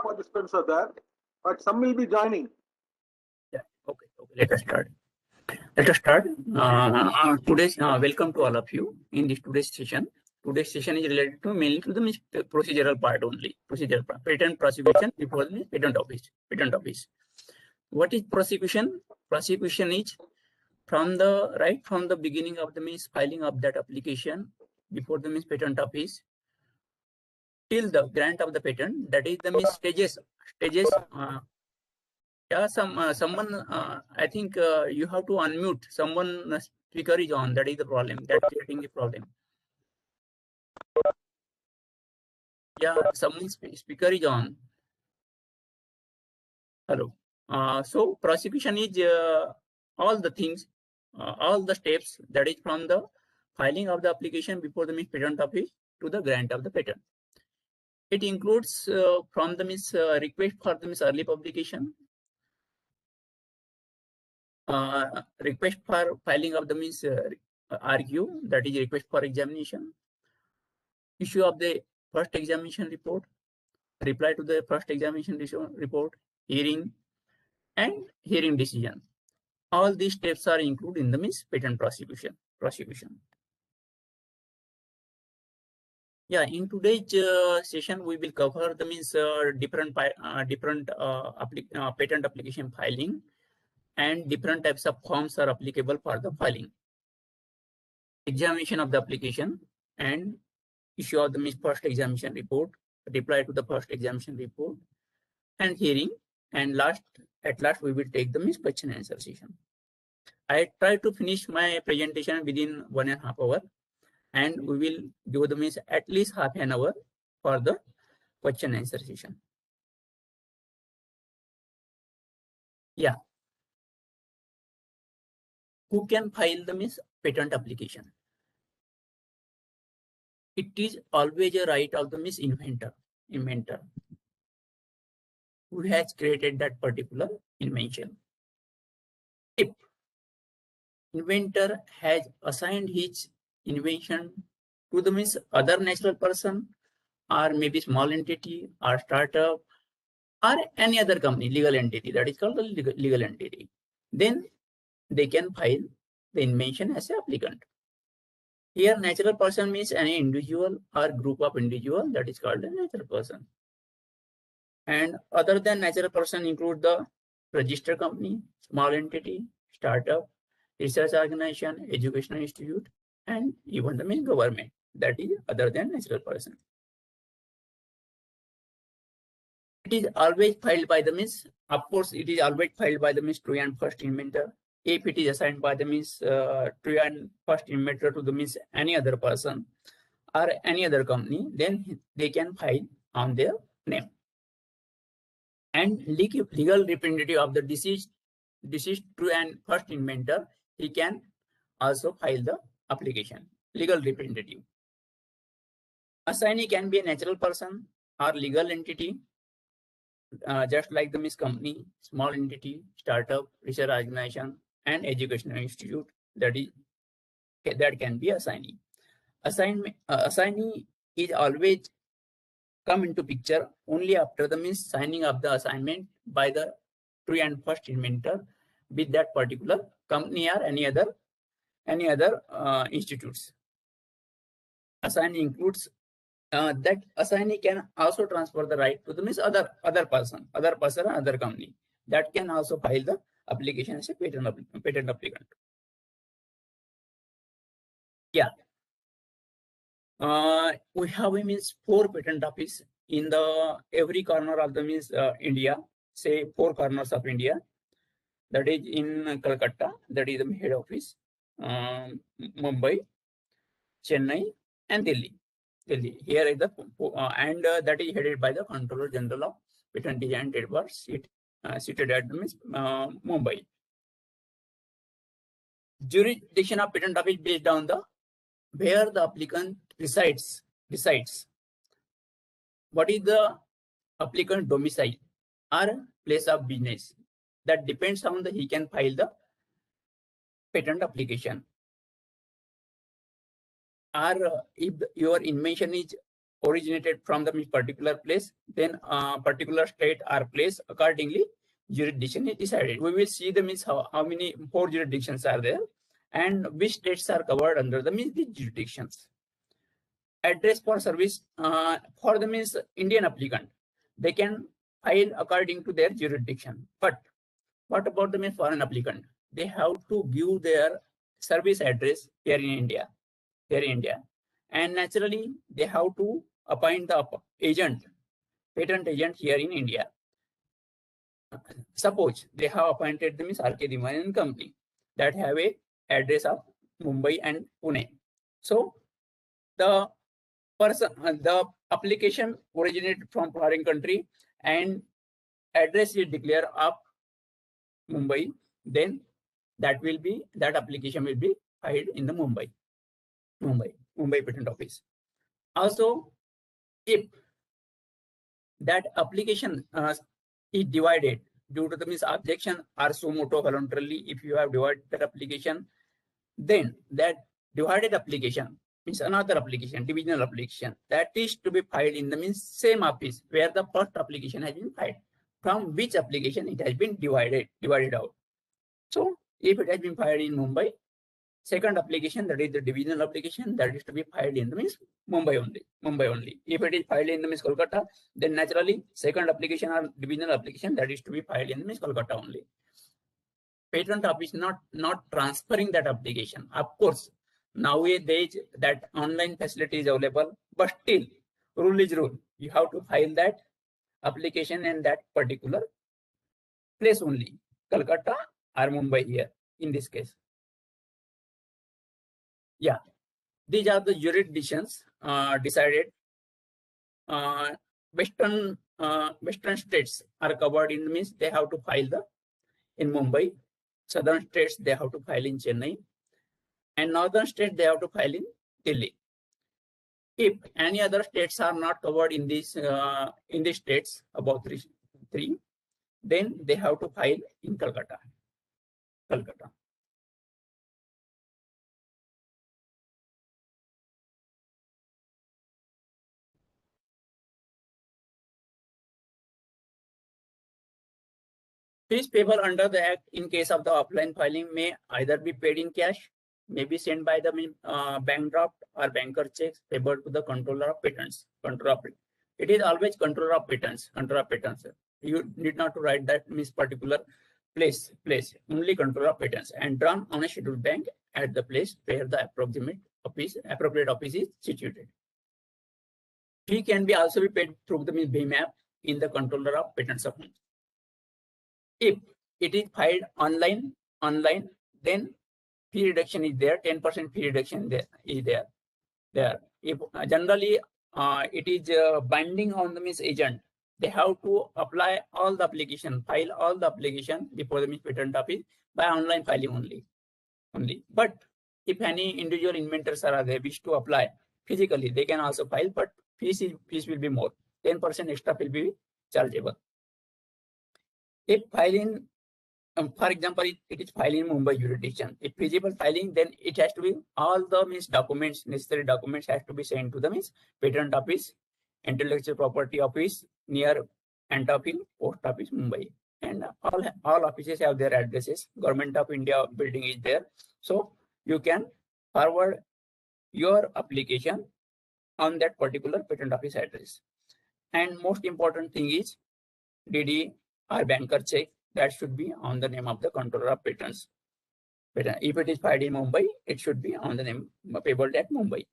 participants are there, but some will be joining. Yeah. Okay. Let us start. Today's welcome to all of you in this today's session. Today's session is related to mainly to the procedural part only. Procedural part. Patent prosecution before the patent office. What is prosecution? Prosecution is from the beginning of the filing of that application before the patent office till the grant of the patent. That is the stages. Yeah, someone. I think you have to unmute. Someone speaker is on. That is the problem. That's creating the problem. Yeah, someone speaker is on. Hello. So prosecution is all the things, all the steps. That is from the filing of the application before the patent office to the grant of the patent. It includes from the request for the early publication, request for filing of the RQ, that is request for examination, issue of the first examination report, reply to the first examination report, hearing, and hearing decision. All these steps are included in the patent prosecution. Yeah, in today's session we will cover the different patent application filing, and different types of forms are applicable for the filing, examination of the application, and issue of the first examination report, reply to the first examination report, and hearing, and at last we will take the question and answer session. I try to finish my presentation within 1.5 hours, and we will give the at least half an hour for the question and answer session. Yeah. Who can file the patent application? It is always a right of the inventor who has created that particular invention. If inventor has assigned his invention to the other natural person, or maybe small entity or startup or any other company, legal entity, that is called the legal entity, then they can file the invention as an applicant. Here, natural person means any individual or group of individual, that is called a natural person. And other than natural person include the registered company, small entity, startup, research organization, educational institute, and even the government, that is other than natural person. It is always filed by the of course, it is always filed by the true and first inventor. If it is assigned by the true and first inventor to the any other person or any other company, then they can file on their name. And legal representative of the deceased true and first inventor, he can also file the application. Legal representative. Assignee can be a natural person or legal entity, just like the company, small entity, startup, research organization, and educational institute, that can be assignee. Assignee is always come into picture only after the signing of the assignment by the true and first inventor with that particular company or any other institutes. Assignee includes that assignee can also transfer the right to the other person or other company, that can also file the application as a patent applicant. Yeah. We have 4 patent office in the every corner of the India, say 4 corners of India. That is in Calcutta, that is the head office, Mumbai, Chennai, and Delhi. Here is the and that is headed by the Controller General of Patent Design Trademark, seated at Mumbai. Jurisdiction of patent office based on the where the applicant resides. What is the applicant domicile or place of business? That depends on the he can file the patent application. Or if your invention is originated from the particular place, then particular state or place, accordingly jurisdiction is decided. We will see the means how many 4 jurisdictions are there and which states are covered under the means the jurisdictions. Address for service for the means Indian applicant, they can file according to their jurisdiction. But what about the means foreign applicant? They have to give their service address here in India. And naturally, they have to appoint the agent, patent agent here in India. Suppose they have appointed the means RK Diwan company that have a address of Mumbai and Pune. So the person, the application originated from foreign country and address is declared of Mumbai, then that application will be filed in the Mumbai Patent Office. Also, if that application is divided due to the means objection or suo motu voluntarily, if you have divided that application, then that divided application means another application, divisional application, that is to be filed in the means same office where the first application has been filed, from which application it has been divided out. So if it has been filed in Mumbai, second application, that is the divisional application, that is to be filed in the means Mumbai only. If it is filed in the means Kolkata, then naturally second application or divisional application, that is to be filed in the means Kolkata only. Patent office not transferring that application. Of course, nowadays that online facility is available, but still rule is rule. You have to file that application in that particular place only, Kolkata or Mumbai here in this case. Yeah, these are the jurisdictions decided. Western states are covered in means they have to file in Mumbai. Southern states they have to file in Chennai, and northern states they have to file in Delhi. If any other states are not covered in these states, about three, then they have to file in Calcutta. Fees payable under the Act in case of the offline filing may either be paid in cash, may be sent by the bank draft or banker checks payable to the controller of patents. It is always controller of patents. You need not to write that means particular place. Only controller of patents, and drawn on a scheduled bank at the place where the appropriate office is situated. Fee can be also be paid through the BMAP in the controller of patents account. If it is filed online, then fee reduction is there. 10% fee reduction is there. If generally it is binding on the means agent, they have to apply all the application, file all the application before the patent office by online filing only. But if any individual inventors are there wish to apply physically, they can also file, but fees will be more. 10% extra will be chargeable. If filing, for example, it is filing in Mumbai jurisdiction. If feasible filing, then it has to be all the necessary documents has to be sent to the patent office, intellectual property office near Antofil, post office, Mumbai, and all offices have their addresses. Government of India building is there, so you can forward your application on that particular patent office address. And most important thing is DD or banker check that should be on the name of the controller of patents. But if it is filed in Mumbai, it should be on the name payable at Mumbai.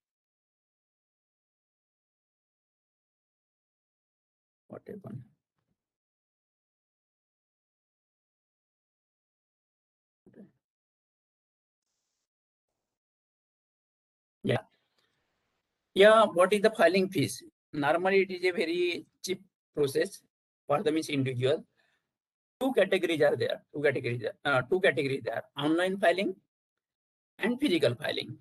What happened? Yeah. What is the filing fees? Normally, it is a very cheap process for the individual. Two categories are there. Online filing and physical filing.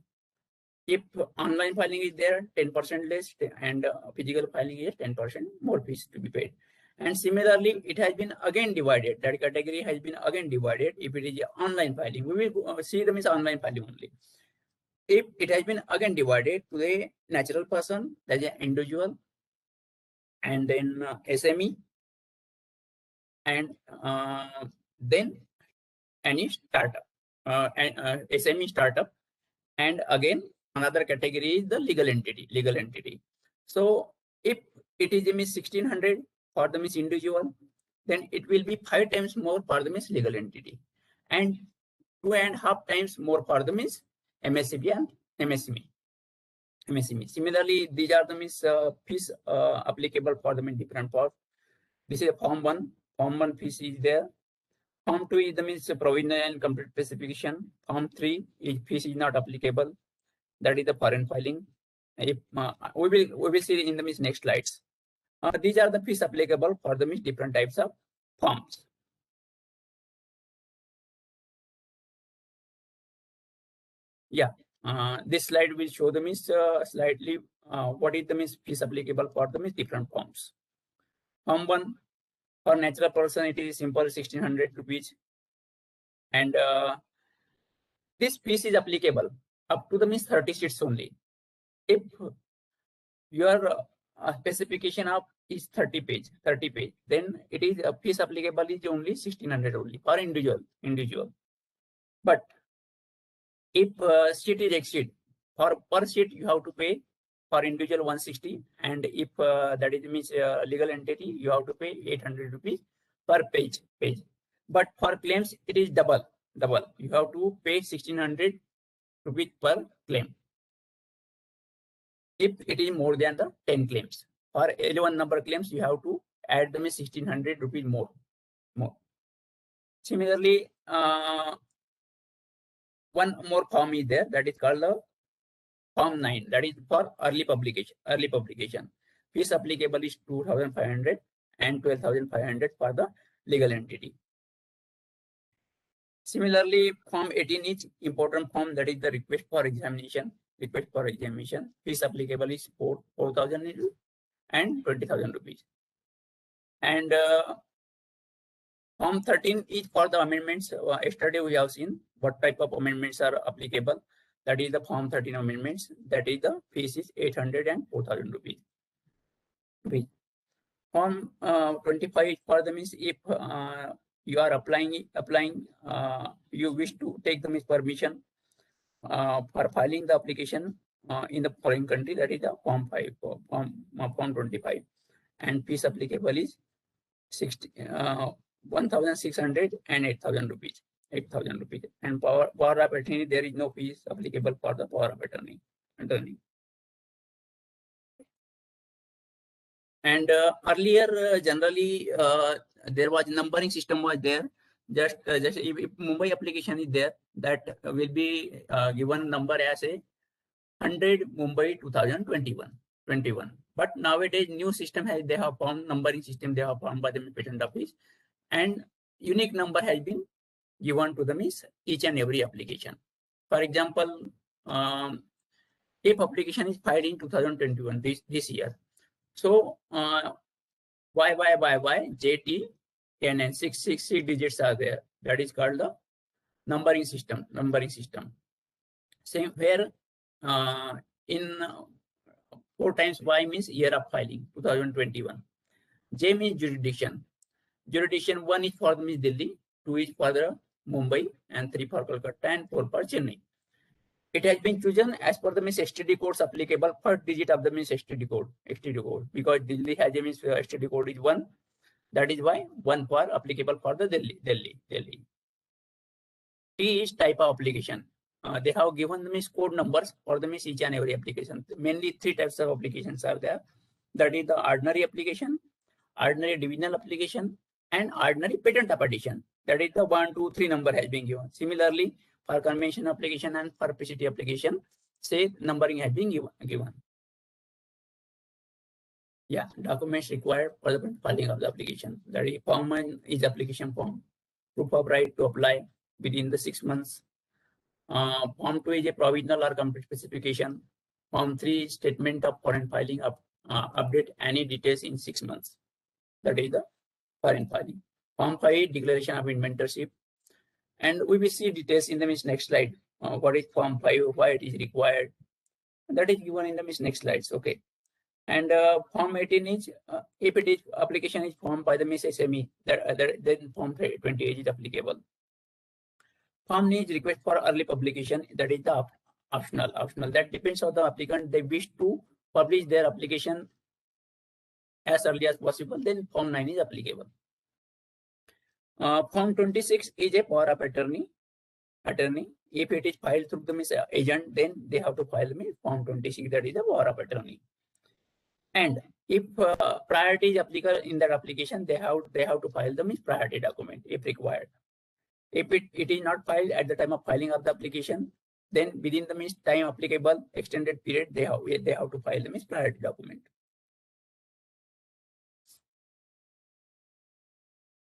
If online filing is there, 10% less, and physical filing is 10% more fees to be paid. And similarly, it has been again divided. That category has been again divided. If it is online filing, we will see them as online filing only. if it has been again divided to a natural person, that is an individual, and then SME, and then any startup, SME startup, and again another category is the legal entity. So if it is means 1600 for the means individual, then it will be 5 times more for the means legal entity, and 2.5 times more for the means MSCB and MSME. Similarly, these are the means fees applicable for the means different parts. This is Form 1. Form 1 fees is there. Form 2 is the means provisional and complete specification. Form 3 is fees is not applicable. That is the foreign filing. If we will see in the means next slides. These are the fees applicable for the means different types of forms. Yeah, this slide will show the means slightly what is the means fees applicable for the means different forms. Form 1 for natural person, it is simple 1600 rupees, and this fees is applicable up to the means 30 sheets only. If your specification of is 30 page, then it is fees applicable is only 1600 only for individual. But if sheet is exceed, for per sheet you have to pay for individual 160, and if that is means legal entity, you have to pay 800 rupees per page. But for claims it is double. You have to pay 1600 rupees per claim if it is more than the 10 claims. For 11 number claims, you have to add them 1600 rupees more. Similarly, one more form is there, that is called the Form 9, that is for early publication. Fees applicable is 2500 and 12,500 for the legal entity. Similarly, Form 18 is important form, that is the request for examination. Fees applicable is 4,000 and 20,000 rupees. And Form 13 is for the amendments. Yesterday we have seen what type of amendments are applicable. That is the Form 13 amendments. That is the fees is 800 and 4,000 rupees. Form 25 is for the means if you are applying, you wish to take the means permission for filing the application in the foreign country, that is the Form 5, Form 25, and fees applicable is 1,600 and 8,000 rupees. And power of attorney, there is no fees applicable for the power of attorney. And earlier, generally, there was numbering system was there. Just if Mumbai application is there, that will be given number as a 100 Mumbai 2021. But nowadays, new system has, they have found numbering system, they have found by the patent office, and unique number has been given to the means each and every application. For example, if application is filed in 2021, this year, so JT, NN, 6 digits are there. That is called the numbering system. Same where in 4 times Y means year of filing, 2021. J means jurisdiction. 1 is for the means Delhi, 2 is for the Mumbai, and 3 for Kolkata, and 4 for Chennai. It has been chosen as per the means STD codes applicable. First digit of the means STD code, because Delhi has a means STD code is 1. That is why 1 for applicable for the Delhi. T is type of application. They have given the means code numbers for the means each and every application. Mainly 3 types of applications are there. That is the ordinary application, ordinary divisional application, and ordinary patent petition. That is the 1, 2, 3 number has been given. Similarly, for convention application and for PCT application, say numbering has been given. Yeah, documents required for the filing of the application. That is, Form 1 is application form, proof of right to apply within the 6 months. Form 2 is a provisional or complete specification. Form 3 is statement of foreign filing, update any details in 6 months. That is the foreign filing. Form 5 declaration of inventorship. And we will see details in the next slide. what is Form 5, why it is required. That is given in the next slides. Okay. And Form 18 is, if it is application is formed by the SME, then Form 28 is applicable. Form needs request for early publication, that is the optional. That depends on the applicant. They wish to publish their application as early as possible, then Form 9 is applicable. Form 26 is a power of attorney. If it is filed through the agent, then they have to file Form 26, that is the power of attorney. And if priority is applicable in that application, they have to file the priority document if required. If it is not filed at the time of filing of the application, then within the time applicable extended period, they have to file the priority document.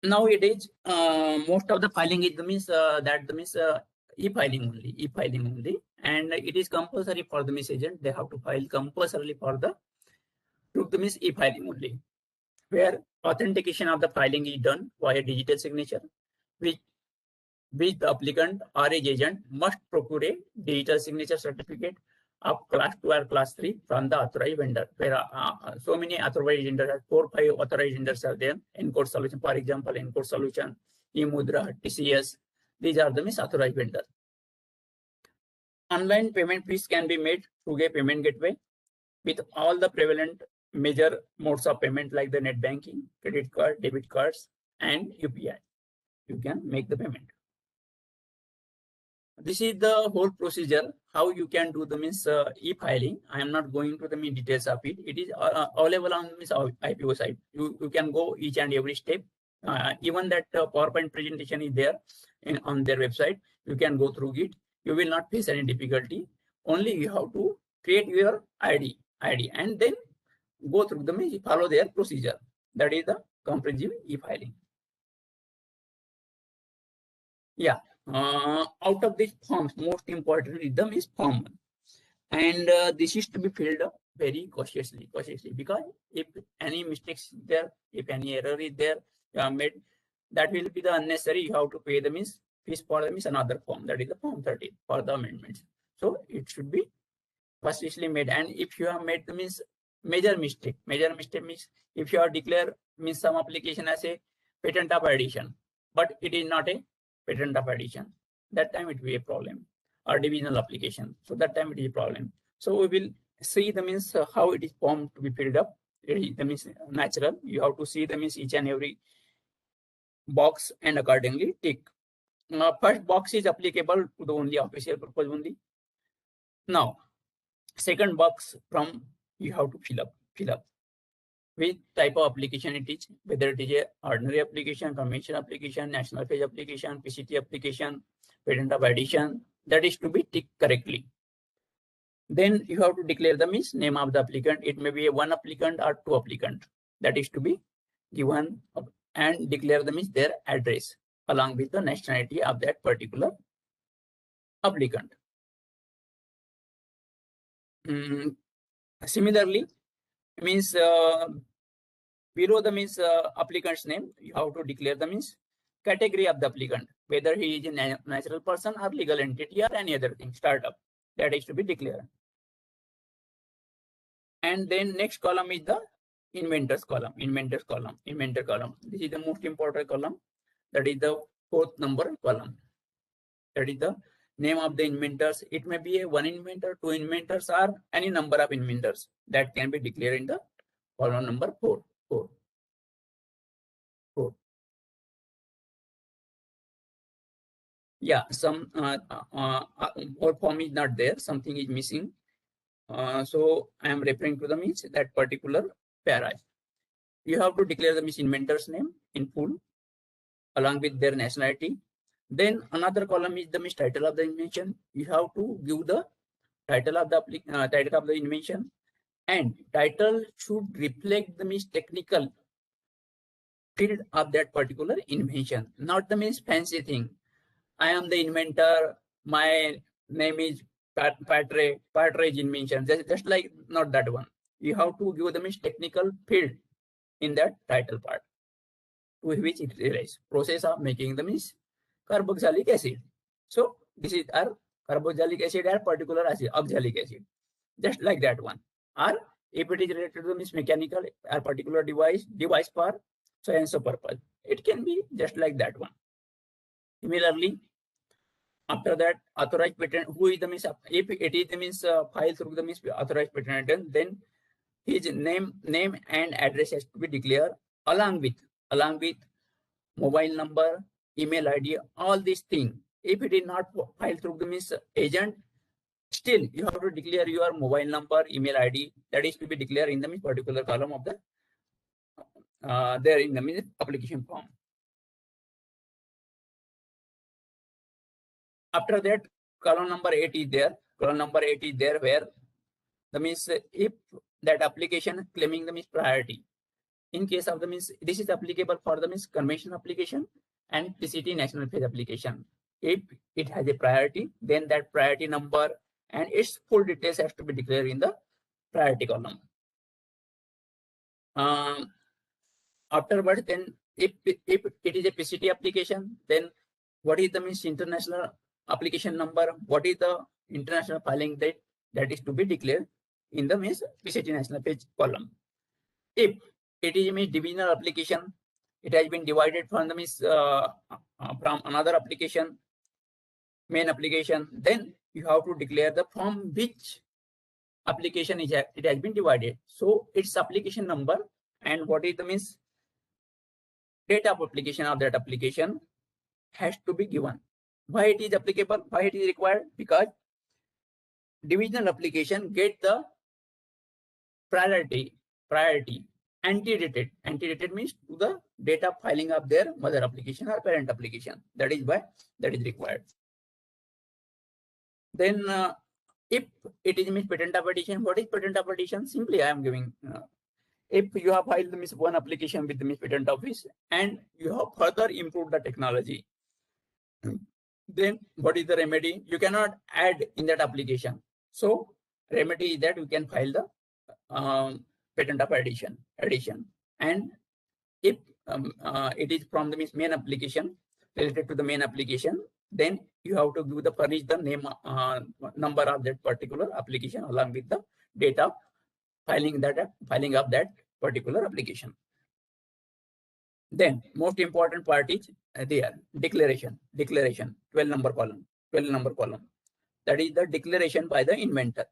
Nowadays, most of the filing is e-filing only, and it is compulsory for the agent. They have to file compulsorily for the e-filing only, where authentication of the filing is done via digital signature, which the applicant or his agent must procure a digital signature certificate of class 2 or class 3 from the authorized vendor. Where so many authorized vendors, 4-5 authorized vendors are there. Encode Solution, for example, Encode Solution, eMudra, TCS. These are the authorized vendors. Online payment fees can be made through a payment gateway with all the prevalent major modes of payment like the net banking, credit card, debit cards, and UPI. You can make the payment. This is the whole procedure, how you can do the e-filing. I am not going to the details of it. It is available on IPO site. You can go each and every step. Even that PowerPoint presentation is there on their website. You can go through it. You will not face any difficulty. Only you have to create your ID, and then go through follow their procedure. That is the comprehensive e-filing. Yeah. Out of these forms, most important is Form 1, and this is to be filled up very cautiously, because if any mistakes is there, if any error is there made, that will be the unnecessary. You have to pay the fees for another form, that is the Form 30 for the amendments. So it should be cautiously made. And if you have made the major mistake means if you have declared some application as a patent of addition, but it is not a patent of addition, that time it will be a problem, or divisional application. So that time it is a problem. So we will see the how it is formed to be filled up. It is natural. You have to see the each and every box and accordingly tick. First box is applicable to the only official purpose only. Now, second box from you have to fill up which type of application it is, whether it is a ordinary application, conventional application, national phase application, PCT application, patent of addition, that is to be ticked correctly. Then you have to declare the name of the applicant. It may be a one applicant or two applicant. That is to be given, and declare their address along with the nationality of that particular applicant. Similarly, means below the applicant's name, you have to declare the category of the applicant, whether he is a natural person or legal entity or any other thing, startup. That is to be declared. And then next column is the inventor column. This is the most important column. That is the 4th number column. That is the name of the inventors. It may be a one inventor, two inventors, or any number of inventors that can be declared in the column number 4. Yeah, some whole form is not there. Something is missing. So I am referring to that particular para. You have to declare the inventor's name in full along with their nationality. Then another column is the title of the invention. You have to give the title of the invention, and title should reflect the technical field of that particular invention, not the fancy thing. I am the inventor. My name is Partridge invention. Just like not that one. You have to give the technical field in that title part, to which it relates. Process of making the carboxylic acid. So this is our carboxylic acid or particular acid, oxalic acid, just like that one. Or if it is related to the means mechanical or particular device for so and so purpose, it can be just like that one. Similarly, after that, authorized patent, who is the means, if it is the means filed through the means authorized patent, then his name and address has to be declared along with mobile number, email ID, all these things. If it is not filed through the means agent, still you have to declare your mobile number, email ID, that is to be declared in the means particular column of the there in the means application form. After that, column number 8 is there. Column number 8 is there where the means if that application claiming the means priority. In case of the means, this is applicable for the means convention application and PCT national phase application. If it has a priority, then that priority number and its full details has to be declared in the priority column. Afterwards, then if it is a PCT application, then what is the means international application number? What is the international filing date? That is to be declared in the means PCT national page column. If it is a means divisional application, it has been divided from the means from another application, main application, then you have to declare the from which application it has been divided. So its application number and what is the means date of application of that application has to be given. Why it is applicable? Why it is required? Because divisional application get the priority antedated. Antedated means to the date of filing of their mother application or parent application. That is why that is required. Then if it is means patent of addition, what is patent of addition? Simply I am giving if you have filed the means one application with the means patent office and you have further improved the technology, then what is the remedy? You cannot add in that application. So remedy is that you can file the patent of addition. And if it is from the means main application, related to the main application, then you have to give the furnish the name number of that particular application along with the date of filing of that particular application. Then most important part is there declaration 12 number column. That is the declaration by the inventor.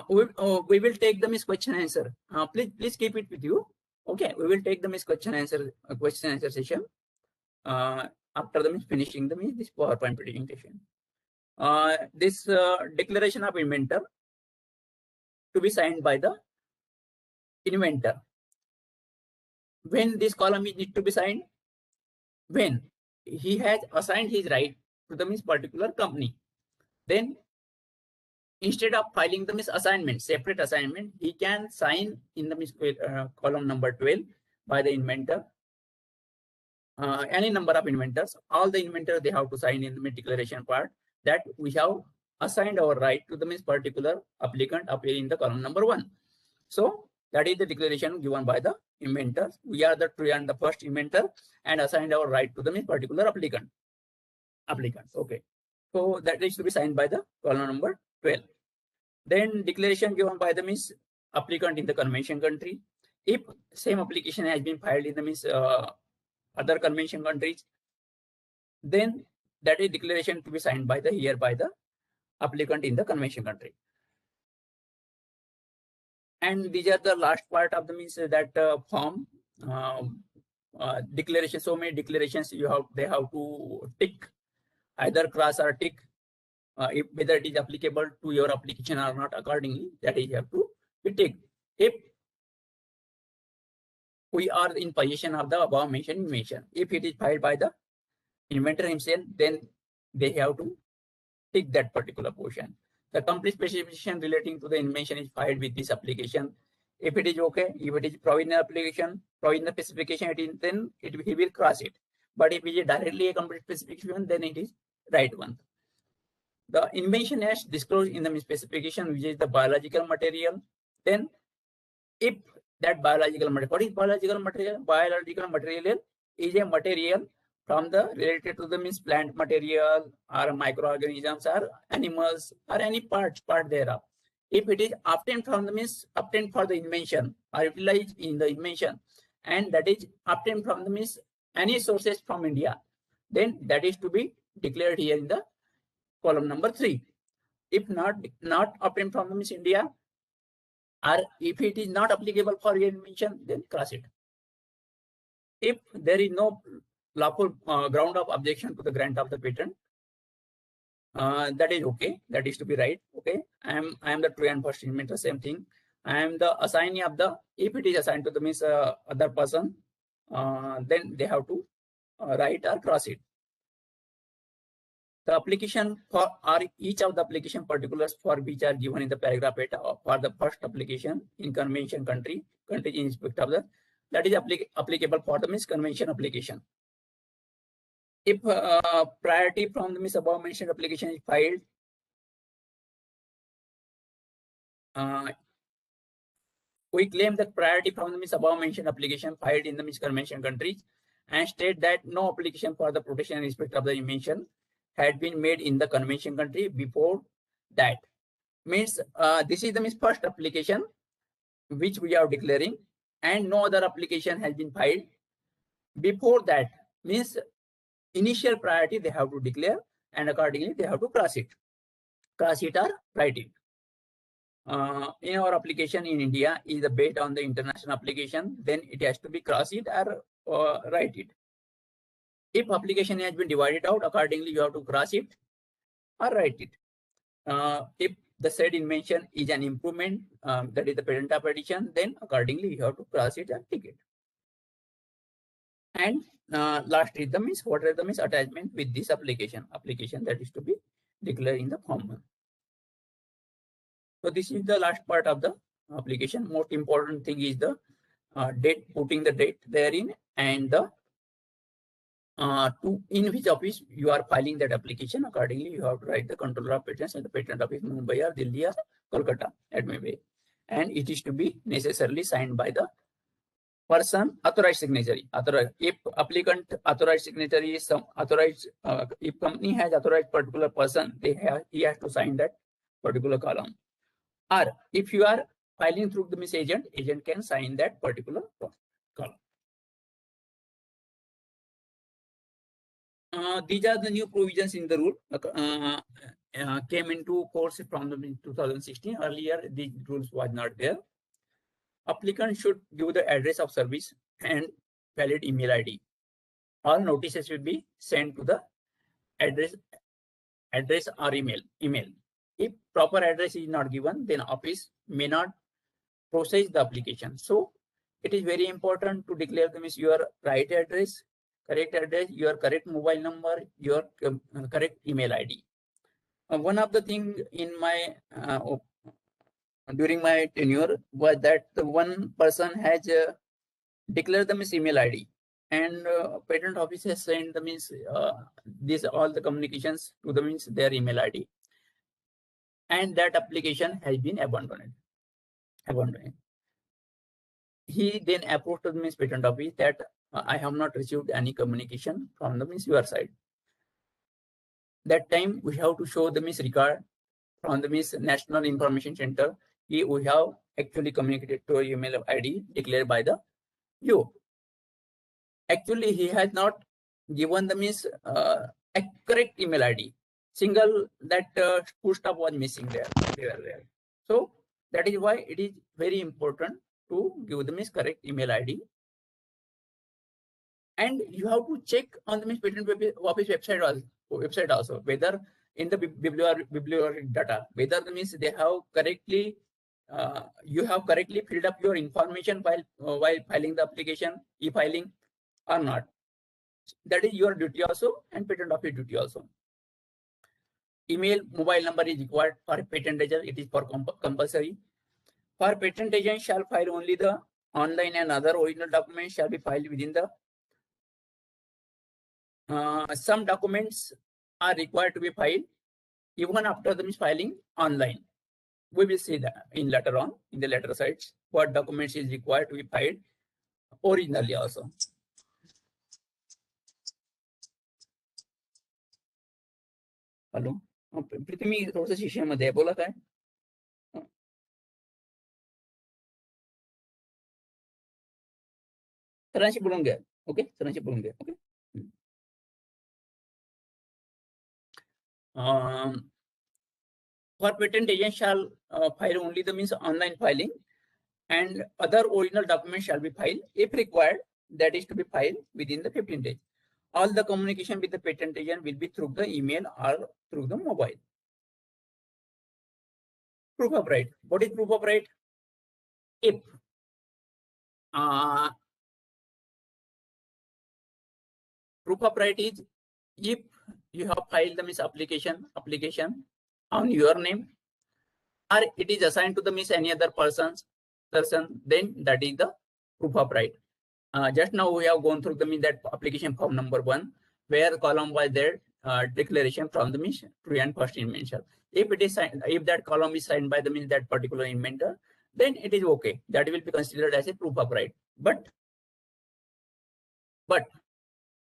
We will take the question answer. Please keep it with you. Okay, we will take the question answer session after the finishing this PowerPoint presentation. This declaration of inventor to be signed by the inventor. When this column is need to be signed, when he has assigned his right to the particular company, then instead of filing the assignment, separate assignment, he can sign in the column number 12 by the inventor. Any number of inventors, all the inventors, they have to sign in the declaration part that we have assigned our right to the particular applicant appear in the column number 1. So that is the declaration given by the inventor. We are the true and the first inventor and assigned our right to the particular applicant. Okay. So that is to be signed by the column number 12. Then declaration given by the applicant in the convention country. If same application has been filed in the other convention countries, then that is declaration to be signed by the applicant in the convention country. And these are the last part of the form declaration. So many declarations they have to tick, either cross or tick, if whether it is applicable to your application or not. Accordingly, that is you have to be ticked. If we are in possession of the above mentioned invention, if it is filed by the inventor himself, then they have to tick that particular portion. The complete specification relating to the invention is filed with this application. If it is okay, if it is provisional application, provisional specification, then he will cross it. But if it is directly a complete specification, then it is right one. The invention as disclosed in the specification, which is the biological material. Then if that biological material, what is biological material? Biological material is a material from the related to the means plant material or microorganisms or animals or any part thereof. If it is obtained from the means obtained for the invention or utilized in the invention, and that is obtained from the means any sources from India, then that is to be declared here in the column number 3. If not obtained from the means India, or if it is not applicable for your invention, then cross it. If there is no lawful ground of objection to the grant of the patent, that is okay. That is to be right. Okay, I am the true and first inventor. Same thing. I am the assignee of the. If it is assigned to the means other person, then they have to write or cross it. The application for or each of the application particulars for which are given in the paragraph 8 for the first application in convention country in respect of the, that is applicable for the means convention application. If priority from the means above mentioned application is filed, we claim that priority from the means above mentioned application filed in the means convention countries and state that no application for the protection in respect of the invention had been made in the convention country before that. Means this is the means first application which we are declaring, and no other application has been filed before that. Means initial priority they have to declare, and accordingly they have to cross it or write it. In our application in India is based on the international application, then it has to be cross it or write it. If application has been divided out, accordingly you have to cross it or write it. If the said invention is an improvement, that is the patent petition, then accordingly you have to cross it and tick it. And last is the means what are the means attachment with this application that is to be declared in the form 1. So this is the last part of the application. Most important thing is the date, putting the date therein, and the to in which office you are filing that application. Accordingly, you have to write the controller of patents at the patent office Mumbai or Delhi or Kolkata at maybe, and it is to be necessarily signed by the person authorized signatory. If applicant authorized signatory is some authorized, if company has authorized particular person, he has to sign that particular column. Or if you are filing through the means agent can sign that particular column. These are the new provisions in the rule. Came into force from the 2016. Earlier, these rules was not there. Applicant should give the address of service and valid email ID. All notices will be sent to the address or email. If proper address is not given, then office may not process the application. So it is very important to declare the means your right address, correct address, your correct mobile number, your correct email ID. One of the things in my during my tenure was that the one person has declared the means email ID, and patent office has sent the means these all the communications to the means their email ID, and that application has been abandoned. He then approached the means patent office that I have not received any communication from the means your side. That time we have to show the means record from the means National Information Center. We have actually communicated to email ID declared by the you. Actually, he has not given the means a correct email ID. Single that full stop was missing there. So that is why it is very important to give the means correct email ID. And you have to check on the means patent office website also whether in the bibliographic data whether the means they have correctly you have correctly filled up your information while filing the application, e-filing or not. That is your duty also and patent office duty also. Email, mobile number is required for patent agent. It is for compulsory. For patent agent shall file only the online and other original documents shall be filed within the some documents are required to be filed even after the filing online. We will see that in later on in the later sites what documents is required to be filed originally also. Hello Preeti, मी थोडस शिष्यामध्ये आहे, बोला काय. सरांशी बोलून घ्या. Okay, सरांशी बोलून घ्या. Okay. For patent agent shall file only the means online filing, and other original documents shall be filed if required, that is to be filed within the 15 days. All the communication with the patent agent will be through the email or through the mobile. Proof of right. What is proof of right? If proof of right is if you have filed the means application on your name, or it is assigned to the means any other person, then that is the proof of right. Just now we have gone through the means that application form number 1, where column was there declaration from the means true and first inventor. If it is signed, if that column is signed by the means that particular inventor, then it is okay. That will be considered as a proof of right. But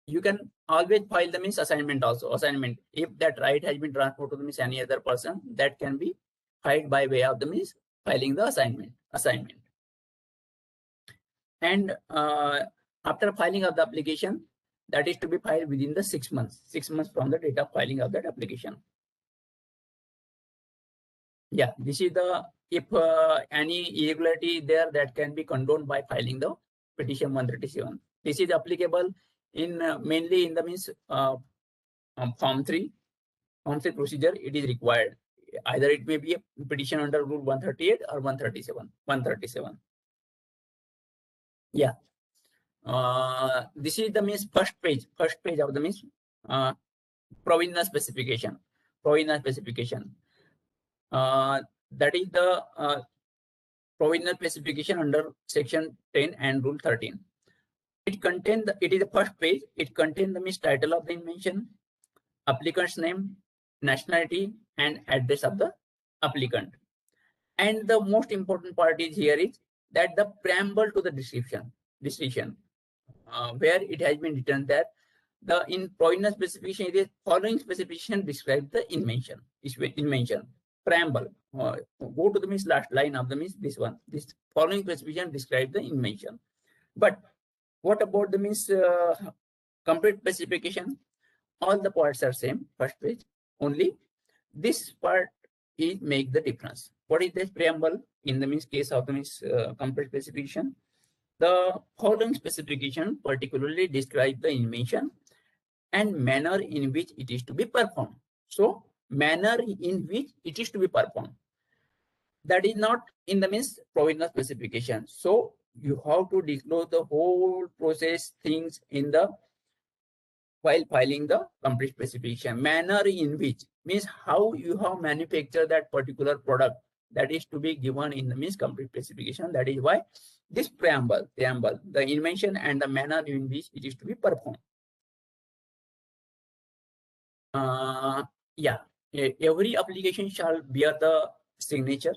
you can always file the means assignment also. Assignment, if that right has been transferred to the means any other person, that can be filed by way of the means filing the assignment. And after filing of the application, that is to be filed within the 6 months. 6 months from the date of filing of that application. Yeah, this is the, if any irregularity there, that can be condoned by filing the petition 137. This is applicable in mainly in the means form 3 procedure. It is required. Either it may be a petition under rule 138 or 137. Yeah. This is the means first page of the means provisional specification. That is the provisional specification under section 10 and rule 13. It contains it is the first page. It contains the means title of the invention, applicant's name, nationality, and address of the applicant. And the most important part is here is that the preamble to the description, where it has been written that the in provisional specification, it is following specification describe the invention. Preamble. Go to the means last line of the means this one. This following specification describe the invention. But what about the means complete specification? All the parts are same. First page. Only this part is make the difference. What is this preamble? In the means case of the means complete specification, the following specification particularly describe the invention and manner in which it is to be performed. So manner in which it is to be performed, that is not in the means provisional specification. So you have to disclose the whole process things in the while filing the complete specification. Manner in which means how you have manufactured that particular product, that is to be given in the means complete specification. That is why this preamble, the invention and the manner in which it is to be performed. Yeah, every application shall bear the signature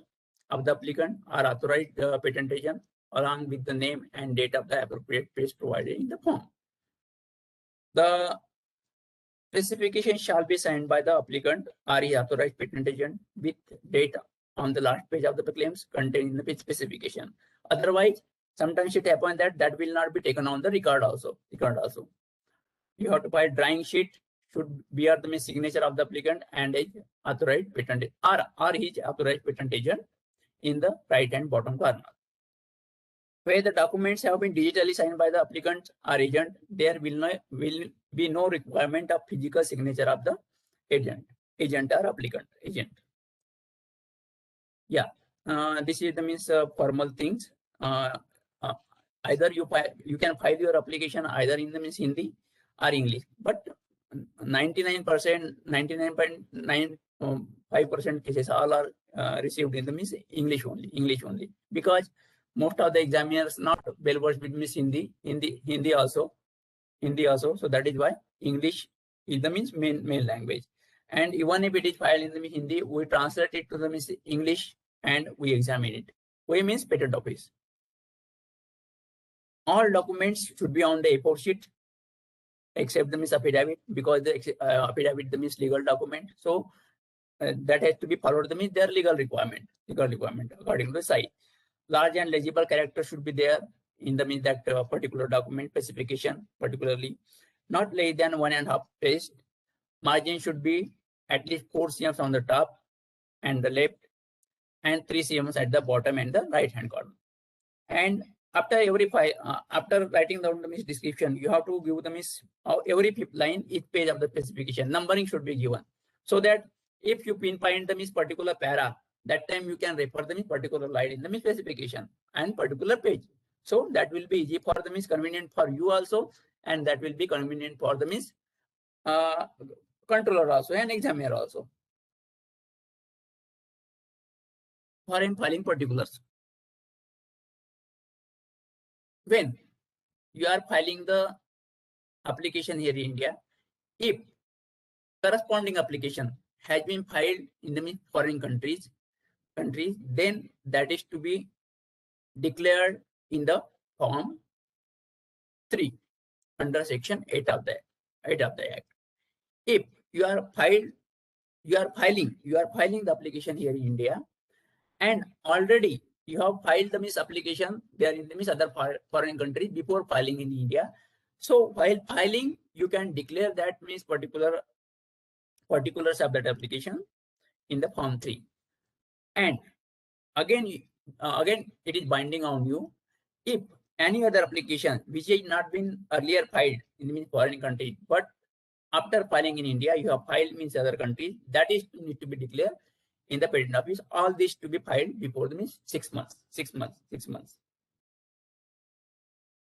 of the applicant or authorized patent agent along with the name and date of the appropriate page provided in the form. The specification shall be signed by the applicant or his authorized patent agent with date on the last page of the claims contained in the specification. Otherwise, sometimes it happens that will not be taken on the record also. You have to file drawing sheet should bear the signature of the applicant and his authorized patent or his authorized patent agent in the right hand bottom corner. Where the documents have been digitally signed by the applicant or agent, there will be no requirement of physical signature of the agent or applicant agent. Yeah, this is the means formal things. Either you can file your application either in the means Hindi or English, but 99.95% cases all are received in the means English only, because most of the examiners not well versed with means Hindi also. So that is why English is the means main language. And even if it is filed in the means Hindi, we translate it to the means English and we examine it. We means patent office. All documents should be on the A4 sheet. except the means affidavit, because the affidavit the means legal document. So that has to be followed the means their legal requirement according to the size. Large and legible character should be there in the means that particular document specification, particularly not less than 1.5 page. Margin should be at least 4 cm on the top and the left, and 3 cm at the bottom and the right hand corner. And after every after writing down the means description, you have to give the means every line, each page of the specification. Numbering should be given, so that if you pinpoint the means particular para, that time you can refer the means particular line in the means specification and particular page. So that will be easy for the means convenient for you also, and that will be convenient for the means controller also and examiner also. Foreign filing particulars. When you are filing the application here in India, if corresponding application has been filed in the foreign countries, then that is to be declared in the form 3 under section 8 of the Act. If you are filing the application here in India, and already you have filed the means application there in the means other foreign countries before filing in India. So while filing, you can declare that means particulars of that application in the form 3. And again it is binding on you. If any other application which has not been earlier filed in the foreign country, but after filing in India, you have filed means other countries, that is need to be declared in the patent office. All this to be filed before the means 6 months.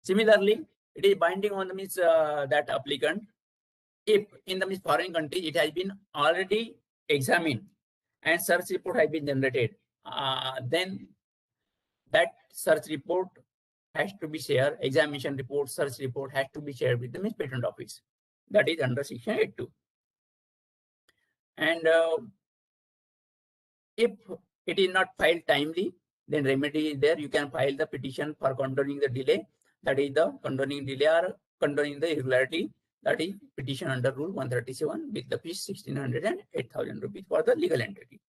Similarly, it is binding on the means that applicant. If in the means foreign country it has been already examined and search report has been generated, then that search report has to be shared. Examination report, search report has to be shared with the means patent office. That is under section 8.2. And if it is not filed timely, then remedy is there. You can file the petition for condoning the delay. That is the condoning delay or condoning the irregularity. That is petition under Rule 137 with the fees 1,600 and 8,000 rupees for the legal entity.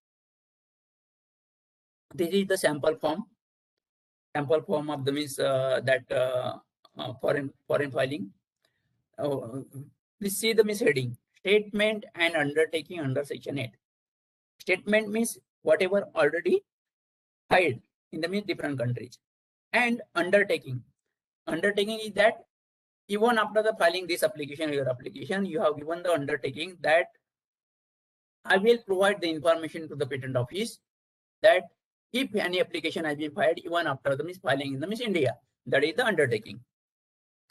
This is the sample form of the means foreign filing. Please see the misheading: statement and undertaking under section 8. Statement means whatever already filed in the means different countries, and undertaking is that even after the filing this application, your application, you have given the undertaking that I will provide the information to the patent office that if any application has been filed even after the filing in the India, that is the undertaking.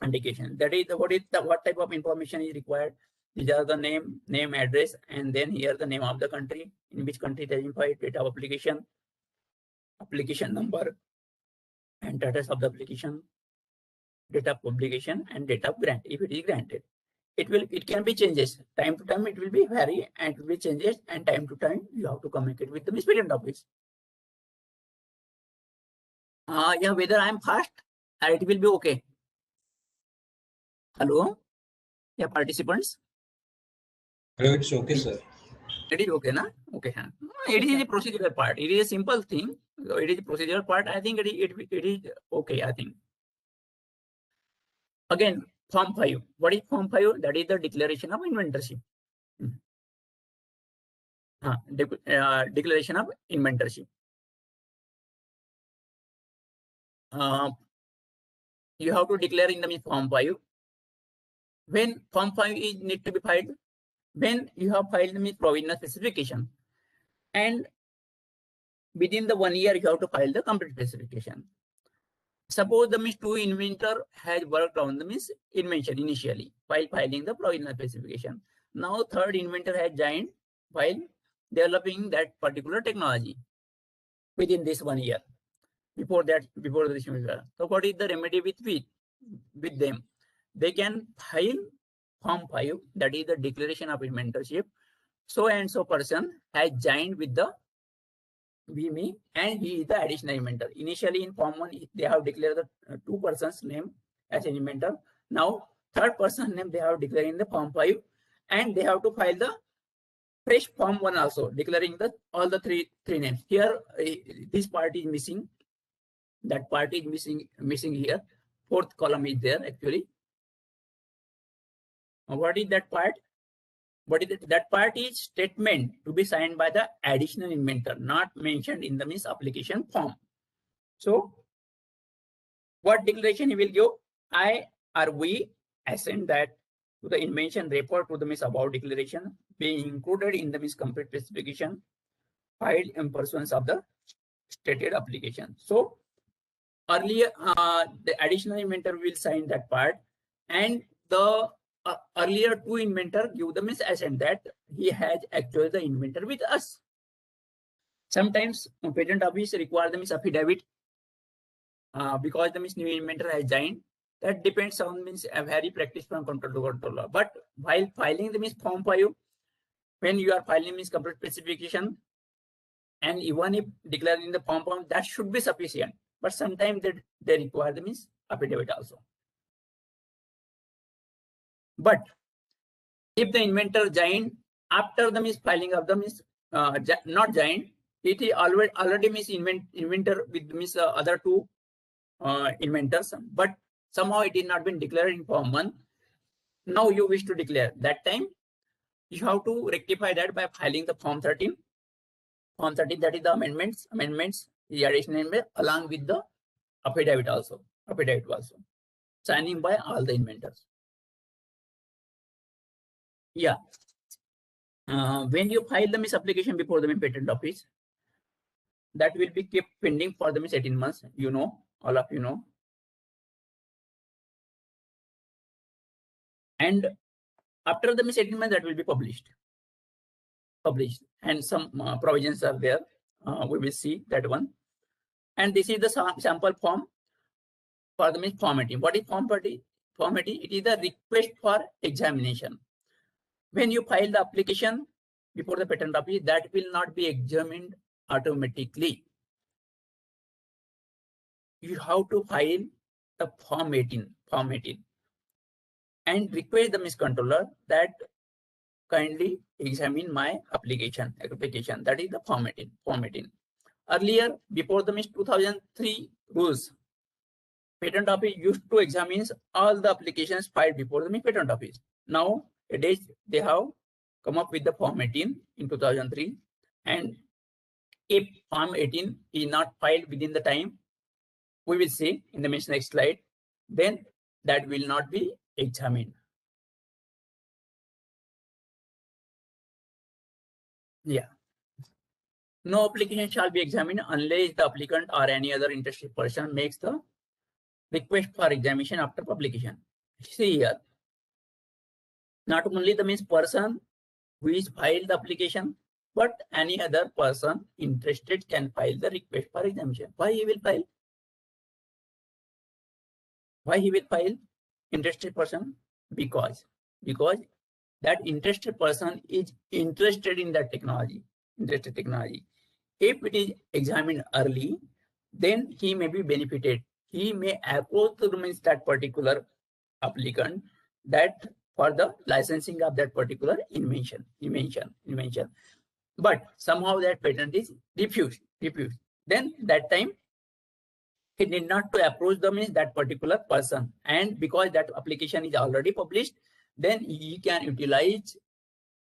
Indication that is what type of information is required. These are the name, address, and then here the name of the country in which country it has been filed, date of application number, and status of the application, date of publication, and date of grant if it is granted. It can be changes time to time. It will be vary and it will be changes, and time to time you have to communicate with the patent office. Yeah, whether I am fast, it will be okay. Hello, yeah, participants. Hello, it's okay, sir. It is okay, na? Okay, it is a procedural part. It is a simple thing. So it is a procedural part. I think it is okay. I think. Again, Form 5. What is Form 5? That is the declaration of inventorship. Declaration of inventorship. You have to declare in the Form 5. When Form 5 is need to be filed, when you have filed the provisional specification, and within the 1 year you have to file the complete specification. Suppose the two inventor has worked on the invention initially while filing the provisional specification. Now third inventor has joined while developing that particular technology within this 1 year. Before this year. So what is the remedy with them? They can file Form 5, that is the declaration of inventorship. So and so person has joined with the me, and he is the additional inventor. Initially in Form 1, they have declared the 2 persons' name as an inventor. Now third person name they have declared in the form 5, and they have to file the fresh form 1 also, declaring the all the three names. Here, this part is missing. That part is missing here. Fourth column is there actually. What is that part? What is it? That part is statement to be signed by the additional inventor, not mentioned in the means application form. So, what declaration he will give? I or we assent that to the invention report to the means about declaration being included in the means complete specification filed in pursuance of the stated application. So, earlier the additional inventor will sign that part, and the earlier two inventor give the means assent that he has actually the inventor with us. Sometimes patent office require the means affidavit because the means new inventor has joined. That depends on means a very practice from control to controller. But while filing the means form 5, when you are filing means complete specification, and even if declared in the form, that should be sufficient. But sometimes they require the means affidavit also. But if the inventor joined after the means filing of the means not joined, it is already means inventor with means other two inventors, but somehow it is not been declared in form 1. Now you wish to declare. That time you have to rectify that by filing the form 13. Form 13, that is the amendments, the additional along with the affidavit also. Signing by all the inventors. Yeah. When you file the means application before the patent office, that will be kept pending for the means 18 months. You know, all of you know. And after the means 18 months, that will be published. And some provisions are there. We will see that one. And this is the sample form for the means formatting. What is formatting? It is the request for examination. When you file the application before the patent office, that will not be examined automatically. You have to file the form 18, and request the means controller that kindly examine my application. That is the form 18. Earlier, before the means 2003 rules, patent office used to examine all the applications filed before the patent office. Now, they have come up with the form 18 in 2003, and if form 18 is not filed within the time, we will see in the next slide, then that will not be examined. Yeah. No application shall be examined unless the applicant or any other interested person makes the request for examination after publication. See here, not only the means person who is filed the application, but any other person interested can file the request for examination. Why he will file? Why he will file? Interested person? Because that interested person is interested in that technology. If it is examined early, then he may be benefited. He may approach the means that particular applicant that for the licensing of that particular invention. But somehow that patent is refused. Then that time he need not to approach the means that particular person, and because that application is already published, then he can utilize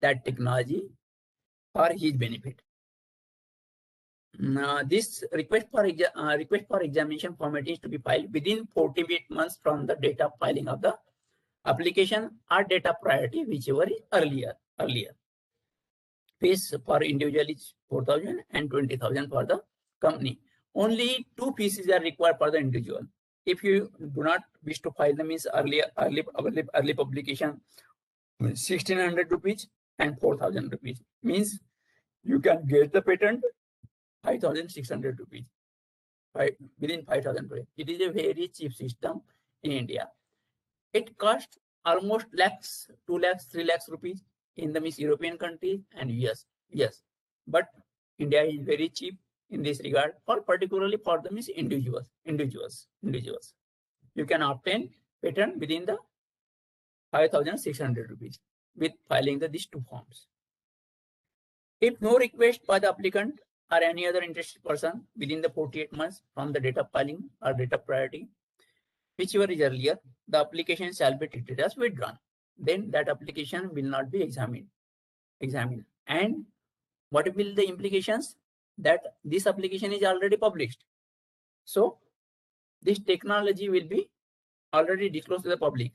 that technology for his benefit. This request for examination format is to be filed within 48 months from the date of filing of the application or date of priority, whichever is earlier. Fees for individual is 4,000 and 20,000 for the company. Only 2 pieces are required for the individual. If you do not wish to file the means early publication, 1,600 rupees and 4,000 rupees means you can get the patent 5,600 rupees within 5,000 rupees. It is a very cheap system in India. It costs almost lakhs, 2 lakhs, 3 lakhs rupees in the European countries and US. Yes, but India is very cheap in this regard, particularly for the individuals. You can obtain patent within the 5,600 rupees with filing these two forms. If no request by the applicant or any other interested person within the 48 months from the date of filing or date of priority, whichever is earlier, the application shall be treated as withdrawn. Then that application will not be examined. And what will be the implications? That this application is already published. So this technology will be already disclosed to the public.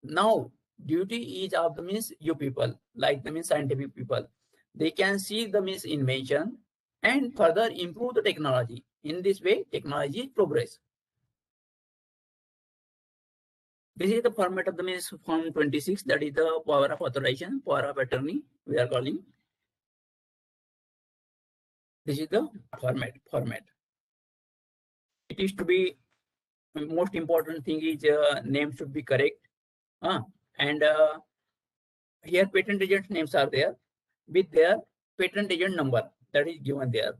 Now, duty is of the means you people, like the means scientific people. They can see the means invention and further improve the technology. In this way, technology progress. This is the format of the means form 26. That is the power of authorization, power of attorney. We are calling. This is the format. It is to be most important thing is name should be correct. And here patent agent names are there with their patent agent number that is given there.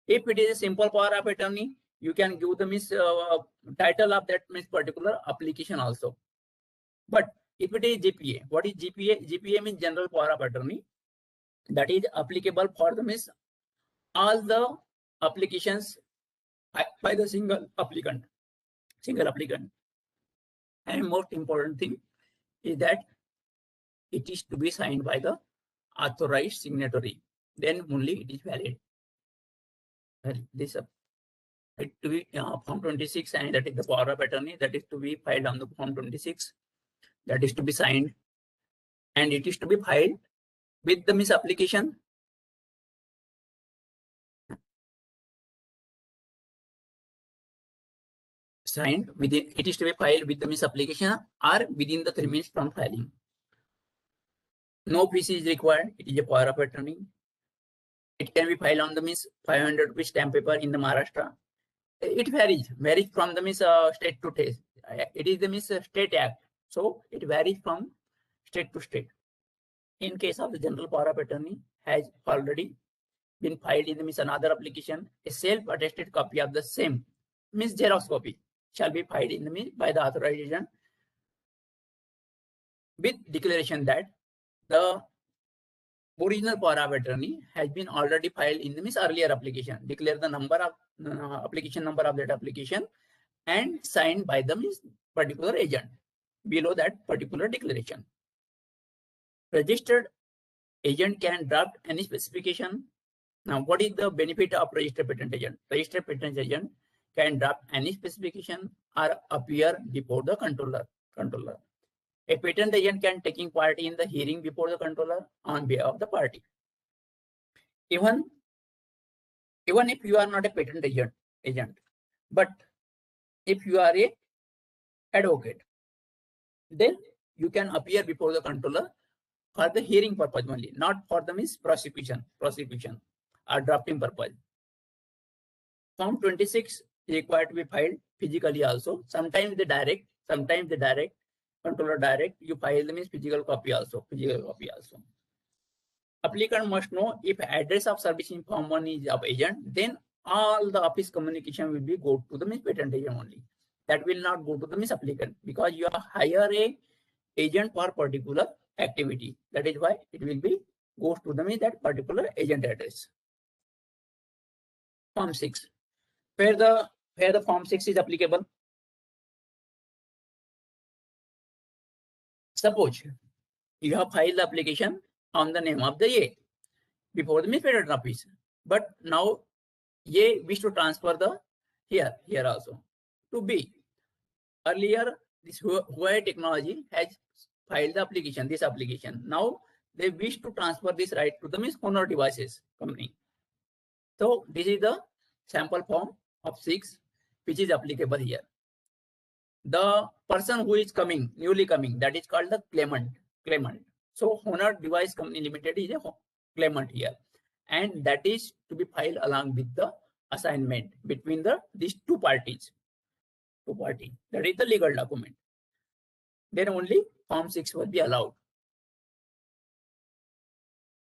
If it is a simple power of attorney, you can give the title of that particular application also. But if it is GPA, what is GPA? GPA means general power of attorney. That is applicable for the all the applications by the single applicant. And most important thing is that it is to be signed by the authorized signatory. Then only it is valid. This it to be form 26, and that is the power of attorney that is to be filed on the form 26. That is to be signed, and it is to be filed with the application. Signed within, it is to be filed with the application or within the 3 minutes from filing. No PC is required. It is a power of attorney. It can be filed on the 500 rupees stamp paper in the Maharashtra. It varies from the state to state. It is the state act, so it varies from state to state. In case of the general power of attorney has already been filed in the another application, a self-attested copy of the same Xerox copy shall be filed in the by the authorization with declaration that the original power of attorney has been already filed in the earlier application. Declare the number of application number of that application and signed by the particular agent below that particular declaration. Registered agent can draft any specification. Now, what is the benefit of registered patent agent? Registered patent agent can draft any specification or appear before the controller. A patent agent can taking part in the hearing before the controller on behalf of the party. Even if you are not a patent agent, but if you are a advocate, then you can appear before the controller for the hearing purpose only, not for the prosecution or drafting purpose. Form 26 is required to be filed physically also. Sometimes the direct, controller direct, you file the physical copy also. Applicant must know if address of service in form 1 is of agent, then all the office communication will be go to the patent agent only. That will not go to the applicant, because you are hire a agent for particular activity. That is why it will be goes to the that particular agent address. Form 6. Where the form 6 is applicable. Suppose you have filed the application on the name of the A before the patent office, but now A wish to transfer the here also to B. Earlier, this Huawei technology has filed the application, this application. Now they wish to transfer this right to the Honor Devices company. So this is the sample form of 6 which is applicable here. The person who is coming, newly coming, that is called the claimant. So Honor Device Company Limited is a claimant here, and that is to be filed along with the assignment between these two parties. That is the legal document. Then only form 6 will be allowed.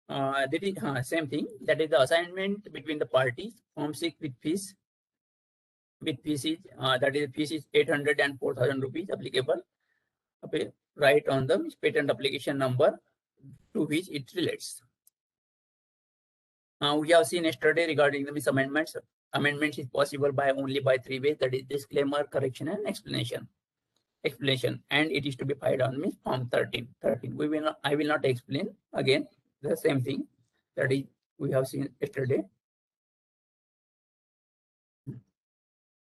That is same thing. That is the assignment between the parties. Form 6 with fees. With fees is that is fees is 800 and 4,000 rupees applicable. write on the patent application number to which it relates. We have seen yesterday regarding the amendments. Amendments is possible by only by 3 ways, that is disclaimer, correction, and explanation. And it is to be filed on Form 13. I will not explain again the same thing that is we have seen yesterday.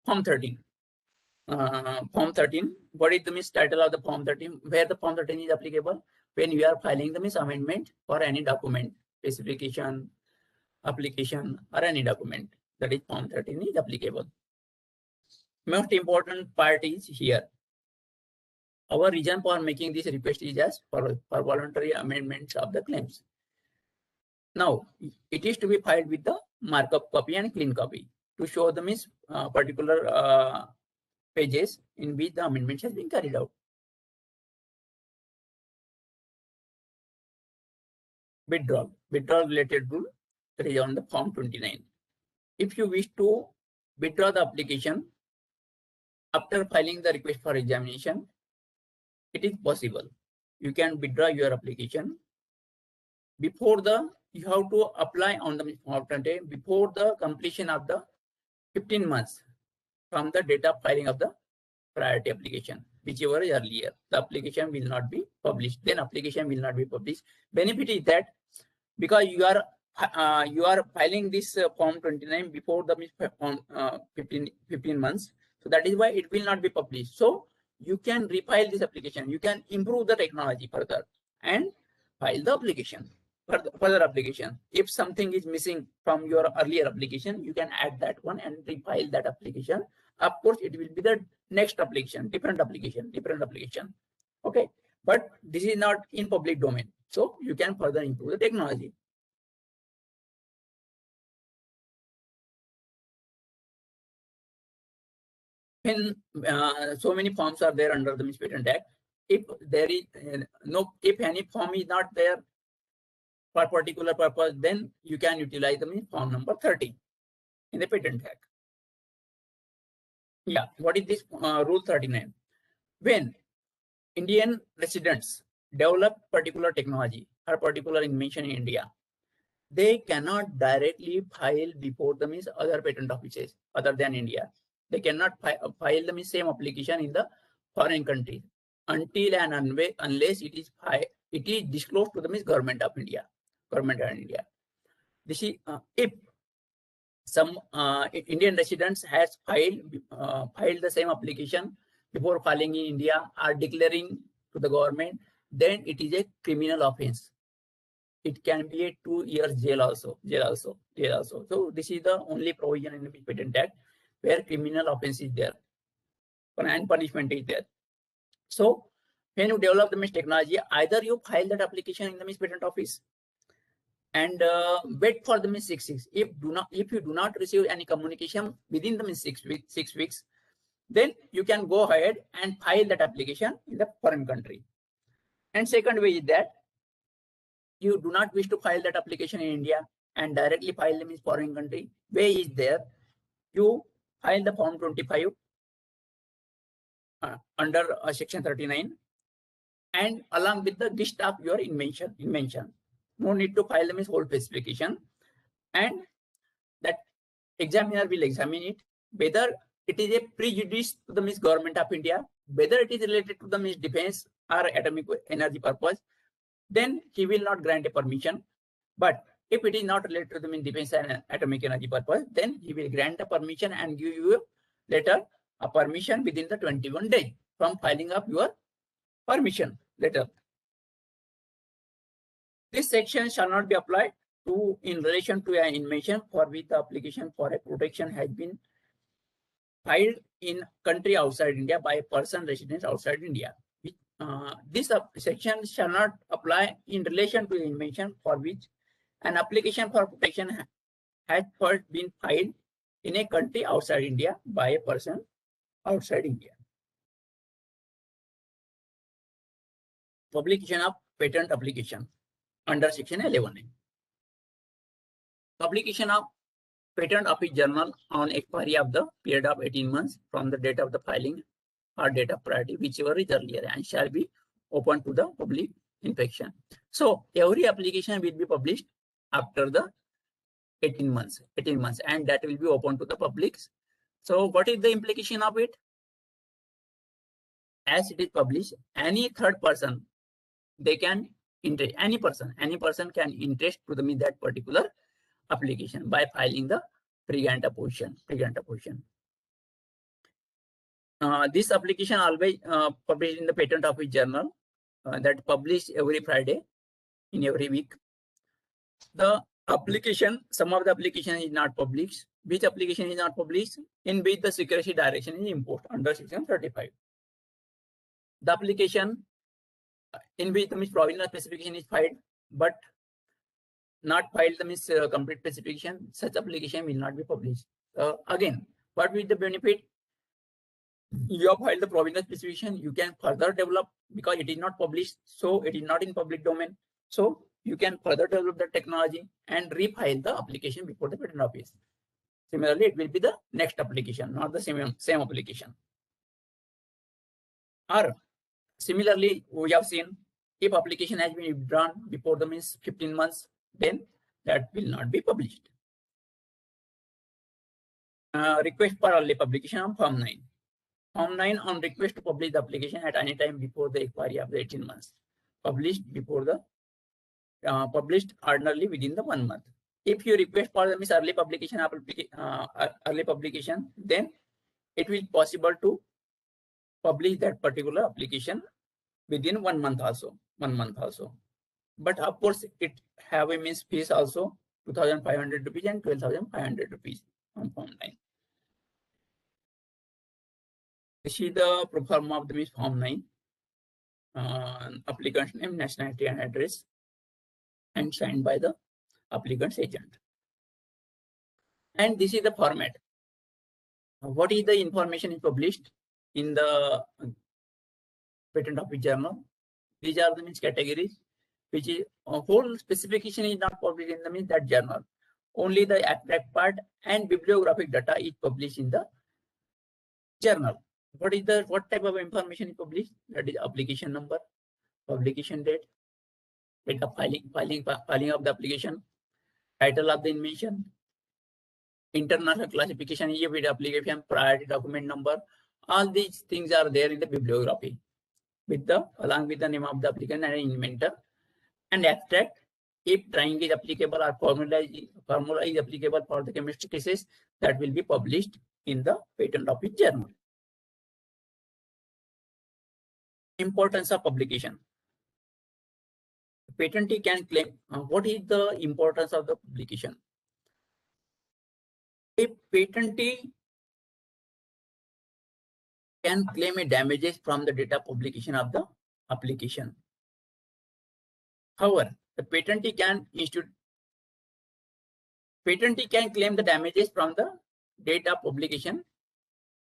Form 13. Form 13. What is the title of the Form 13? Where the Form 13 is applicable? When you are filing the amendment for any document, specification, application, or any document, that is Form 13 is applicable. Most important part is here. Our reason for making this request is as for voluntary amendments of the claims. Now, it is to be filed with the markup copy and clean copy to show the particular pages in which the amendment has been carried out. Withdrawal related rule, that is on the Form 29. If you wish to withdraw the application after filing the request for examination, it is possible. You can withdraw your application before you have to apply on the Form 20 before the completion of the 15 months from the date of filing of the priority application, whichever is earlier. The application will not be published. Then application will not be published. Benefit is that because you are filing this Form 29 before the 15 months, so that is why it will not be published. So you can refile this application. You can improve the technology further and file the application. Further application. If something is missing from your earlier application, you can add that one and refile that application. Of course, it will be the next application, different application. Okay, but this is not in public domain, so you can further improve the technology. When so many forms are there under the Patent Act, if there is if any form is not there for particular purpose, then you can utilize the form number 30 in the Patent Act. Yeah, what is this rule 39? When Indian residents develop particular technology or particular invention in India, they cannot directly file before the other patent offices other than India. They cannot file the same application in the foreign country until and unless it is disclosed to the government of India. This is if some Indian residents has filed the same application before filing in India or declaring to the government, then it is a criminal offense. It can be a 2 years jail also. So this is the only provision in the Patent Act where criminal offense is there and punishment is there. So when you develop the technology, either you file that application in the patent office and wait for the 6 weeks. If you do not receive any communication within the 6 weeks, then you can go ahead and file that application in the foreign country. And second way is that you do not wish to file that application in India and directly file them in foreign country. Way is there. You file the Form 25 under Section 39 and along with the list of your invention. No need to file them as whole specification, and that examiner will examine it whether it is a prejudice to the government of India, whether it is related to the defense or atomic energy purpose, then he will not grant a permission. But if it is not related to the defense and atomic energy purpose, then he will grant a permission and give you later a permission within the 21 days from filing of your permission letter. This section shall not be applied to in relation to an invention for which the application for a protection has been filed in country outside India by a person resident outside India. This section shall not apply in relation to the invention for which an application for protection has first been filed in a country outside India by a person outside India. Publication of patent application under Section 11A. Publication of Patent Office Journal on expiry of the period of 18 months from the date of the filing or date of priority, whichever is earlier, and shall be open to the public inspection. So every application will be published after the 18 months, and that will be open to the public. So what is the implication of it? As it is published, any third person, they can interest, any person can interest to the that particular application by filing the pre-grant opposition. This application always published in the Patent Office Journal, that published every Friday in every week. The application, some of the application is not published. Which application is not published? In which the secrecy direction is imposed under section 35. The application in which the provisional specification is filed, but not filed the complete specification, such application will not be published. Again, what will the benefit? You have filed the provisional specification, you can further develop, because it is not published, so it is not in public domain. So you can further develop the technology and refile the application before the patent office. Similarly, it will be the next application, not the same application. Or similarly, we have seen if application has been withdrawn before the 15 months, then that will not be published. Request for early publication on Form 9. Form 9 on request to publish the application at any time before the expiry of the 18 months. Published before the published ordinarily within the 1 month. If you request for the early publication, then it will be possible to publish that particular application within 1 month also. But of course, it have a fees also, 2,500 rupees and 12,500 rupees on Form 9. This is the pro forma of the Form 9. Applicant's name, nationality and address, and signed by the applicant's agent. And this is the format. What is the information is published in the Patent Office Journal? These are the categories, which is a whole specification is not published in the that journal. Only the abstract part and bibliographic data is published in the journal. What type of information is published? That is application number, publication date, date of filing of the application, title of the invention, international classification, with application, priority document number. All these things are there in the bibliography, along with the name of the applicant and inventor, and abstract. If drawing is applicable or formula is applicable for the chemistry cases, that will be published in the Patent Office Journal. Importance of publication. Patentee can claim. What is the importance of the publication? A patentee can claim a damages from the date of publication of the application. However, the patentee can claim the damages from the date of publication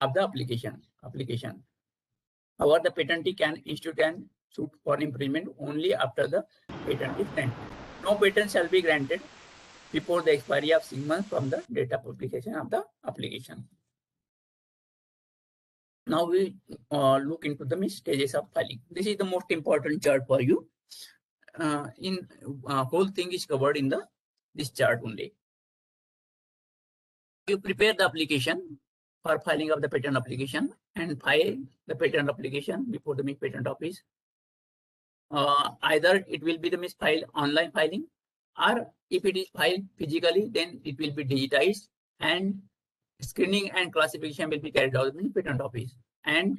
of the application. However, the patentee can institute and suit for infringement only after the patent is granted. No patent shall be granted before the expiry of 6 months from the date of publication of the application. Now we look into the stages of filing. This is the most important chart for you. Whole thing is covered in this chart only. You prepare the application for filing of the patent application and file the patent application before the patent office. Either it will be the file online filing, or if it is filed physically, then it will be digitized and screening and classification will be carried out in the patent office, and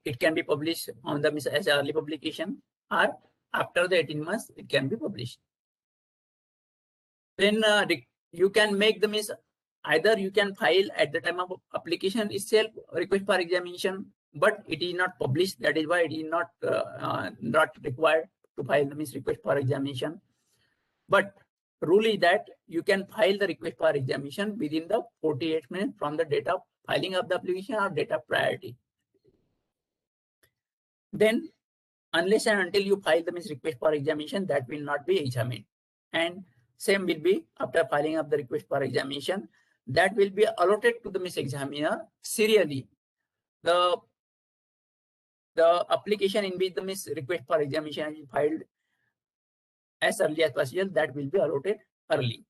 it can be published on the as early publication, or after the 18 months it can be published. Then you can make the either you can file at the time of application itself request for examination, but it is not published. That is why it is not required to file the request for examination. But rule is that you can file the request for examination within the 48 minutes from the date of filing of the application or date of priority. Then, unless and until you file the request for examination, that will not be examined. And same will be after filing of the request for examination, that will be allotted to the examiner serially the application in which the means request for examination is filed as early as possible, that will be allotted early.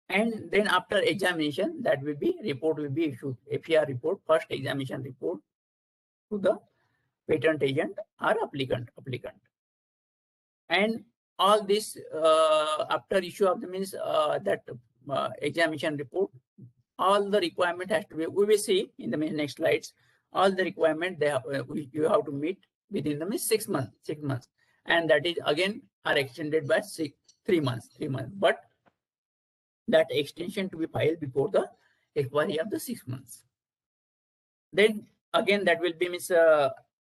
And then after examination, that will be report will be issued, FER report, first examination report, to the patent agent or applicant. And all this after issue of the means that examination report, all the requirement has to be, we will see in the next slides, all the requirement they have, you have to meet within the 6 months, and that is again are extended by 3 months. But that extension to be filed before the expiry of the 6 months. Then again that will be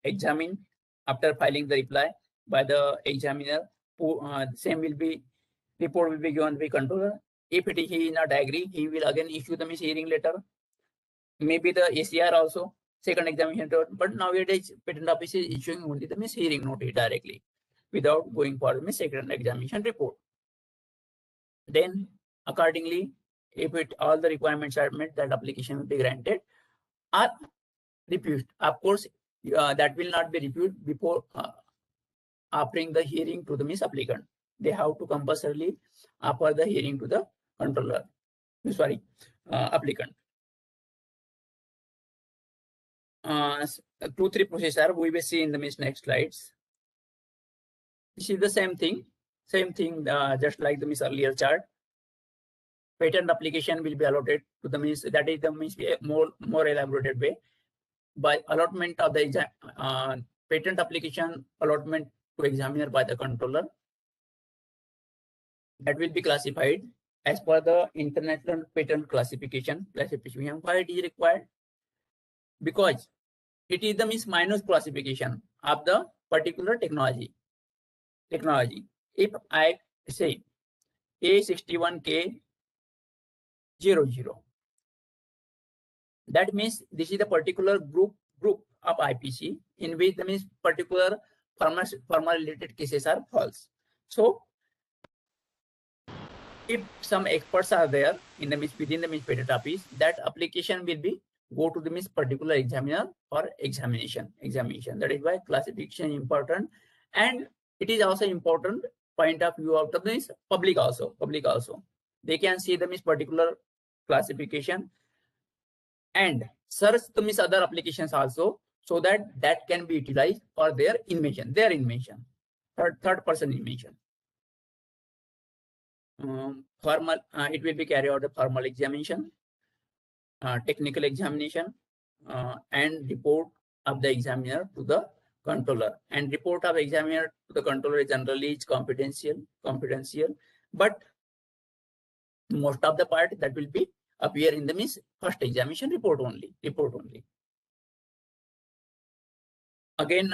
examined after filing the reply by the examiner. Same will be, report will be given by controller. If he is not agree, he will again issue the hearing letter. Maybe the ACR also, second examination report. But nowadays patent office is issuing only the hearing notice directly, without going for the second examination report. Then accordingly, if all the requirements are met, that application will be granted or refused. Of course, that will not be refused before offering the hearing to the applicant. They have to compulsorily offer the hearing to the controller. Applicant. 2-3 procedure we will see in the next slides. This is the same thing, just like the earlier chart. Patent application will be allotted to the that is the more elaborated way, by allotment of the patent application allotment to examiner by the controller. That will be classified as per the international patent classification. Why it is required? Because it is the minus classification of the particular technology. If I say A61K00, that means this is the particular group of IPC in which the particular pharma related cases are false. So if some experts are there in the within the patent office, that application will be go to the particular examiner for examination. That is why classification is important, and it is also important point of view of the public also. They can see the particular classification and search the other applications also, so that can be utilized for their invention, third person invention. It will be carried out a formal examination, technical examination, and report of the examiner to the controller. And report of examiner to the controller generally is confidential, but most of the part that will be appear in the first examination report only. Again,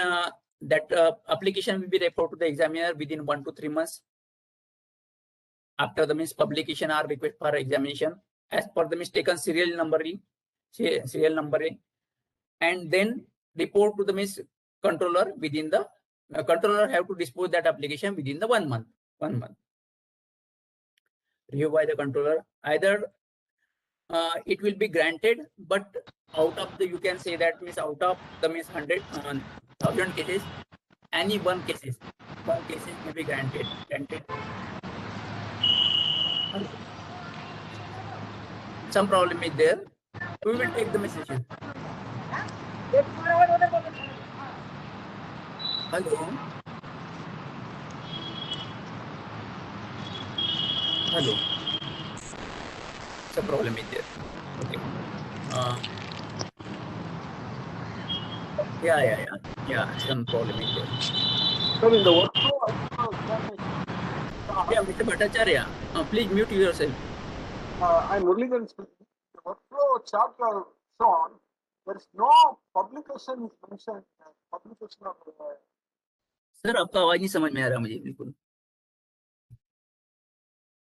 that application will be reported to the examiner within 1 to 3 months after the publication or request for examination, as per the taken serial numbering, and then report to the controller within the controller have to dispose that application within the 1 month. Review by the controller. Either it will be granted, but out of the, you can say that out of the 100,000 cases, any one cases will be granted. Some problem is there, we will take the decision. Hello. Some problem is there. Okay. Yeah. Some problem is there. So in the workflow, yeah, Mr. Bhattacharya, please mute yourself. I'm Murligan speaking. The workflow chart you have shown, there is no publication mentioned. Publication of. Sir आपका आवाज नहीं समझ में आ रहा मुझे बिल्कुल.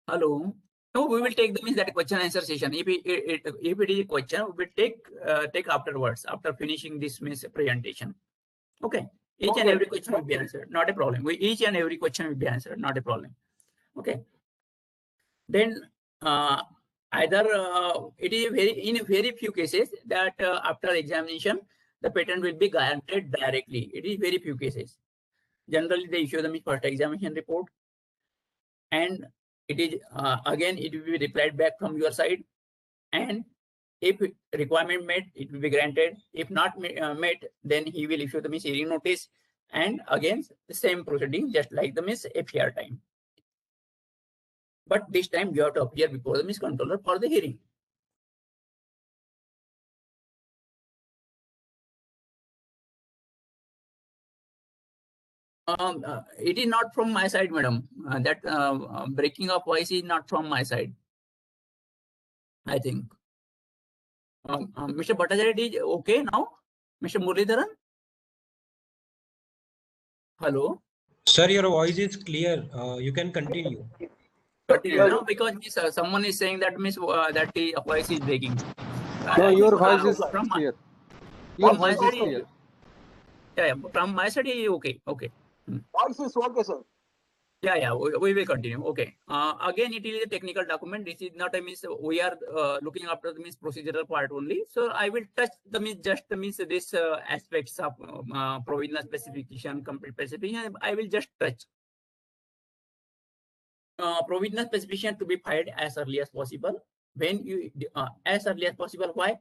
Hello. No, we will take that question answer session. If it is a question, we will take afterwards, after finishing this presentation. Okay. Each and every question will be answered. Not a problem. Each and every question will be answered. Not a problem. Okay. Then Either it is in very few cases that after examination, the patent will be granted directly. It is very few cases. Generally, they issue them first examination report, and it is again it will be replied back from your side, and if requirement met, it will be granted. If not met, then he will issue the hearing notice, and again the same proceeding, just like the FER time. But this time you have to appear before the controller for the hearing. It is not from my side, madam. That breaking of voice is not from my side, I think. Mr. Bhattacharya is okay now? Mr. Muralidharan? Hello? Sir, your voice is clear. You can continue. Continue now, because someone is saying that that the voice is breaking. No, your voice is from clear. From my side, clear. Yeah, from my side, okay, okay. Voice is okay, sir. Yeah, we will continue. Okay. Again, it is a technical document. This is not a we are looking after the procedural part only. So I will touch the just this aspects of provisional specification, complete specification. I will just touch. Provisional specification to be filed as early as possible. When you as early as possible. Why?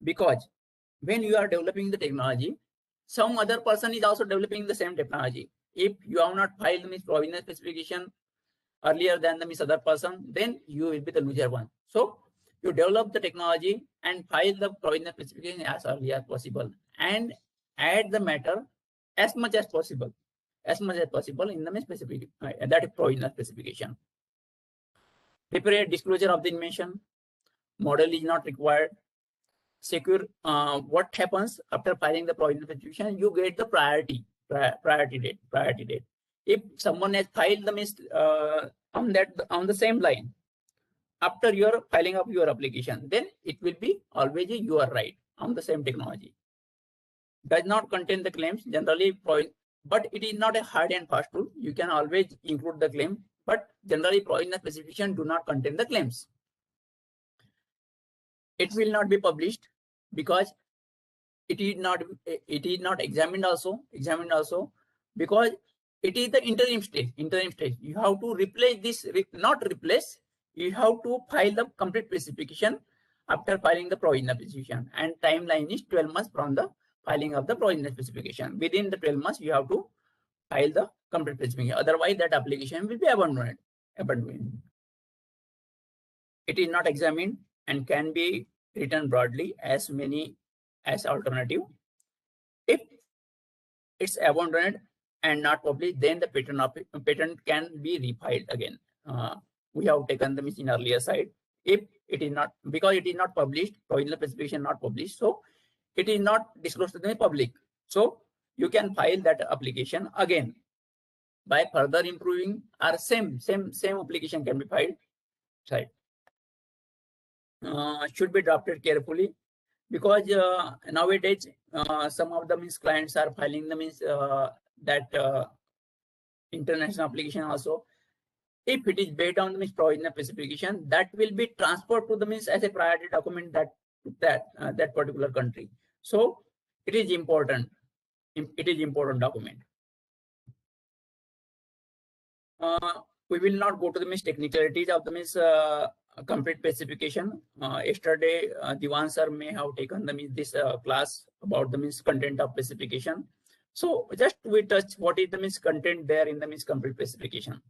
Because when you are developing the technology, some other person is also developing the same technology. If you have not filed the provisional specification earlier than the other person, then you will be the loser one. So you develop the technology and file the provisional specification as early as possible, and add the matter as much as possible in the specific that is provisional specification. Prepare disclosure of the invention. Model is not required. Secure what happens after filing the provisional specification, you get the priority date. If someone has filed the on the same line after your filing of your application, then it will be always you are right on the same technology. Does not contain the claims generally, but it is not a hard and fast rule. You can always include the claim, but generally provisional specification do not contain the claims. It will not be published because it is not examined also because it is the interim stage. You have to replace this, not replace. You have to file the complete specification after filing the provisional specification, and timeline is 12 months from the filing of the provisional specification. Within the 12 months, you have to file the complete specification. Otherwise, that application will be abandoned. It is not examined and can be written broadly as many as alternative. If it's abandoned and not published, then the patent can be refiled again. We have taken the in earlier side. If it is not, because it is not published, provisional specification not published, so it is not disclosed to the public. So you can file that application again by further improving, or same application can be filed. Right. Should be drafted carefully, because nowadays some of the clients are filing the that international application also. If it is based on the provisional specification, that will be transferred to the as a priority document that particular country. So it is important. It is important document. We will not go to the technicalities of the complete specification. Yesterday, Diwan sir may have taken this class about the content of specification. So just we touch what is the content there in the complete specification.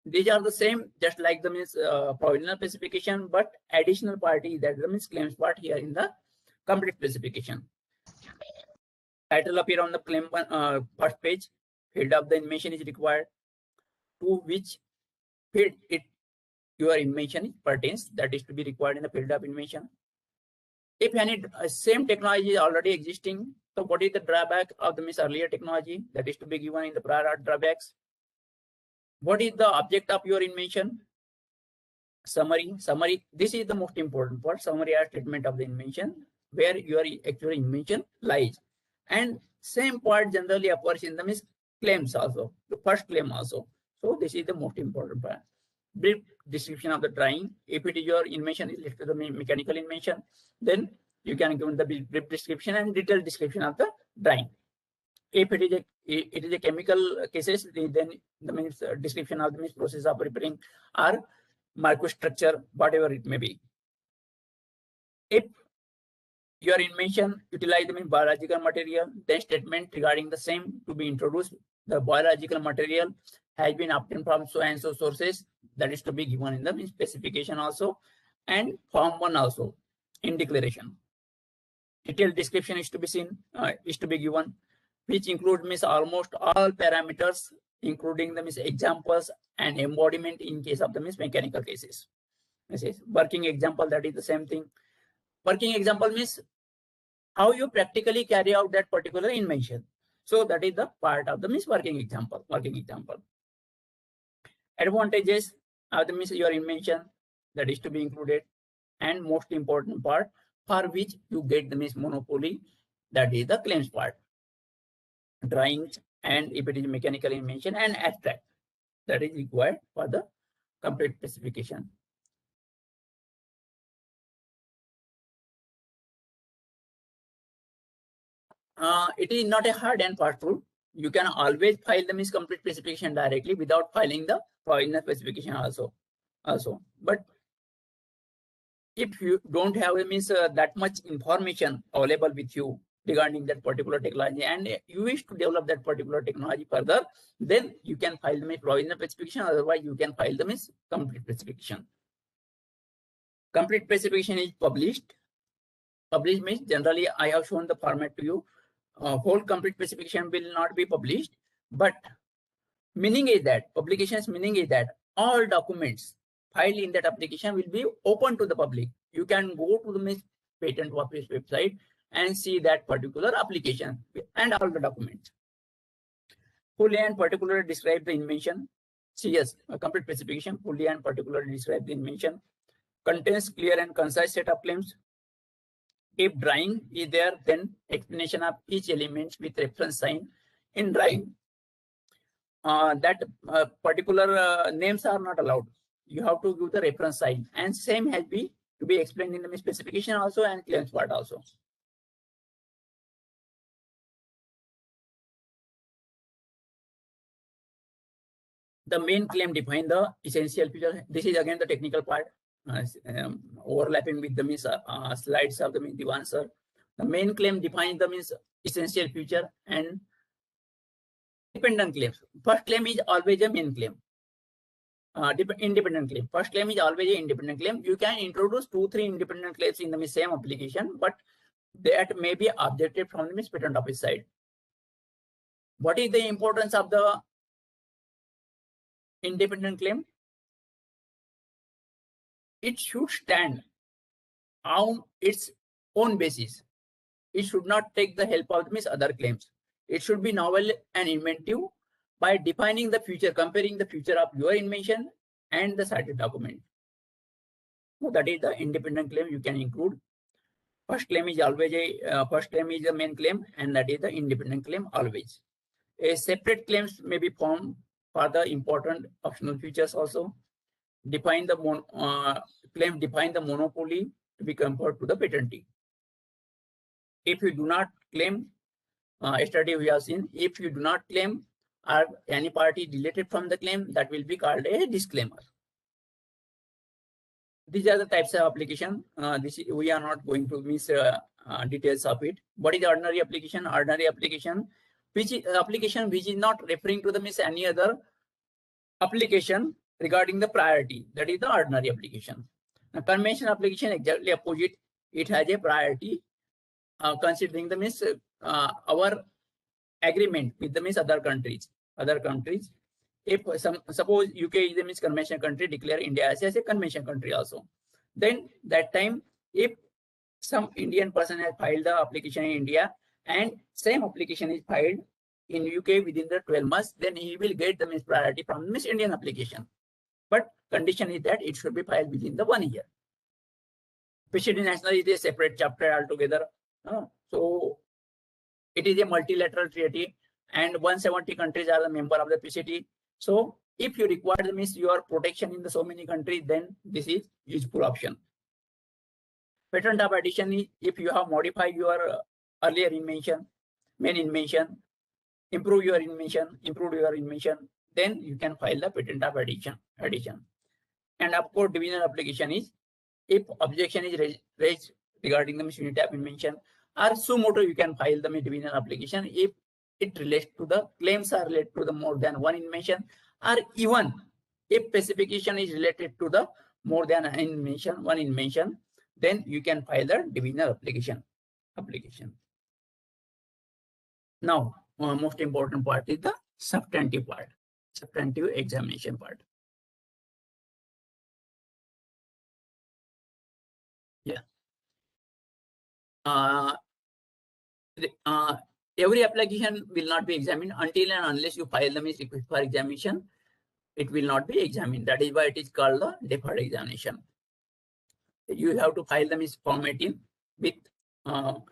These are the same, just like the provisional specification, but additional party, that the claims part here in the complete specification. Title appear on the claim first page. Field of the invention is required, to which field your invention pertains, that is to be required in the field of invention. If any same technology is already existing, so what is the drawback of the earlier technology, that is to be given in the prior art drawbacks. What is the object of your invention? Summary. This is the most important part. Summary or statement of the invention, where your actual invention lies. And same part generally appears in the claims also, the first claim also. So this is the most important part. brief description of the drawing. If it is your invention is related to the mechanical invention, then you can give the brief description and detailed description of the drawing. If it is a chemical cases, then the means description of the means process of preparing or microstructure, whatever it may be. If your invention utilize the biological material, then statement regarding the same to be introduced. The biological material has been obtained from so and so sources, that is to be given in the specification also, and form 1 also in declaration. Detailed description is to be seen, is to be given, which includes almost all parameters, including the examples and embodiment in case of the mechanical cases. This is working example, that is the same thing. Working example means how you practically carry out that particular invention. So that is the part of the working example. Advantages of the your invention, that is to be included, and most important part for which you get the monopoly, that is the claims part. Drawings, and if it is mechanical invention, and abstract, that is required for the complete specification. It is not a hard and fast rule. You can always file the complete specification directly without filing the provisional specification also. But if you don't have that much information available with you regarding that particular technology, and you wish to develop that particular technology further, then you can file the provisional specification. Otherwise, you can file the complete specification. Complete specification is published. Published means generally I have shown the format to you. Whole complete specification will not be published, but meaning is that publication's meaning is that all documents filed in that application will be open to the public. You can go to the patent office website and see that particular application and all the documents. Fully and particularly describe the invention. CS, a complete specification, fully and particularly describe the invention. Contains clear and concise set of claims. If drawing is there, then explanation of each element with reference sign in drawing. That particular names are not allowed. You have to give the reference sign, and same has to be explained in the specification also and claims part also. The main claim define the essential feature. This is again the technical part, overlapping with the slides of the Diwan sir. The main claim defines the essential feature and dependent claims. First claim is always a main claim. Independent claim. First claim is always an independent claim. You can introduce 2-3 independent claims in the same application, but that may be objected from the patent office side. What is the importance of the independent claim? It should stand on its own basis. It should not take the help of other claims. It should be novel and inventive by defining the future, comparing the future of your invention and the cited document. So that is the independent claim you can include. First claim is always a main claim, and that is the independent claim always. A separate claims may be formed for the important optional features also. Define the claim define the monopoly to be compared to the patentee. If you do not claim, yesterday we have seen, if you do not claim or any party deleted from the claim, that will be called a disclaimer. These are the types of application. We are not going to miss details of it. What is ordinary application? Ordinary application, which is application which is not referring to the any other application regarding the priority. That is the ordinary application. Now, convention application exactly opposite. It has a priority, considering the our agreement with the other countries. If suppose UK is the convention country, declare India as a convention country also. Then that time, if some Indian person has filed the application in India and same application is filed in UK within the 12 months, then he will get the priority from the Indian application. But condition is that it should be filed within the 1 year. PCT national is a separate chapter altogether. So it is a multilateral treaty, and 170 countries are the member of the PCT. So If you require the means your protection in the so many countries, then this is useful option. Patent of addition is if you have modified your earlier invention, main invention, improved your invention, then you can file the patent of addition. And of course, divisional application is if objection is raised regarding the unit of invention, or suo motu, you can file the divisional application if it relates to the claims are related to the more than one invention, or even if specification is related to the more than one invention, then you can file the divisional application. Now, most important part is the substantive part, substantive examination part. Yeah. Every application will not be examined until and unless you file the request for examination. It will not be examined. That is why it is called the deferred examination. You have to file them Form 18 with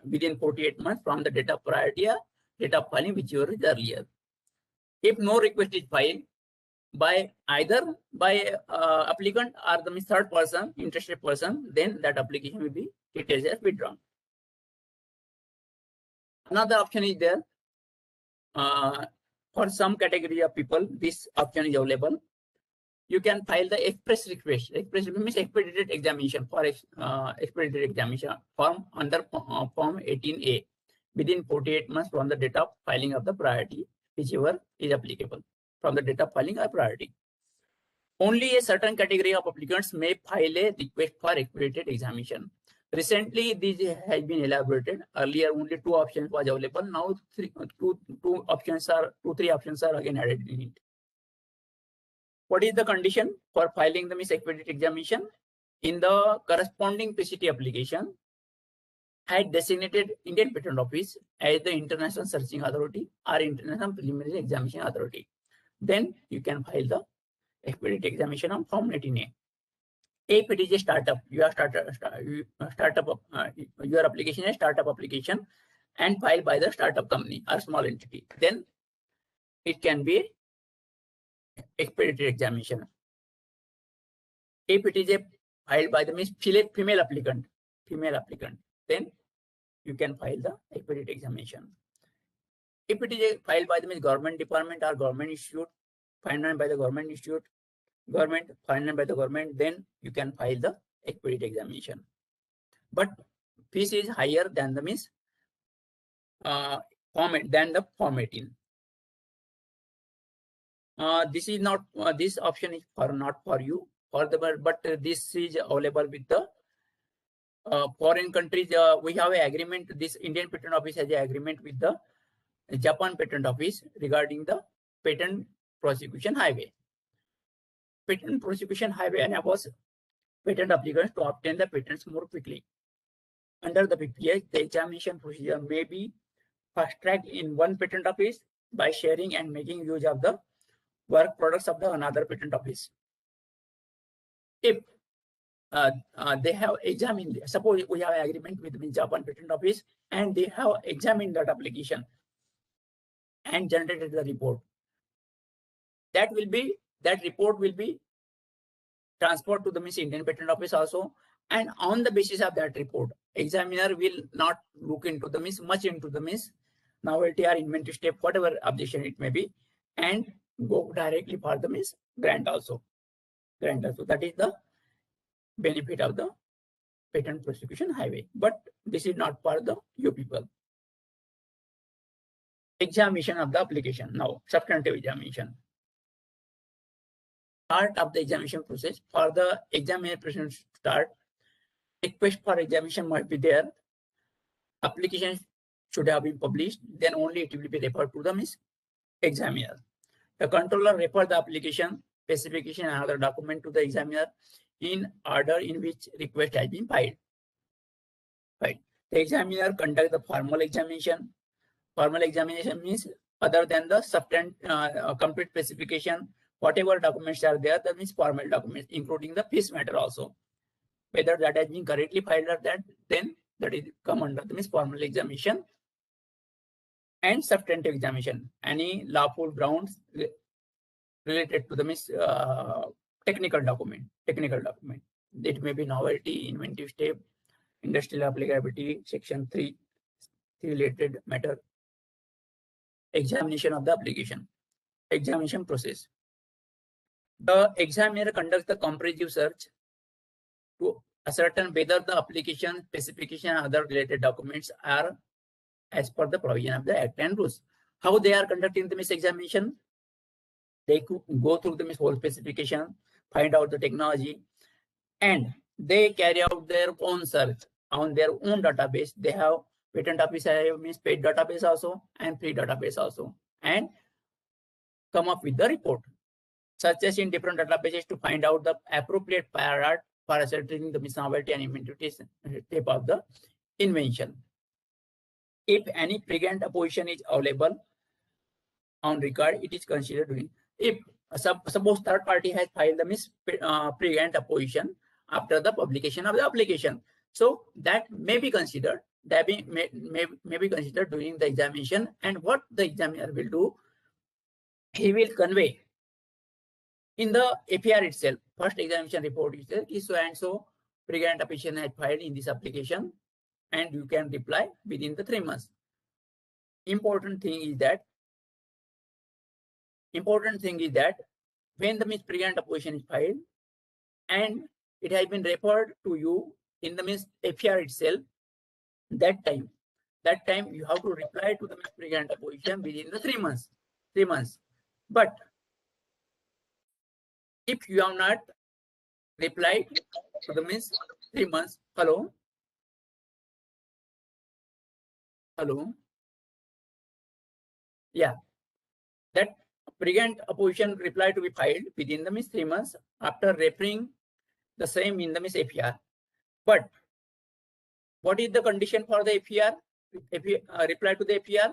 within 48 months from the date of priority or date of filing, whichever is earlier. If no request is filed by either by applicant or the third person, interested person, then that application will be treated as withdrawn. Another option is there. For some category of people, this option is available. You can file the express request. Express request means expedited examination for expedited examination form under Form 18A within 48 months from the date of filing of the priority, whichever is applicable from the date of filing or priority. Only a certain category of applicants may file a request for expedited examination. Recently, this has been elaborated. Earlier, only two options was available. Now, three options are again added in it. What is the condition for filing the expedited examination? In the corresponding PCT application, had designated Indian Patent Office as the International Searching Authority or International Preliminary Examination Authority. Then you can file the expedited examination on Form 18A. If it is a startup, your application is a startup application and filed by the startup company or small entity, then it can be expedited examination. If it is a filed by the female applicant, then you can file the expedited examination. If it is a filed by the government department or government institute, financed by the government institute, financed by the government, then you can file the expedited examination. But fees is higher than the Form 18. This is not this option is not for you but this is available with the foreign countries. We have an agreement. This Indian Patent Office has an agreement with the Japan Patent Office regarding the patent prosecution highway. Patent prosecution highway enables patent applicants to obtain the patents more quickly. Under the PPA, the examination procedure may be fast-tracked in one patent office by sharing and making use of the work products of the another patent office. If they have examined, suppose we have an agreement with the Japan Patent Office and they have examined that application and generated the report. That report will be transferred to the Indian Patent Office also, and on the basis of that report, examiner will not look into the much into the novelty or inventive step, whatever objection it may be, and go directly for the grant also. That is the benefit of the patent prosecution highway. But this is not for the you people. Examination of the application. Now, substantive examination. Part of the examination process. For the examination to start, request for examination must be there. Application should have been published. Then only it will be referred to the examiner. The controller refers the application, specification, and other document to the examiner in order in which request has been filed. The examiner conducts the formal examination. Formal examination means other than the complete specification, whatever documents are there, that means formal documents, including the fees matter also. Whether that has been correctly filed or that, then that is come under the formal examination. And substantive examination. Any lawful grounds related to the technical document. It may be novelty, inventive step, industrial applicability, section 3 related matter, examination of the application, examination process. The examiner conducts the comprehensive search to ascertain whether the application, specification, and other related documents are as per the provision of the Act and rules. How they are conducting the examination? They could go through the whole specification, find out the technology, and they carry out their own search on their own database. They have patent office paid database also and free database also, and come up with the report, such as in different databases to find out the appropriate prior art for ascertaining the novelty and inventivity step of the invention. If any pre-grant opposition is available on record, it is considered doing. If suppose third party has filed the pre-grant opposition after the publication of the application, so that may be considered. That may be considered during the examination. And what the examiner will do, he will convey in the APR itself, first examination report itself, is so and so pre-grant opposition has filed in this application, and you can reply within the 3 months. Important thing is that when the pre-grant opposition is filed and it has been referred to you in the APR itself, that time you have to reply to the pre-grant opposition within the 3 months. 3 months. But if you have not replied to the 3 months, hello, yeah, that pre-grant opposition reply to be filed within the 3 months after referring the same in the APR. But what is the condition for the APR? Reply to the APR,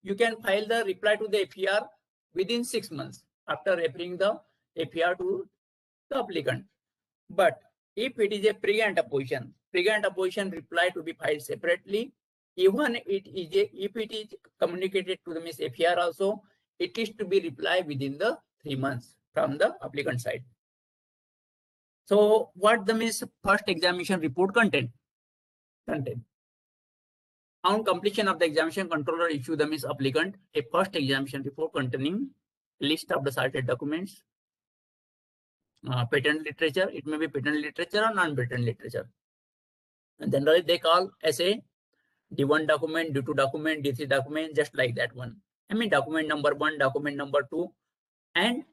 you can file the reply to the APR within 6 months after referring the APR to the applicant. But if it is a pre-grant opposition reply to be filed separately, even if it is communicated to the APR also, it is to be replied within the 3 months from the applicant side. So what the first examination report content? On completion of the examination, controller issue the applicant a first examination report containing list of the cited documents, patent literature. It may be patent literature or non-patent literature. And generally they call as a D1 document, D2 document, D3 document, just like that one. I mean document number 1, document number 2, and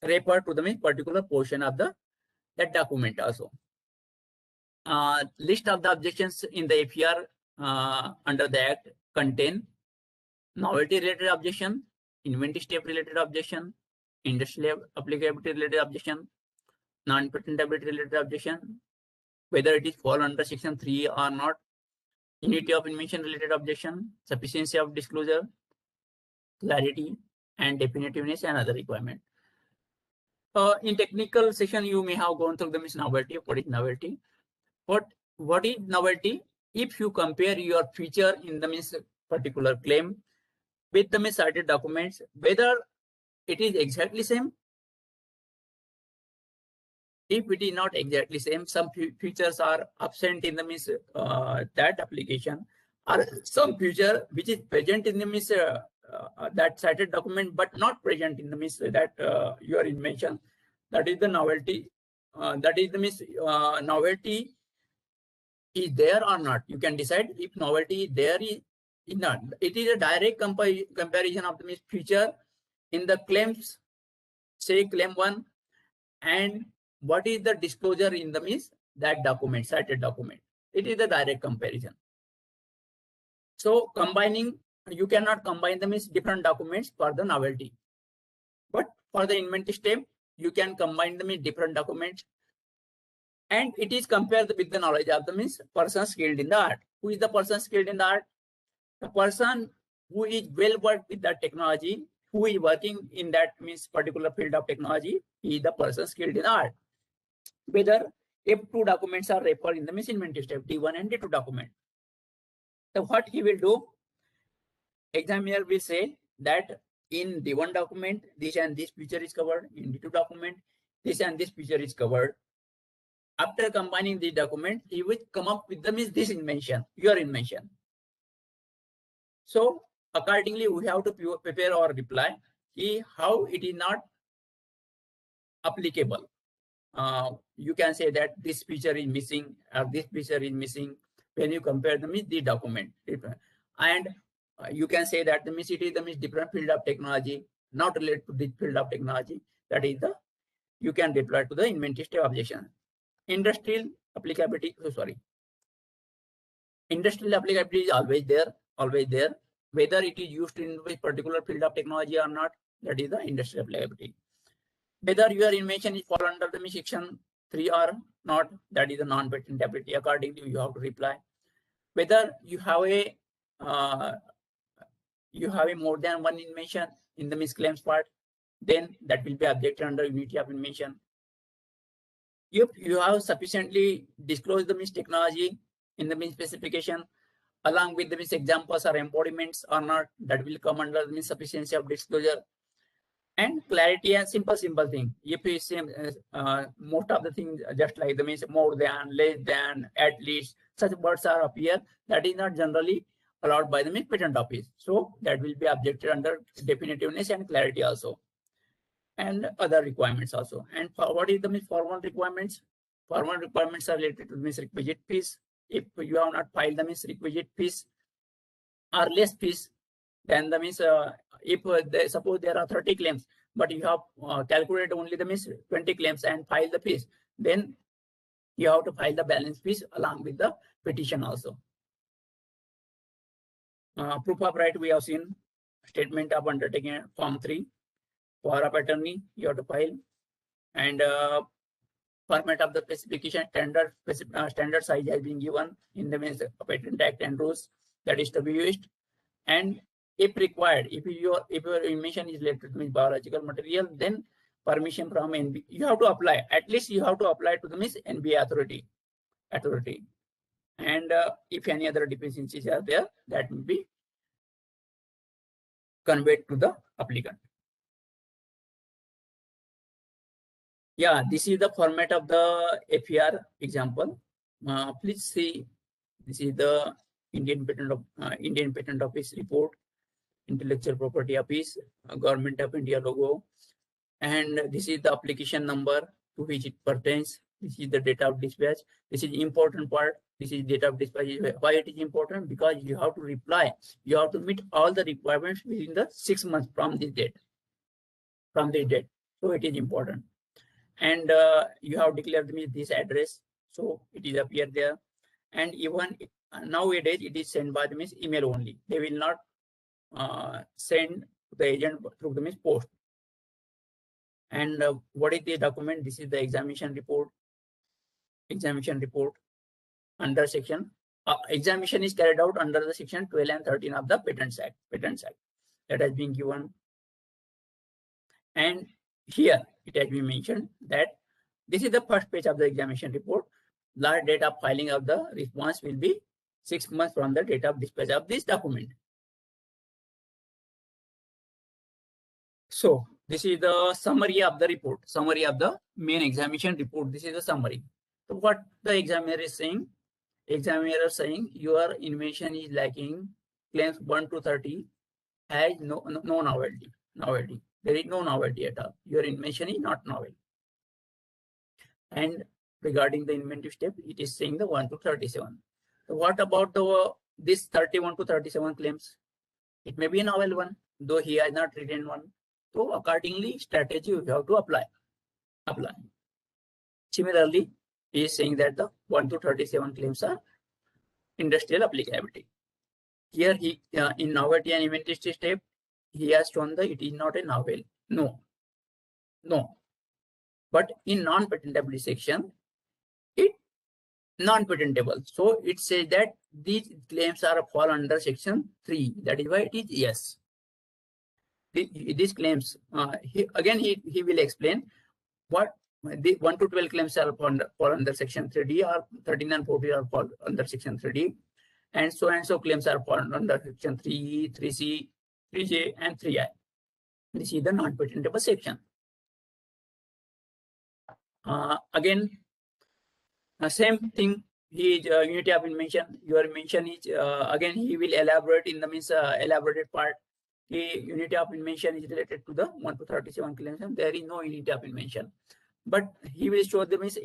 refer to the particular portion of that document also. List of the objections in the APR under the Act contain novelty related objection, inventive step related objection, industrial applicability related objection, non-patentability related objection, whether it is fall under section 3 or not, unity of invention related objection, sufficiency of disclosure, clarity and definitiveness, and other requirement. In technical section, you may have gone through the novelty. What is novelty? What is novelty? If you compare your feature in the particular claim with the cited documents, whether it is exactly same. If it is not exactly same, some features are absent in the that application, or some feature which is present in the that cited document but not present in the that your invention. That is the novelty. That is the novelty is there or not. You can decide if novelty is there is not. It is a direct comparison of the feature in the claims, say claim 1, and what is the disclosure in the that document, cited document. It is a direct comparison. So combining, you cannot combine the different documents for the novelty. But for the inventive step, you can combine the different documents, and it is compared with the knowledge of the person skilled in the art. Who is the person skilled in the art? The person who is well versed with that technology, who is working in that particular field of technology, he is the person skilled in art. Whether if 2 documents are referred in the inventive step, D1 and D2 document. So what he will do, examiner will say that in D1 document, this and this feature is covered. In D2 document, this and this feature is covered. After combining the document, he will come up with them is this invention, your invention. So accordingly, we have to prepare our reply. How it is not applicable. You can say that this feature is missing or this feature is missing when you compare them with the document. And you can say that the it is the different field of technology, not related to the field of technology. That is the, you can reply to the inventorship objection. Industrial applicability, industrial applicability is always there, whether it is used in a particular field of technology or not, that is the industrial applicability. Whether your invention is fall under the section 3 or not, that is the non-patentability. Accordingly, you have to reply. Whether you have a more than one invention in the misclaims part, then that will be objected under unity of invention. If you have sufficiently disclosed the technology in the specification along with the examples or embodiments or not, that will come under the sufficiency of disclosure. And clarity and simple thing. If you say most of the things just like the more than, less than, at least, such words are appear, that is not generally allowed by the patent office. So that will be objected under definitiveness and clarity also, and other requirements also. And for what is the formal requirements? Formal requirements are related to the requisite fees. If you have not filed the requisite fees or less fees, then the if suppose there are 30 claims, but you have calculated only the 20 claims and filed the fees, then you have to file the balance fees along with the petition also. Proof of right, we have seen statement of undertaking form 3. Power of attorney, you have to file. And format of the specification, standard size has been given in the Patent Act and rules, that is to be used. And if required, if your invention is related to biological material, then permission from NB, you have to apply. At least you have to apply to the NBA authority. And if any other deficiencies are there, that will be conveyed to the applicant. Yeah, this is the format of the FER example. Please see, this is the Indian Patent Office report, Intellectual Property Office, Government of India logo, and this is the application number to which it pertains. This is the date of dispatch. This is the important part. This is date of dispatch. Why it is important? Because you have to reply. You have to meet all the requirements within the 6 months from this date. So it is important. And you have declared this address, so it is appear there. And even nowadays it is sent by the email only. They will not send to the agent through the post. And what is the document? This is the examination report. Under section examination is carried out under the section 12 and 13 of the Patents Act. That has been given. And here it has been mentioned that this is the first page of the examination report. Last date of filing of the response will be 6 months from the date of dispatch of this document. So this is the summary of the report, summary of the main examination report. This is the summary. So what the examiner is saying? Examiner is saying your invention is lacking claims 1 to 30 has no novelty. There is no novelty at all. Your invention is not novel. And regarding the inventive step, it is saying the 1 to 37. So what about the this 31 to 37 claims? It may be a novel one, though he has not written one. So accordingly, strategy you have to apply. Similarly, he is saying that the 1 to 37 claims are industrial applicability. Here he in novelty and inventive step, he has shown that it is not a novel. No. But in non-patentability section, it non-patentable. So it says that these claims are fall under section 3. That is why it is yes. These claims, he will explain what the 1 to 12 claims are fall under section 3D, or 13 and 14 are fall under section 3D, and so claims are fall under section 3E, 3C, 3J, and 3I. This is the non-patentable section. Again, same thing. He unity of invention. Your invention is again he will elaborate in the means elaborated part. The unity of invention is related to the 1 to 37 claims. There is no unity of invention, but he will show the means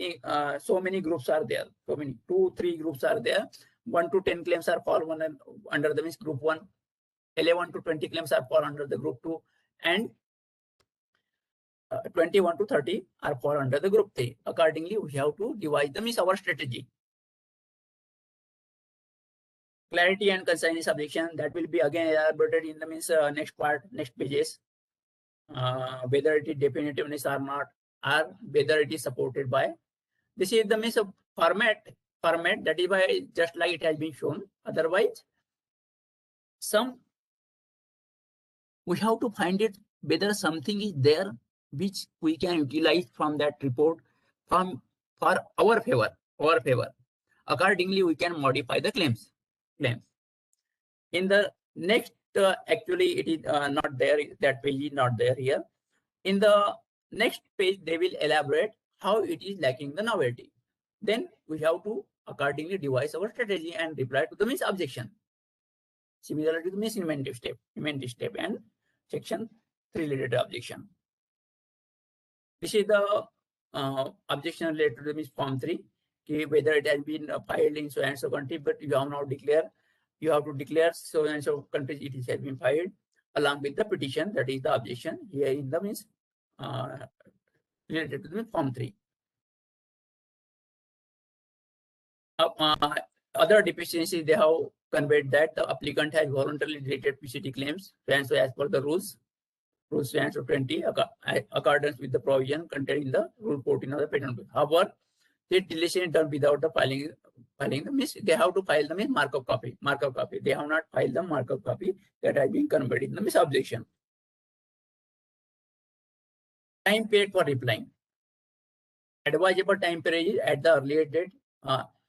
so many groups are there. So many 2-3 groups are there. 1 to 10 claims are fall under the means group 1. 11 to 20 claims are fall under the group 2, and 21 to 30 are fall under the group 3. Accordingly, we have to divide them is our strategy. Clarity and conciseness objection, that will be again elaborated in the means next part, next pages. Whether it is definitiveness or not, or whether it is supported by. This is the means of format that is why just like it has been shown. Otherwise, we have to find it whether something is there which we can utilize from that report for our favor. Accordingly, we can modify the claims. In the next, actually it is not there. That page is not there here. In the next page, they will elaborate how it is lacking the novelty. Then we have to accordingly devise our strategy and reply to the means objection. Similarly to the means inventive step and section 3 related objection. This is the objection related to the means form 3. Whether it has been filed in so and so country, but you have now declared. You have to declare so and so countries it has been filed along with the petition. That is the objection here in the means related to the form 3. Other deficiencies, they have conveyed that the applicant has voluntarily deleted PCT claims and so as per the rules 20 accordance with the provision contained in the rule 14 of the patent. However, the deletion is done without the filing the means they have to file the means markup copy. They have not filed the markup copy that has been conveyed in the means objection. Time period for replying. Advisable time period is at the earlier date.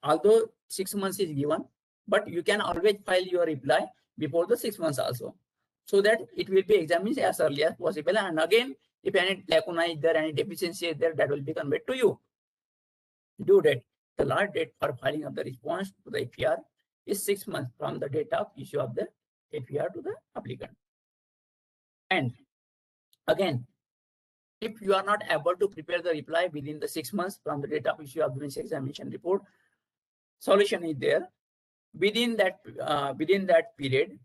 Although 6 months is given, but you can always file your reply before the 6 months also, so that it will be examined as early as possible. And again, if any lacuna is there, any deficiency is there, that will be conveyed to you. Due date. The last date for filing of the response to the FER is 6 months from the date of issue of the FER to the applicant. And again, if you are not able to prepare the reply within the 6 months from the date of issue of the examination report, solution is there. Within that period,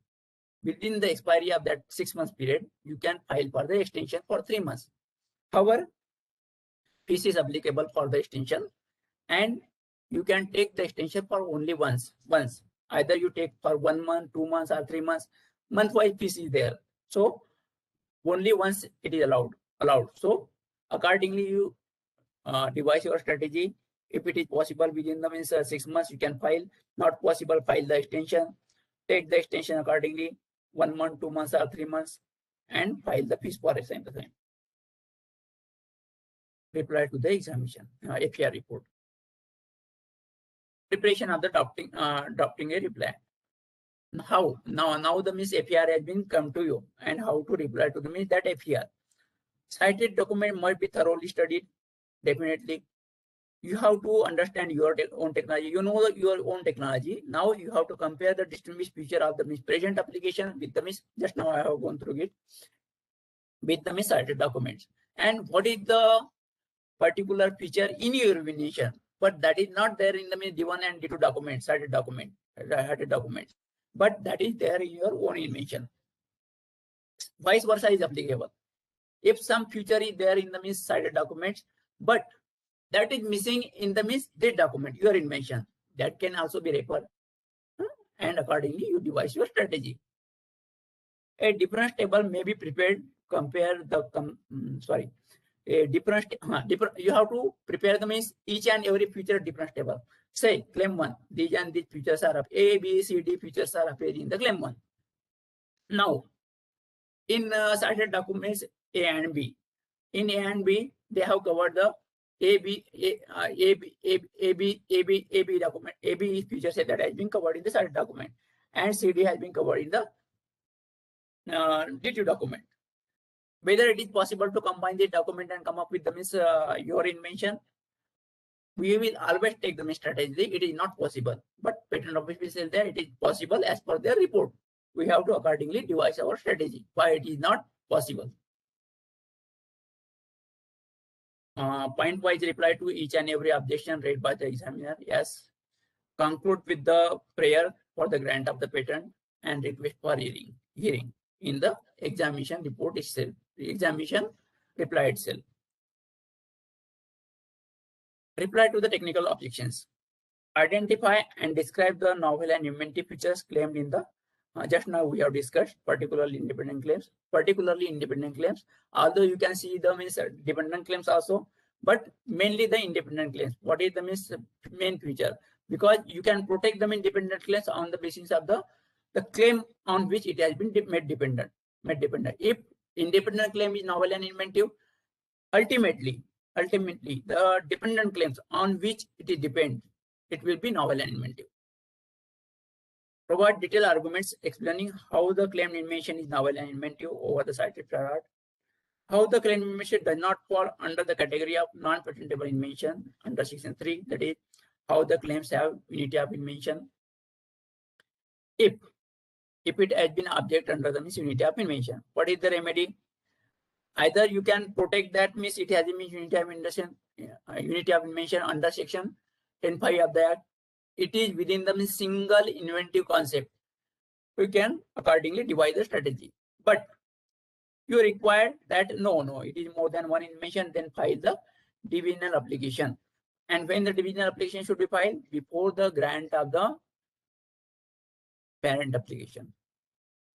within the expiry of that 6 months period, you can file for the extension for 3 months. However, fees is applicable for the extension, and you can take the extension for only once. Either you take for 1 month, 2 months, or 3 months. Month-wise fees is there. So only once it is allowed. So accordingly, you devise your strategy. If it is possible within the means 6 months, you can file. Not possible, file the extension. Take the extension accordingly, 1 month, 2 months, or 3 months, and file the fees for assigned the time. Reply to the examination FER report. Preparation of the drafting a reply. How now the means FER has been come to you, and how to reply to the means that FER. Cited document must be thoroughly studied. Definitely, you have to understand your own technology. You know your own technology. Now you have to compare the distinguished feature of the means present application with the means just now I have gone through it with the means cited documents, and what is the particular feature in your invention, but that is not there in the means D1 and D2 document, cited documents, but that is there in your own invention. Vice versa is applicable. If some feature is there in the means cited documents, but that is missing in the means date document, your invention, that can also be referred, and accordingly you devise your strategy. A difference table may be prepared. Compare the you have to prepare the means each and every feature difference table. Say claim 1, these and these features are up. A, B, C, D features are appeared in the claim 1. Now, in cited documents A and B, in A and B, they have covered the AB document. AB feature set that has been covered in the cited document, and CD has been covered in the D2 document. whether it is possible to combine the document and come up with the your invention. We will always take the strategy. It is not possible, but patent office will say that it is possible as per their report. We have to accordingly devise our strategy. Why it is not possible? Point-wise reply to each and every objection raised by the examiner. Yes. Conclude with the prayer for the grant of the patent and request for hearing in the examination report itself, the examination reply itself. Reply to the technical objections. Identify and describe the novel and inventive features claimed in the just now we have discussed, particularly independent claims. Although you can see the dependent claims also, but mainly the independent claims. What is the main feature? Because you can protect them independent claims on the basis of the claim on which it has been made dependent. If independent claim is novel and inventive, ultimately the dependent claims on which it depends, it will be novel and inventive. Provide detailed arguments explaining how the claimed invention is novel and inventive over the cited prior art. How the claimed invention does not fall under the category of non-patentable invention under section 3, that is, how the claims have unity of invention. If it has been object under the unity of invention, what is the remedy? Either you can protect that it has a unity of invention under section 10(5) of the Act. It is within the single inventive concept. We can accordingly devise the strategy. But you require that no, it is more than one invention, then file the divisional application. And when the divisional application should be filed? Before the grant of the parent application.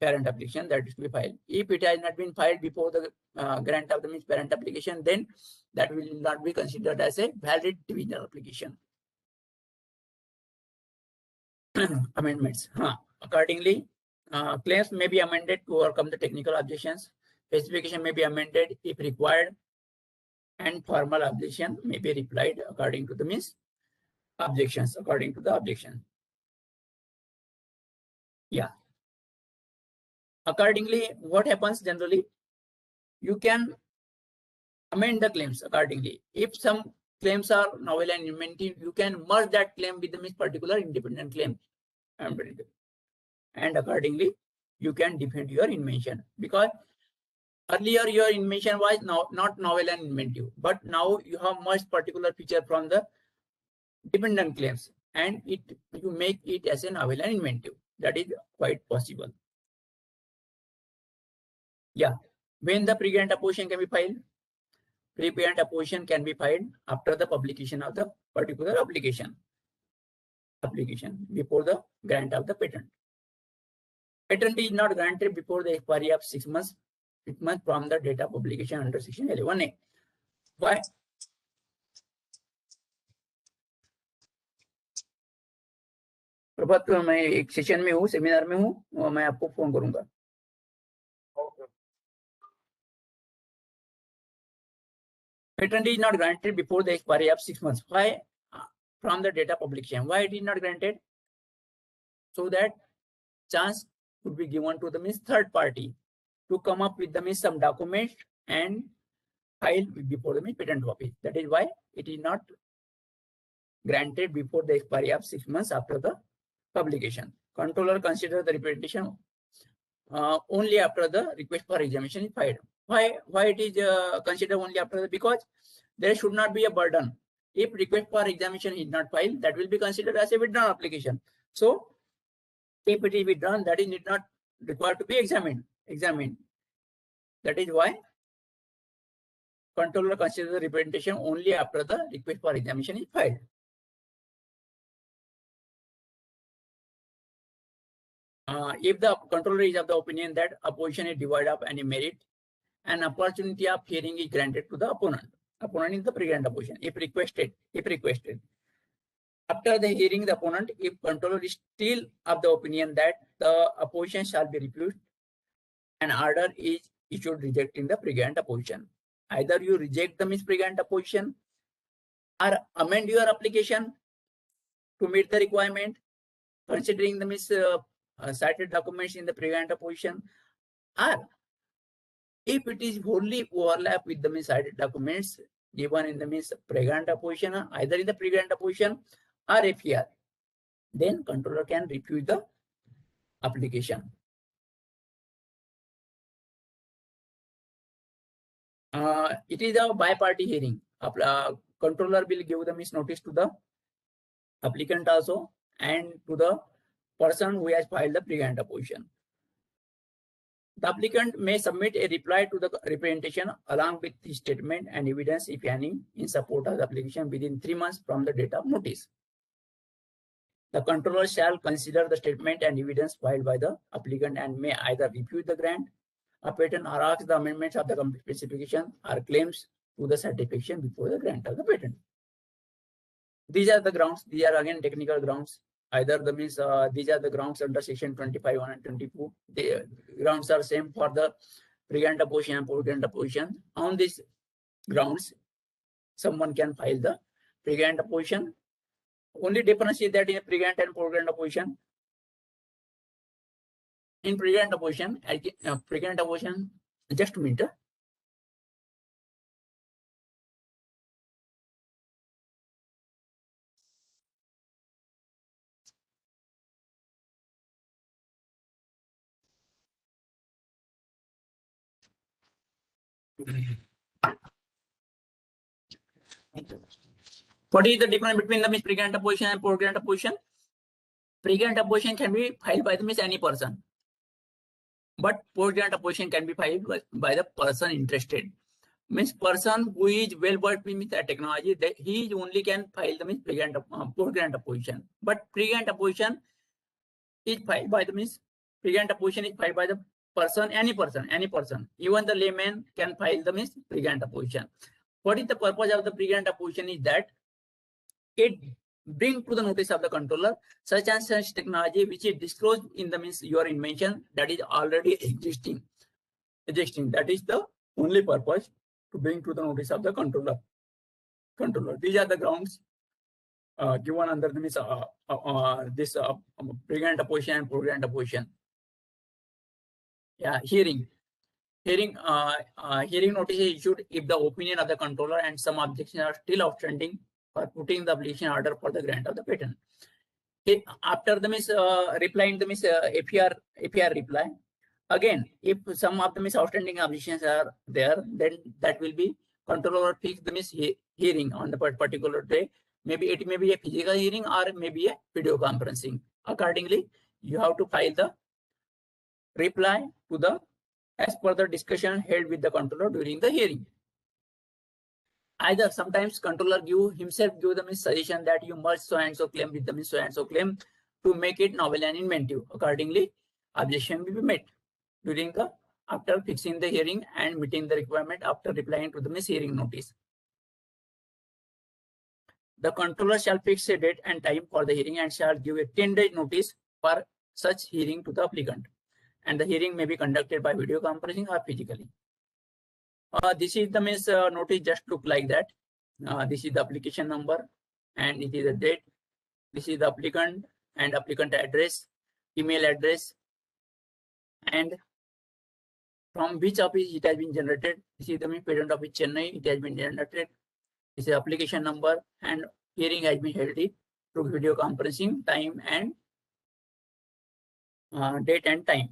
That is to be filed. If it has not been filed before the grant of the parent application, then that will not be considered as a valid divisional application. Amendments. Accordingly, claims may be amended to overcome the technical objections. Specification may be amended if required, and formal objection may be replied according to the objections. According to the objection. Yeah. Accordingly, what happens generally? You can amend the claims accordingly. If some claims are novel and inventive, you can merge that claim with the particular independent claim. And accordingly, you can defend your invention. Because earlier your invention was not novel and inventive, but now you have merged particular feature from the dependent claims and you make it as a novel and inventive. That is quite possible. Yeah. When the pre-grant opposition can be filed? Pre-grant opposition can be filed after the publication of the particular application before the grant of the patent. Patent is not granted before the expiry of 6 months from the date of publication under section 11A. Why? प्रभात, मैं एक session में हूँ, seminar में हूँ, और मैं आपको phone करूंगा. Patent is not granted before the expiry of 6 months. Why? From the date of publication. Why it is not granted? So that chance could be given to the third party to come up with the some documents and file before the patent office. That is why it is not granted before the expiry of 6 months after the publication. Controller considers the representation only after the request for examination is filed. Why it is considered only after because there should not be a burden. If request for examination is not filed, that will be considered as a withdrawn application. So if it is withdrawn, that is not required to be examined. That is why controller considers the representation only after the request for examination is filed. If the controller is of the opinion that opposition is devoid of any merit, an opportunity of hearing is granted to the opponent. Opponent is the pre-grant opposition, if requested. After the hearing the opponent, if controller is still of the opinion that the opposition shall be refused, an order is issued rejecting the pre-grant opposition. Either you reject the pre-grant opposition or amend your application to meet the requirement, considering the cited documents in the pre-grant opposition, or If it is wholly overlap with the miscited documents given in the pre-grant opposition, either in the pre-grant opposition or FER, then controller can refuse the application. It is a bi-party hearing. Controller will give the notice to the applicant also and to the person who has filed the pre-grant opposition. The applicant may submit a reply to the representation along with the statement and evidence, if any, in support of the application within 3 months from the date of notice. The controller shall consider the statement and evidence filed by the applicant and may either refuse the grant of patent or ask the amendments of the complete specification or claims to the certification before the grant of the patent. These are the grounds. These are again technical grounds. Either the these are the grounds under section 25(1) and 22. The grounds are same for the pre-grant opposition and post-grant opposition. On these grounds, someone can file the pre-grant opposition. Only difference is that in pre-grant and post-grant opposition, in pre-grant opposition, just a minute. What is the difference between the pre-grant opposition and post-grant opposition? Pre-grant opposition can be filed by the any person, but post-grant opposition can be filed by the person interested. Means person who is well versed with the technology, that he only can file the pre-grant post-grant opposition. But pre-grant opposition is filed by the pre-grant opposition is filed by the person, any person. Even the layman can file the pre-grant opposition. What is the purpose of the pre-grant opposition is that it bring to the notice of the controller such and such technology which is disclosed in the your invention that is already existing. That is the only purpose to bring to the notice of the controller. These are the grounds given under the this pre-grant opposition and post-grant opposition. Yeah, hearing notice is issued if the opinion of the controller and some objections are still outstanding for putting the application order for the grant of the patent. After the replying the FER reply, again, if some of the outstanding objections are there, then that will be controller fix the hearing on the particular day. Maybe it may be a physical hearing or maybe a video conferencing. Accordingly, you have to file the reply to the as per the discussion held with the controller during the hearing. Either sometimes controller himself give the suggestion that you merge so and so claim with the so and so claim to make it novel and inventive. Accordingly, objection will be met during the after fixing the hearing and meeting the requirement after replying to the hearing notice. The controller shall fix a date and time for the hearing and shall give a 10-day notice for such hearing to the applicant. And the hearing may be conducted by video conferencing or physically. This is the notice just look like that. This is the application number and it is the date. This is the applicant and applicant address, email address, and from which office it has been generated. This is the Patent Office Chennai, it has been generated. This is application number and hearing has been held through video conferencing, time and date and time.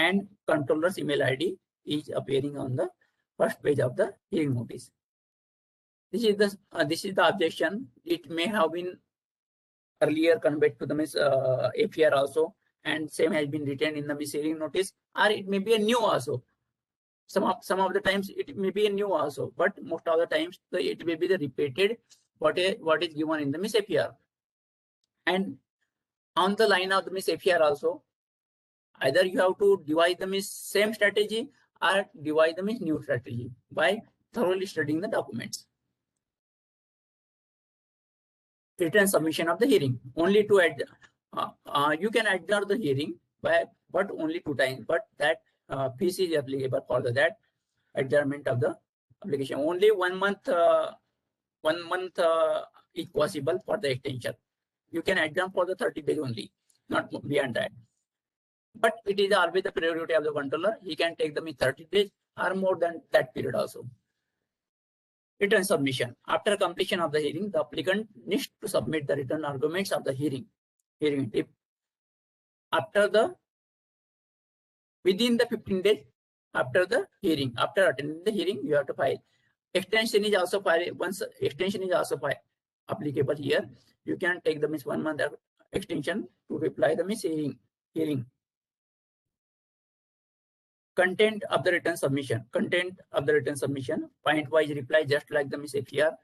And controller's email ID is appearing on the first page of the hearing notice. This is the objection. It may have been earlier conveyed to the FER also, and same has been written in the hearing notice, or it may be a new also. Some of the times it may be a new also, but most of the times it may be the repeated what is given in the FER. And on the line of the FER also, either you have to devise the same strategy or devise the new strategy by thoroughly studying the documents. Written submission of the hearing. Only to you can adjourn the hearing but only 2 times. But that fees is applicable for that adjournment of the application. Only 1 month. 1 month is possible for the extension. You can adjourn for the 30 days only, not beyond that. But it is always the priority of the controller. He can take them in 30 days or more than that period also. Written submission. After completion of the hearing, the applicant needs to submit the written arguments of the hearing. If within the 15 days after the hearing, after attending the hearing, you have to file. Extension is also file. Once extension is also applicable here, you can take the 1 month extension to reply the hearing. Content of the written submission. Content of the written submission. Point-wise reply, just like the FER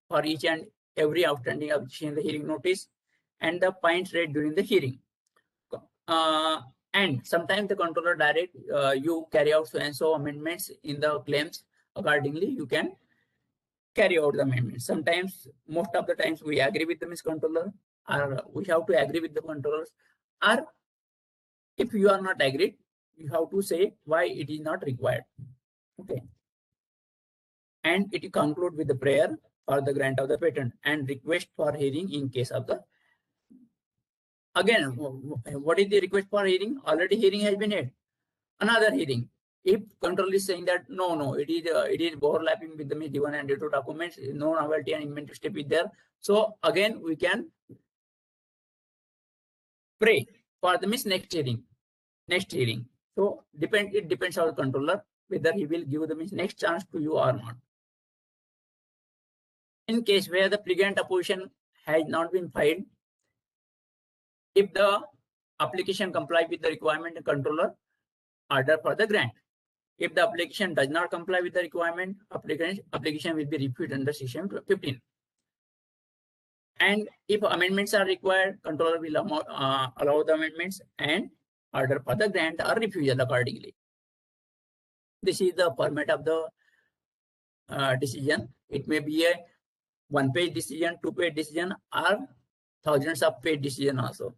for each and every outstanding objection in the hearing notice, and the points read during the hearing. And sometimes the controller direct you carry out so and so amendments in the claims. Accordingly, you can carry out the amendments. Sometimes, most of the times, we agree with the controller, or we have to agree with the controllers. Or if you are not agreed, you have to say why it is not required. Okay. And it conclude with the prayer for the grant of the patent and request for hearing in case of the. Again, what is the request for hearing? Already hearing has been held. Another hearing. If control is saying that no, it is overlapping with the D1 and D2 documents, no novelty and inventorship is there. So again, we can pray for the next hearing. So it depends on the controller whether he will give the next chance to you or not. In case where the pre-grant opposition has not been filed, if the application complies with the requirement, the controller order for the grant. If the application does not comply with the requirement, application will be reviewed under section 15. And if amendments are required, controller will allow the amendments and order for the grant or refusal accordingly. This is the format of the decision. It may be a 1-page decision, 2-page decision, or thousands of page decision also.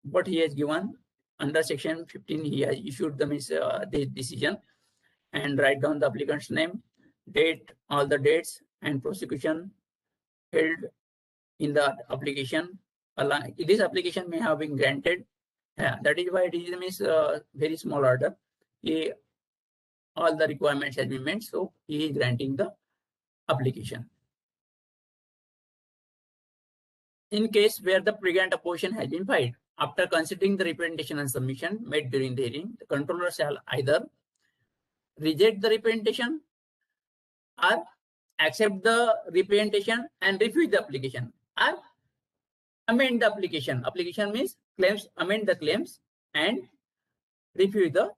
What he has given under section 15, he has issued the decision and write down the applicant's name, date, all the dates, and prosecution held in the application. This application may have been granted. That is why it is very small order. All the requirements have been met, so he is granting the application. In case where the pre-grant opposition has been filed, after considering the representation and submission made during the hearing, the controller shall either reject the representation or accept the representation and refuse the application, or amend the application. Application means claims, amend the claims and refuse the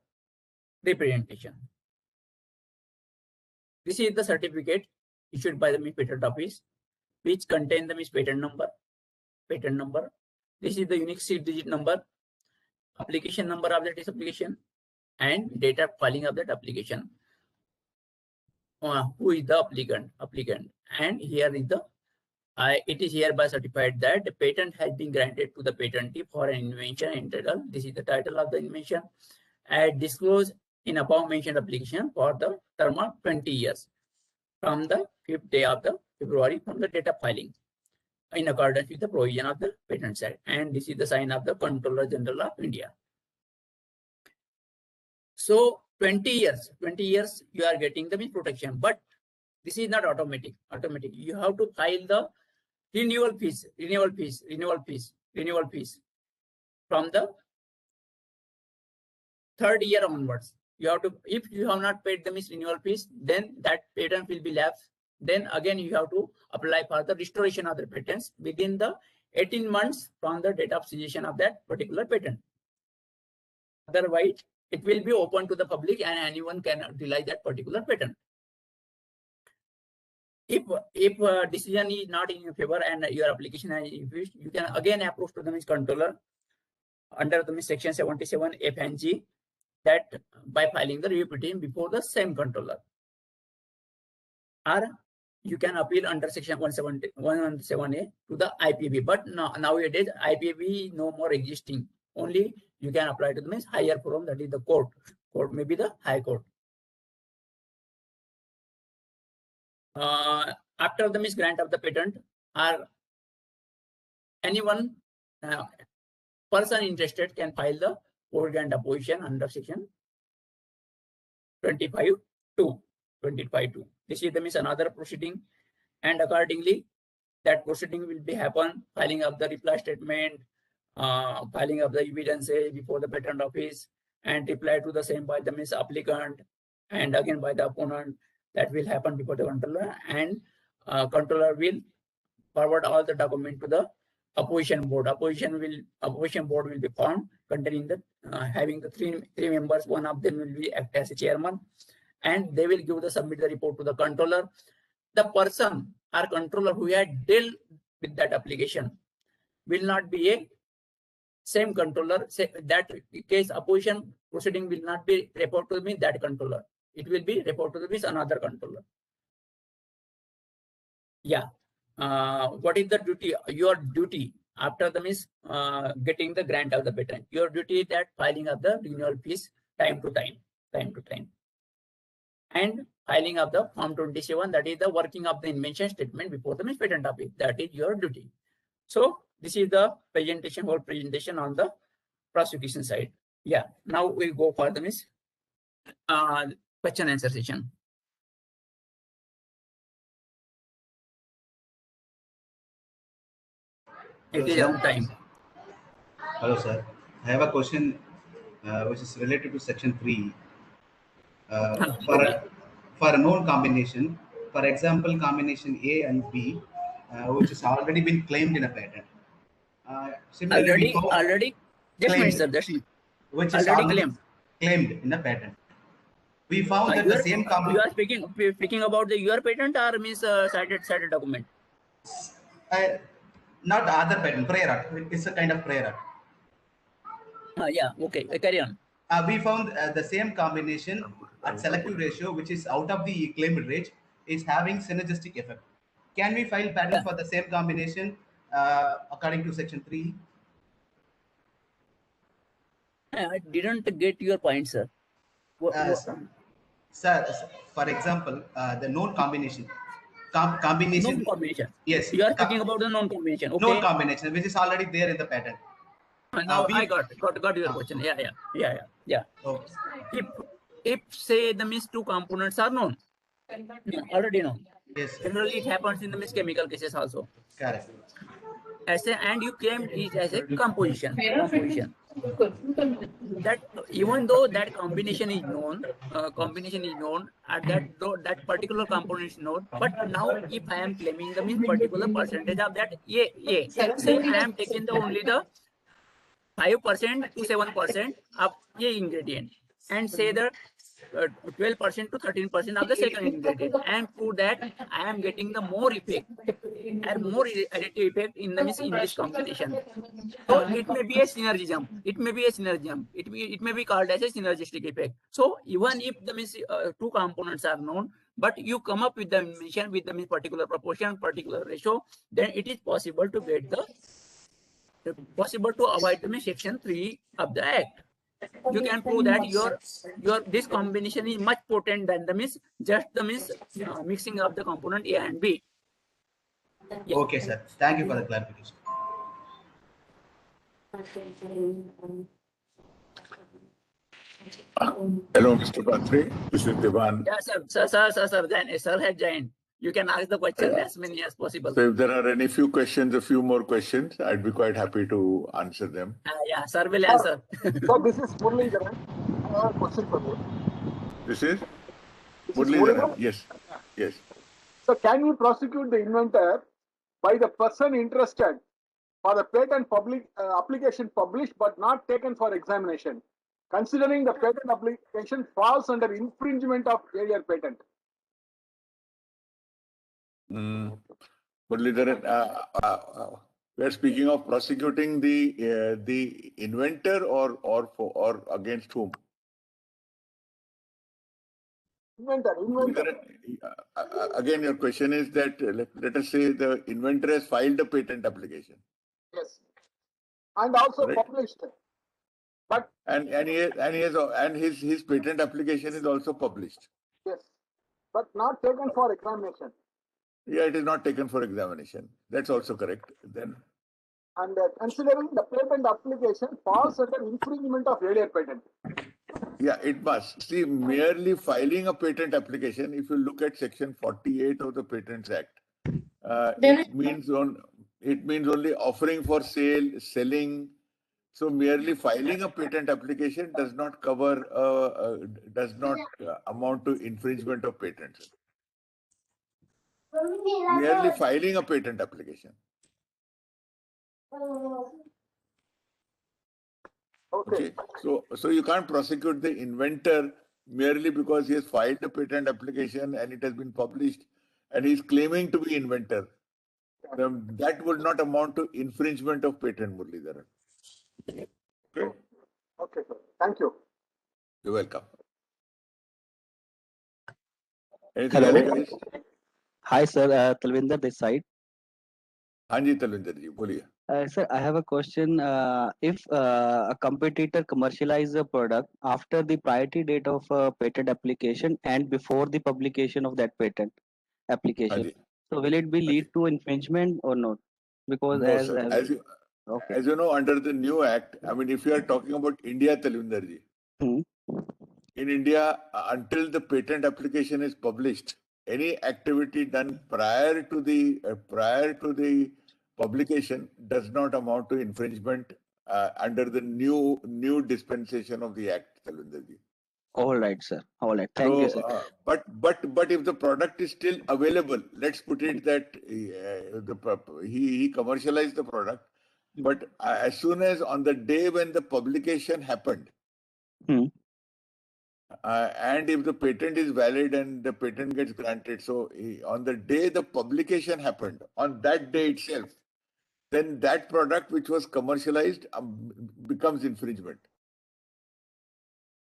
representation. This is the certificate issued by the patent office, which contain the patent number. This is the unique 6-digit number, application number of that application, and date of filing of that application. Who is the applicant? And here is the it is hereby certified that the patent has been granted to the patentee for an invention entitled. This is the title of the invention, as disclosed in above mentioned application for the term of 20 years from the 5th day of the February from the date of filing, in accordance with the provision of the Patent Act. And this is the sign of the Comptroller General of India. So 20 years you are getting the protection, but this is not automatic. You have to file the renewal fees from the 3rd year onwards. You have to, if you have not paid the renewal fees, then that patent will be lapsed. Then again you have to apply for the restoration of the patents within the 18 months from the date of cessation of that particular patent. Otherwise, it will be open to the public and anyone can utilize that particular patent. If a decision is not in your favor and your application is refused, you can again approach to the controller under the section 77 F and G, that by filing the review petition before the same controller. Or you can appeal under section 117A to the IPB. But nowadays IPB no more existing. Only you can apply to the higher forum, that is the court. Court may be the High Court. After the grant of the patent, or anyone person interested can file the post-grant opposition under section 25(2). This is the means another proceeding, and accordingly that proceeding will be happen, filing of the reply statement, filing of the evidences before the patent office, and reply to the same by the means applicant, and again by the opponent. That will happen before the controller, and controller will forward all the document to the opposition board. Opposition board will be formed, containing the having the three members. One of them will be act as a chairman, and they will submit the report to the controller. The person or controller who had dealt with that application will not be a same controller. Say that case opposition proceeding will not be reported to me that controller. It will be reported to me another controller. Yeah. What is the duty? Your duty after the means getting the grant of the patent. Your duty is that filing of the renewal fees time to time, and filing of the Form 27. That is the working of the invention statement before the patent office. That is your duty. So this is the presentation, whole presentation on the prosecution side. Yeah. Now we go for the question answer session. It is on time. Hello, sir. I have a question which is related to section 3. For a known combination, for example, combination A and B, which has already been claimed in a patent. Similarly, already. Just claimed, sir, which is already claimed in a patent. We found that the same combination. You are speaking about your patent or means cited document? Not other patent, prior art. It's a kind of prior art. Yeah, okay, carry on. We found the same combination at selective ratio, which is out of the claimed range, is having synergistic effect. Can we file patent for the same combination according to section 3? I didn't get your point, sir. Sir, for example, the known combination. Combination. Known combination. Yes. You are speaking about the known combination. Okay. Known combination, which is already there in the patent. Now I got your question. Yeah. Okay. If say the means two components are known, already known. Yes. Generally, it happens in the means chemical cases also. Correct. And you claimed it as a composition. That even though that combination is known, at that particular component is known, but now if I am claiming the means particular percentage of that A, say I am taking only the 5% to 7% of A ingredient, and say that 12% to 13% of the second ingredient, and prove that I am getting the more effect and more additive effect in this combination. So it may be a synergism. It may be called as a synergistic effect. So even if the two components are known, but you come up with the mention with the particular proportion, particular ratio, then it is possible to get possible to avoid the section 3 of the Act. You can prove that this combination is much potent than the mixing of the component A and B. Yeah. Okay, sir. Thank you for the clarification. Hello, Mr. Bhatri. This is Devan. Yeah, sir. Then sir has joined. You can ask the questions as many as possible. So if there are a few more questions, I'd be quite happy to answer them. Yeah, sir will answer. So this is Muralidharan. I have a question for you. This is Muralidharan. Yes. So can you prosecute the inventor by the person interested for the patent application published but not taken for examination, considering the patent application falls under infringement of earlier patent? Muralidharan, we are speaking of prosecuting the inventor or against whom? Inventor. Again, your question is that let us say the inventor has filed a patent application. Yes, and also right. Published. But his patent application is also published. Yes, but not taken for examination. Yeah, it is not taken for examination. That's also correct. Then. And considering the patent application falls under infringement of earlier patent. Yeah, it must. See, merely filing a patent application, if you look at section 48 of the Patents Act, it means only offering for sale, selling. So merely filing a patent application does not cover, amount to infringement of patents. Merely filing a patent application. Okay. So you can't prosecute the inventor merely because he has filed a patent application and it has been published and he's claiming to be inventor. That would not amount to infringement of patent, Muralidharan. Okay. Okay, sir. Thank you. You're welcome. Anything Hello. else, guys? Hi, sir. Talvinder this side. Hanji Talvinder ji, boliye. Sir, I have a question. If a competitor commercialize a product after the priority date of a patent application and before the publication of that patent application, Hanji. so will it be lead to infringement or not? Because No, sir. okay. As you know, under the new act, I mean, if you are talking about India, Talvinder ji, in India, until the patent application is published, any activity done prior to the publication does not amount to infringement under the new dispensation of the act, Talvinder ji. All right, sir. All right. Thank you, sir. But if the product is still available, let's put it that he commercialized the product, but as soon as on the day when the publication happened, and if the patent is valid and the patent gets granted, so on the day the publication happened, on that day itself, then that product which was commercialized becomes infringement.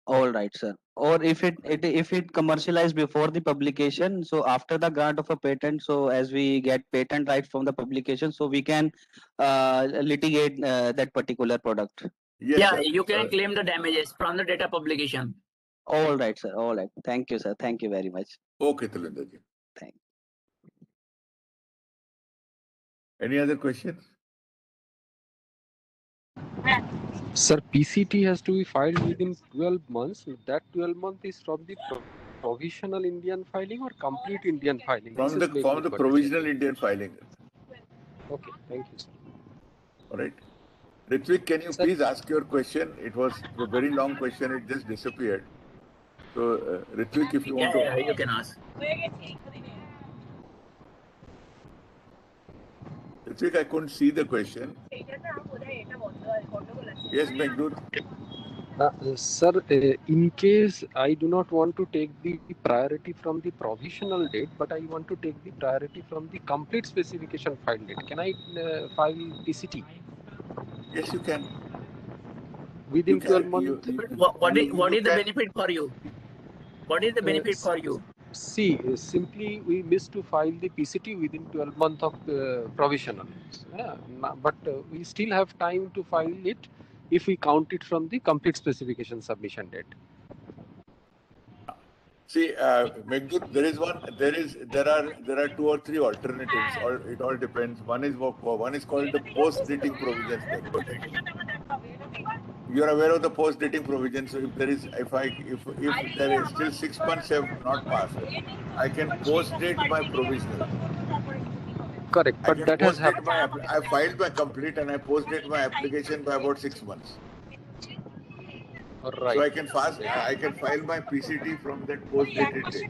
All right, sir. Or if it commercialized before the publication, so after the grant of a patent, so as we get patent right from the publication, so we can litigate that particular product. Yes, Yeah, sir. you can claim the damages from the data publication. All right, sir. All right. Thank you, sir. Thank you very much. Okay, Talvinder ji. Thank. Any other questions? Sir, PCT has to be filed within 12 months. That 12 months is from the provisional Indian filing or complete Indian filing? From the provisional Indian filing. Okay, thank you, sir. All right. Ritvik, can you please ask your question? It was a very long question. It just disappeared. So, Ritvik, if you want to. Yeah, you can ask. Ritvik, I couldn't see the question. Yes, Meghdud. Sir, in case I do not want to take the priority from the provisional date, but I want to take the priority from the complete specification file date, can I file PCT? Yes, you can. Within 12 months? What is the benefit for you? What is the benefit for you? See, simply we miss to file the PCT within 12 months of provisional. But we still have time to file it if we count it from the complete specification submission date. See, Meghdud, there are two or three alternatives, or it all depends. One is called the post-dating provisions, Meghdud. You are aware of the post-dating provision. So if there is still 6 months have not passed, I can post-date my provisional. Correct, but that has happened. I filed my complete and I post-date my application by about 6 months. Right. So I can file my PCT from that post-dated date.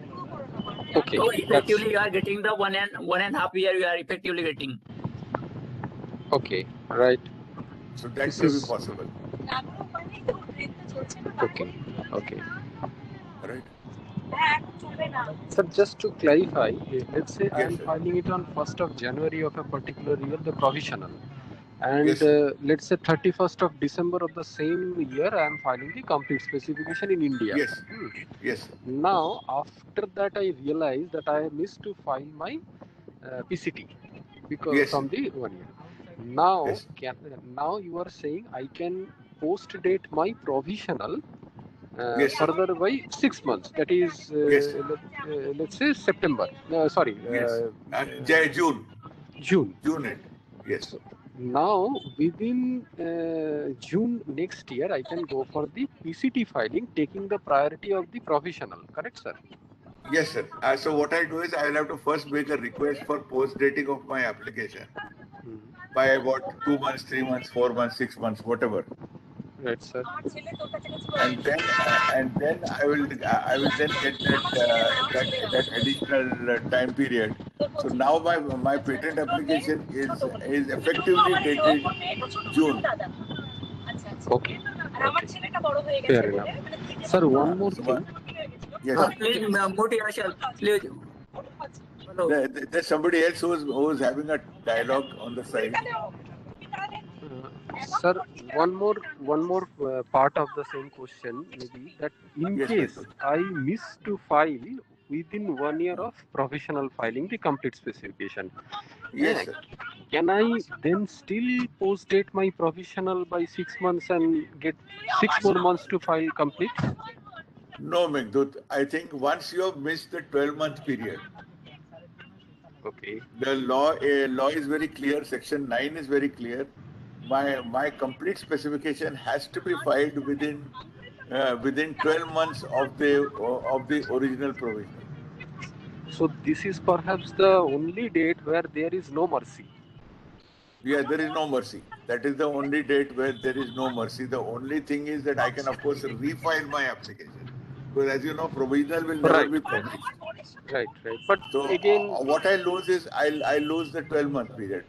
Okay. So effectively, you are getting the one and a half year. You are effectively getting. Okay. Right. So that may be possible. Okay. Okay. Right. Sir, just to clarify, let's say I am Yes, sir. filing it on 1st of January of a particular year, the provisional. And Yes, let's say 31st of December of the same year, I am filing the complete specification in India. Yes. Yes. Now, after that, I realized that I missed to file my PCT because Yes. from the 1 year. Now, Yes. now you are saying I can post date my provisional Yes. further by 6 months. That is, Yes. let's say September. Yes. June. June. June end. Yes. now within June next year, I can go for the PCT filing, taking the priority of the provisional. Correct, sir? Yes, sir. So what I do is I will have to first make a request for post dating of my application Hmm. by about 2 months, 3 months, 4 months, 6 months, whatever. Right, sir. And then I will then get that additional time period. So now my patent application is effectively dated June. Okay. Fair enough. Sir, one more So thing. yes, sir. Please mute yourself. Please. Hello. There's somebody else who's having a dialogue on the side. Sir, one more part of the same question maybe that in Yes, case please. I miss to file within 1 year of professional filing the complete specification, Yes, sir. can I then still post date my provisional by 6 months and get 6 more months to file complete? No, Meghdut. I think once you have missed the 12-month period, Okay. the law is very clear. Section 9 is very clear. My complete specification has to be filed within 12 months of the original provisional. So this is perhaps the only date where there is no mercy. Yeah, there is no mercy. That is the only date where there is no mercy. The only thing is that I can, of course, refile my application. Because as you know, provisional will never Right. be published. Right. But So again, what I lose is I lose the 12-month period.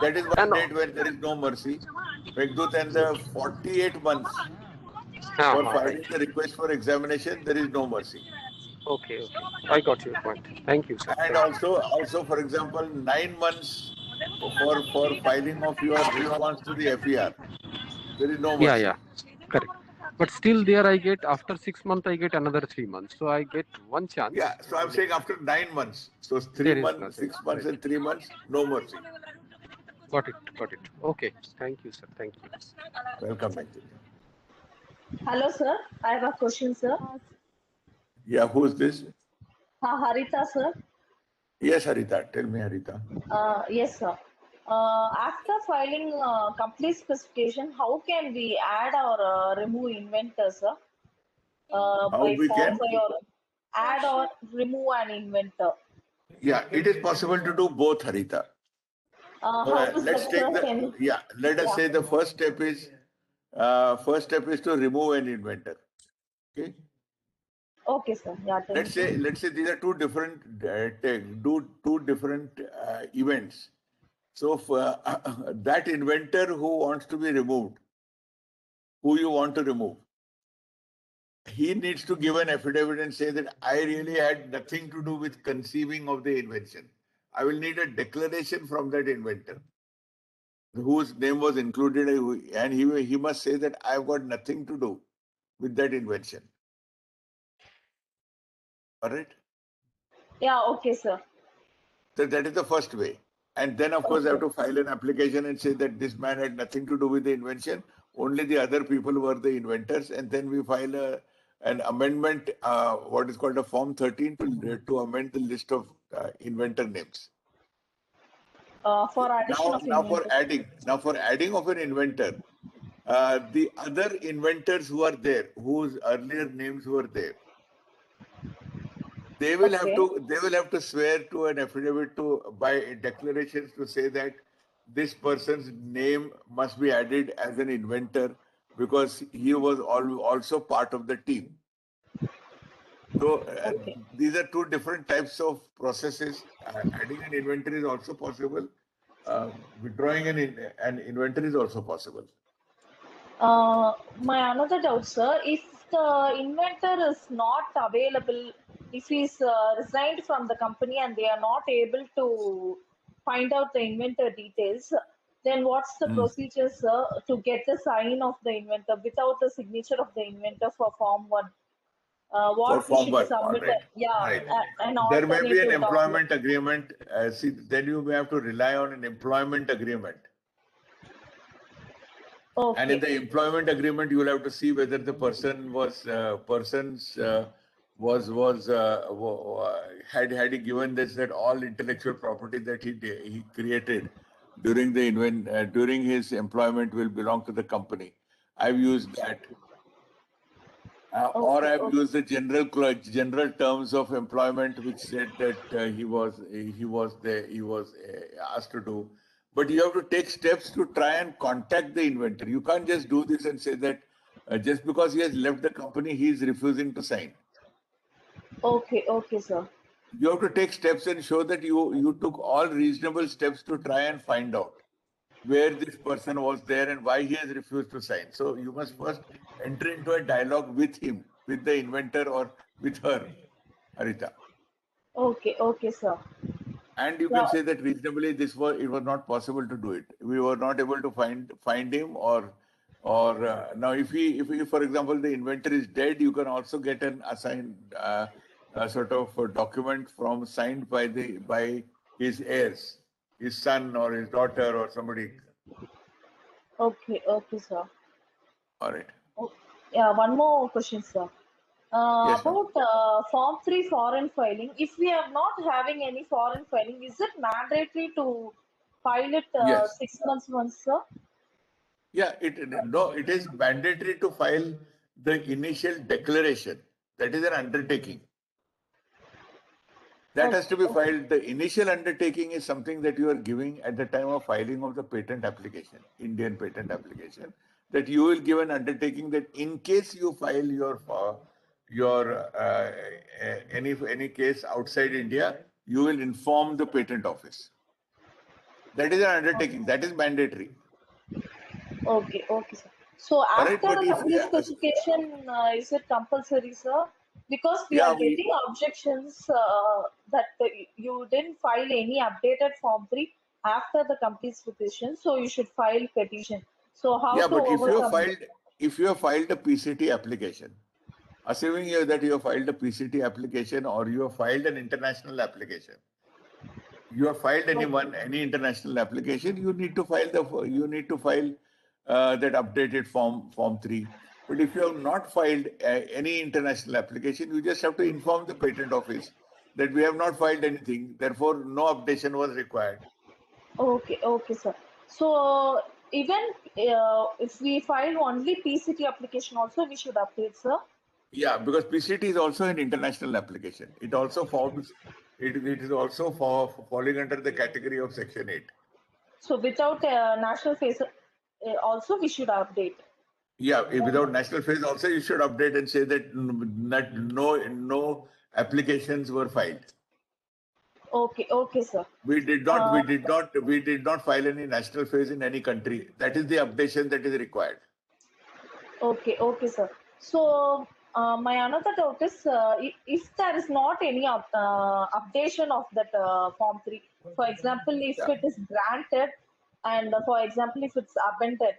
That is one and date where there is no mercy. Meghdut, and the 48 months for right. filing the request for examination, there is no mercy. Okay. I got your point. Thank you, sir. And Thank you. also for example, 9 months for filing of your response to the FER, there is no mercy. Yeah. Correct. But still there I get after 6 months I get another 3 months. So I get one chance. Yeah, so I'm saying after 9 months. So 3 There is months, nothing. 6 months, Right. and 3 months, no mercy. Got it. Okay. Thank you, sir. Thank you. Welcome, Meghdut. Hello, sir. I have a question, sir. Yeah, who's this? Harita, sir. Yes, Harita. Tell me, Harita. Yes, sir. After filing complete specification, how can we add or remove inventor, sir? How By we form can? by your add or remove an inventor. Yeah, it is possible to do both, Harita. How is Let's that, take sir? Can let us say the first step is to remove an inventor. Okay. Okay, sir. Yeah, thank Let's say these are two different events. So for, that inventor who wants to be removed, who you want to remove, he needs to give an affidavit and say that I really had nothing to do with conceiving of the invention. I will need a declaration from that inventor whose name was included, and he must say that I've got nothing to do with that invention. All right? Yeah, okay, sir. So that is the first way. And then, of course, I have to file an application and say that this man had nothing to do with the invention. Only the other people were the inventors. And then we file an amendment, what is called a Form 13 to amend the list of inventor names. For addition of Now inventor. for adding of an inventor, the other inventors who are there, whose earlier names were there, they will have to swear to an affidavit by declarations to say that this person's name must be added as an inventor because he was also part of the team. So Okay. these are two different types of processes. Adding an inventor is also possible. Withdrawing an inventor is also possible. My another doubt, sir, if the inventor is not available, if he's resigned from the company and they are not able to find out the inventor details, then what's the procedure, sir, to get the sign of the inventor without the signature of the inventor for Form 1? For What we Form should 1, all submit, right. yeah, Right. an There may be an alternative document. employment agreement. Then you may have to rely on an employment agreement. And in Okay. the employment agreement, you will have to see whether the person had he given this that all intellectual property that he created during during his employment will belong to the company. I've used that. Or Okay, I've okay. used the general terms of employment, which said that he was asked to do. But you have to take steps to try and contact the inventor. You can't just do this and say that just because he has left the company, he is refusing to sign. Okay, okay, sir. You have to take steps and show that you took all reasonable steps to try and find out where this person was there and why he has refused to sign. So you must first enter into a dialogue with him, with the inventor or with her, Harita. Okay, okay, sir. And you can say that reasonably it was not possible to do it. We were not able to find him, or now if he for example the inventor is dead, you can also get an assigned sort of a document signed by his heirs, his son or his daughter or somebody. Okay, okay, sir. All right. Oh, yeah, one more question, sir. Yes, ma'am. About Form 3 foreign filing, if we are not having any foreign filing, is it mandatory to file it Yes. 6 months once, sir? Yeah, it is mandatory to file the initial declaration. That is an undertaking. That has to be filed. The initial undertaking is something that you are giving at the time of filing of the patent application, Indian patent application, that you will give an undertaking that in case you file any case outside India, you will inform the patent office. That is an undertaking. That is mandatory. Okay, okay, sir. So Alright, after but the if complete specification, is it compulsory, sir? Because we Yeah, are getting objections that you didn't file any updated Form 3 after the complete specification, so you should file petition. So how yeah, to but overcome? if you have filed a PCT application, assuming that you have filed a PCT application or you have filed an international application, you have filed any international application, you need to file that updated form 3. But if you have not filed any international application, you just have to inform the patent office that we have not filed anything, therefore no updation was required. Okay, okay, sir. So even if we file only PCT application, also we should update, sir. Yeah, because PCT is also an international application. It also forms. It is also falling under the category of Section 8. So without national face, also we should update. Yeah, without national phase also you should update and say that no applications were filed. Okay, okay, sir. We did not file any national phase in any country. That is the updation that is required. Okay, okay, sir. So my another doubt is if there is not any updation of that Form 3, for example, if Yeah. it is granted and for example, if it's abandoned,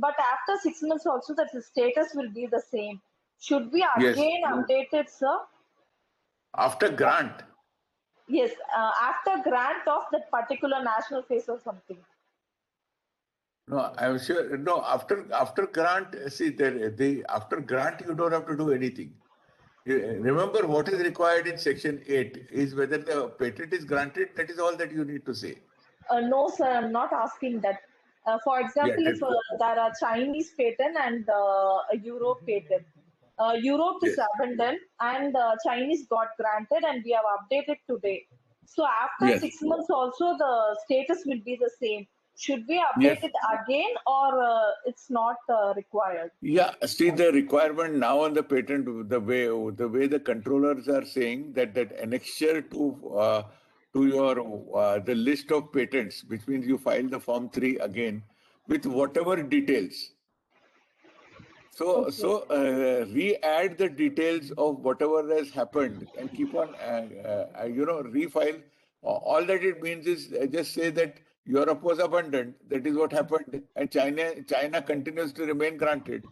but after 6 months also that the status will be the same. Should we Yes. again update it, sir? After grant. Yes, after grant of that particular national phase or something. No, I'm sure. No, after grant, see, after grant you don't have to do anything. Remember, what is required in Section 8 is whether the patent is granted. That is all that you need to say. No, sir, I'm not asking that. For example, Yeah, if there are Chinese patent and a Europe patent, Europe is Yes. abandoned and Chinese got granted and we have updated today. So after Yes. 6 months also the status will be the same. Should we Yes. update it again or it's not required? Yeah, see the requirement now on the patent, the way the controllers are saying that annexure to your the list of patents, which means you file the Form 3 again with whatever details. So re-add the details of whatever has happened and keep on refile. All that it means is just say that Europe was abandoned. That is what happened, and China continues to remain granted.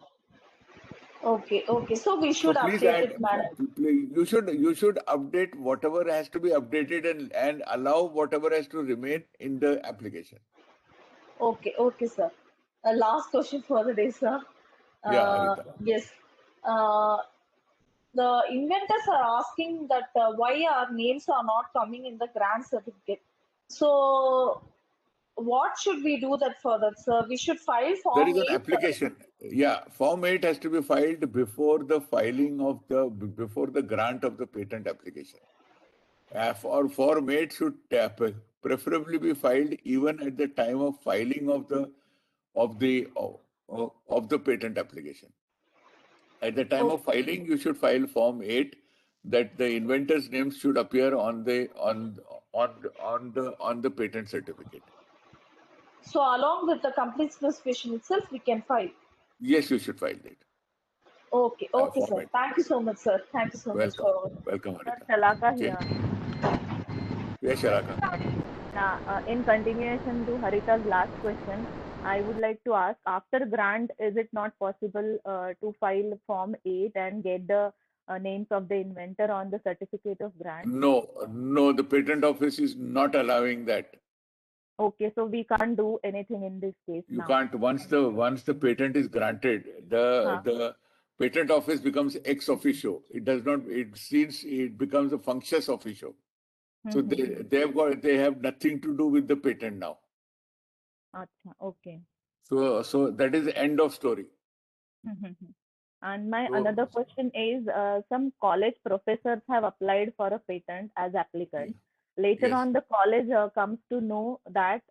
Okay, okay. So we So should please update add. it, man. You should update whatever has to be updated and allow whatever has to remain in the application. Okay, okay, sir. Last question for the day, sir. Yeah, Harita. Yes. Uh, the inventors are asking that why our names are not coming in the grant certificate. So what should we do that for that, sir? We should file There form is an 8. application. Yeah, Form 8 has to be filed before the filing of before the grant of the patent application. For Form 8 should preferably be filed even at the time of filing of the patent application. At the time of filing, you should file Form 8 that the inventor's name should appear on the patent certificate. So along with the complete specification itself, we can file. Yes, you should file it. Okay, okay, Form sir. 8. Thank you so much, sir. Thank you so much for. Welcome, Sir, Anita. Shalaka Okay. here. Yes, Sharaka. In continuation to Harita's last question, I would like to ask, after grant, is it not possible to file Form 8 and get the names of the inventor on the certificate of grant? No, the patent office is not allowing that. Okay, so we can't do anything in this case You now. can't, once the patent is granted, the patent office becomes ex officio. It does not, it becomes a functus officio. So they have nothing to do with the patent now. Acha, okay. So that is the end of story. And my So- another question is, some college professors have applied for a patent as applicants. Later Yes. on, the college comes to know that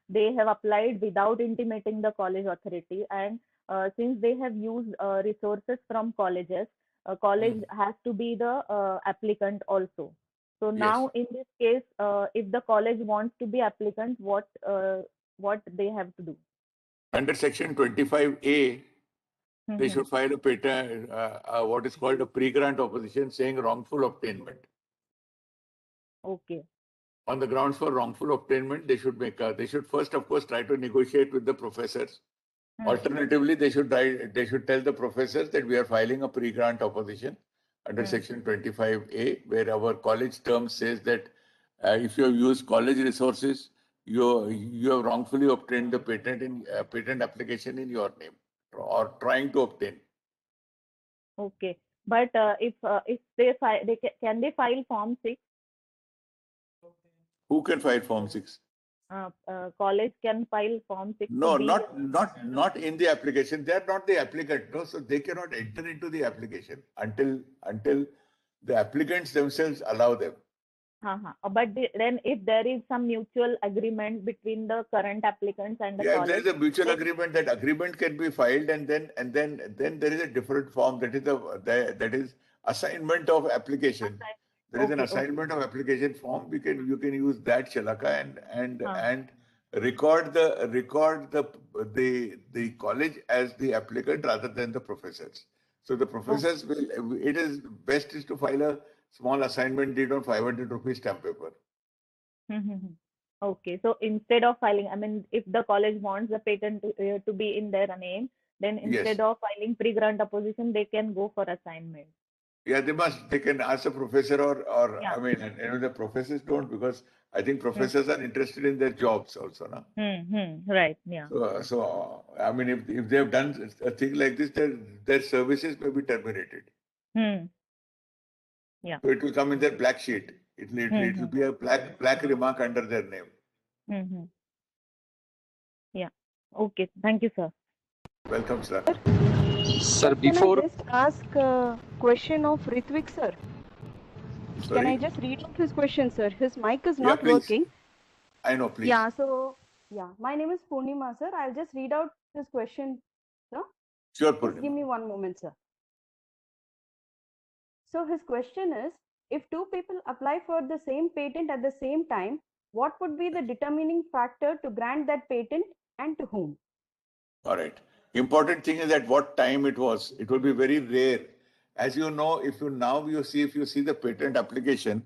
they have applied without intimating the college authority, and since they have used resources from colleges, college has to be the applicant also. So now, in this case, if the college wants to be applicant, what they have to do? Under Section 25A, they should file a patent, what is called a pre-grant opposition saying wrongful obtainment. Okay. On the grounds for wrongful obtainment, they should first, of course, try to negotiate with the professors. Alternatively, they should tell the professors that we are filing a pre-grant opposition under Section 25A, where our college term says that if you have used college resources, you have wrongfully obtained the patent application in your name or trying to obtain. Okay, but if they file, can they file Form 6? Who can file Form 6? College can file Form 6. No, to be not in the application. They are not the applicant, no. So they cannot enter into the application until the applicants themselves allow them. But then if there is some mutual agreement between the current applicants and the Yeah, if college, there is a mutual agreement, that agreement can be filed, and then there is a different form, that is assignment of application. There is an assignment of application form. You can use that, Shalaka, and record the college as the applicant rather than the professors. So the professors it is best is to file a small assignment deed on 500 rupees stamp paper. Okay, so instead of filing, I mean, if the college wants the patent to be in their name, then instead of filing pre-grant opposition, they can go for assignment. Yeah, they can ask a professor or I mean, the professors don't, because I think professors are interested in their jobs also, no? Right, yeah. So I mean, if they have done a thing like this, their services may be terminated. Yeah. So it will come in their black sheet. It will be a black remark under their name. Yeah. Okay. Thank you, sir. Welcome, sir. Sir, Can before I just ask a question of Ritvik, sir? Sorry? Can I just read out his question, sir? His mic is Yeah, not please. working. I know, please. Yeah, so, my name is Purnima, sir. I'll just read out his question, sir. Sure, Just give Purnima. me one moment, sir. So his question is, if two people apply for the same patent at the same time, what would be the determining factor to grant that patent and to whom? All right. Important thing is at what time it was. It will be very rare. As you know, if you see the patent application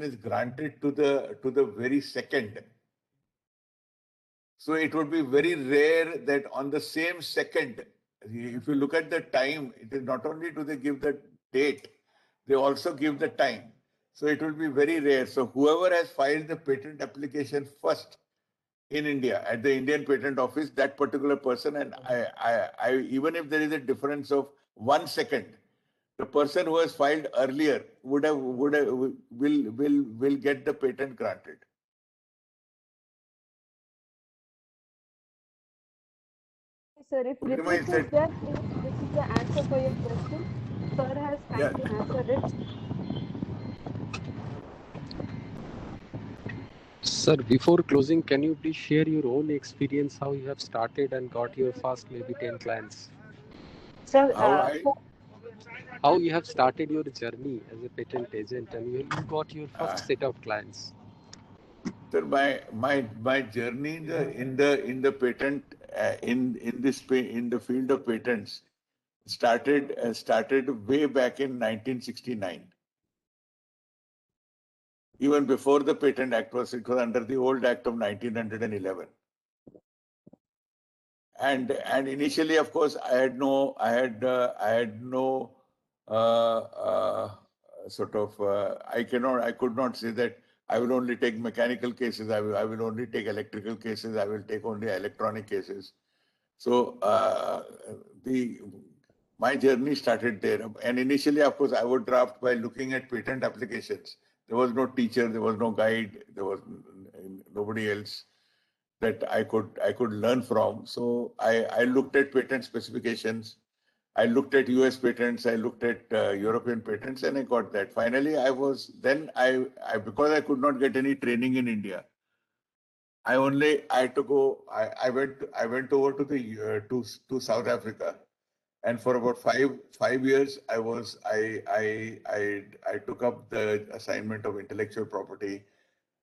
is granted to the very second. So it would be very rare that on the same second, if you look at the time, it is not only do they give the date, they also give the time. So it will be very rare. So whoever has filed the patent application first in India at the Indian Patent Office, that particular person, and I even if there is a difference of 1 second, the person who has filed earlier will get the patent granted. sir, if Okay, repeat is there, this is the answer for your question. Sir has Yeah. kindly answered it. Sir, before closing, can you please share your own experience, how you have started and got your first maybe 10 clients? So, How you have started your journey as a patent agent and you got your Uh, first set of clients? Sir, my journey in the patent in the field of patents started way back in 1969. Even before the Patent Act it was under the old Act of 1911. And initially, of course, I had no I could not say that I will only take mechanical cases. I will only take electrical cases. I will take only electronic cases. So my journey started there. And initially, of course, I would draft by looking at patent applications. There was no teacher, there was no guide, there was nobody else that I could learn from. So I looked at patent specifications. I looked at US patents, I looked at European patents, and I got that. Finally, I because I could not get any training in India, I went over to the to South Africa, and for about five years I took up the assignment of intellectual property,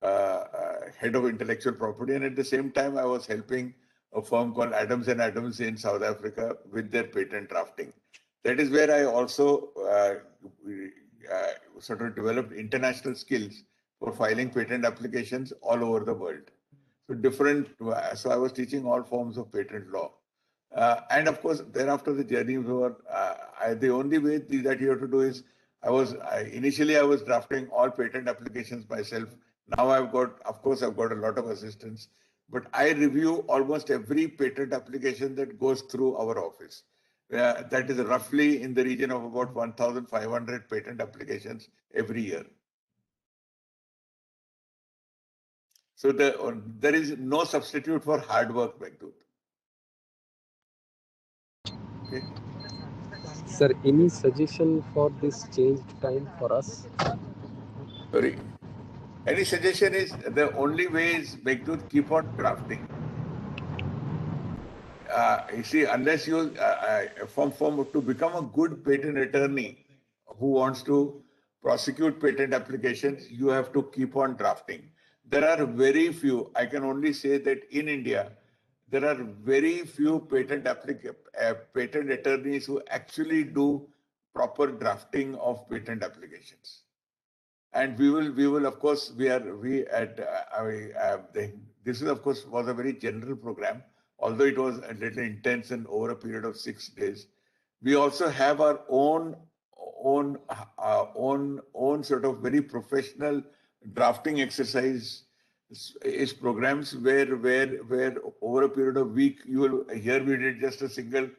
head of intellectual property, and at the same time I was helping a firm called Adams and Adams in South Africa with their patent drafting. That is where I also sort of developed international skills for filing patent applications all over the world. So I was teaching all forms of patent law. And of course, thereafter the journey was the only way that you have to do is initially I was drafting all patent applications myself. Now I've got a lot of assistance, but I review almost every patent application that goes through our office. That is roughly in the region of about 1,500 patent applications every year. So there is no substitute for hard work, Meghdut. Okay. Sir, any suggestion for this changed time for us? Sorry. Any suggestion is the only way is Meghdut, keep on drafting. You see, unless you to become a good patent attorney who wants to prosecute patent applications, you have to keep on drafting. There are very few. I can only say that in India, there are very few patent attorneys who actually do proper drafting of patent applications. And we will of course this is of course was a very general program, although it was a little intense and over a period of 6 days. We also have our own sort of very professional drafting exercise is programs where over a period of week here we did just a single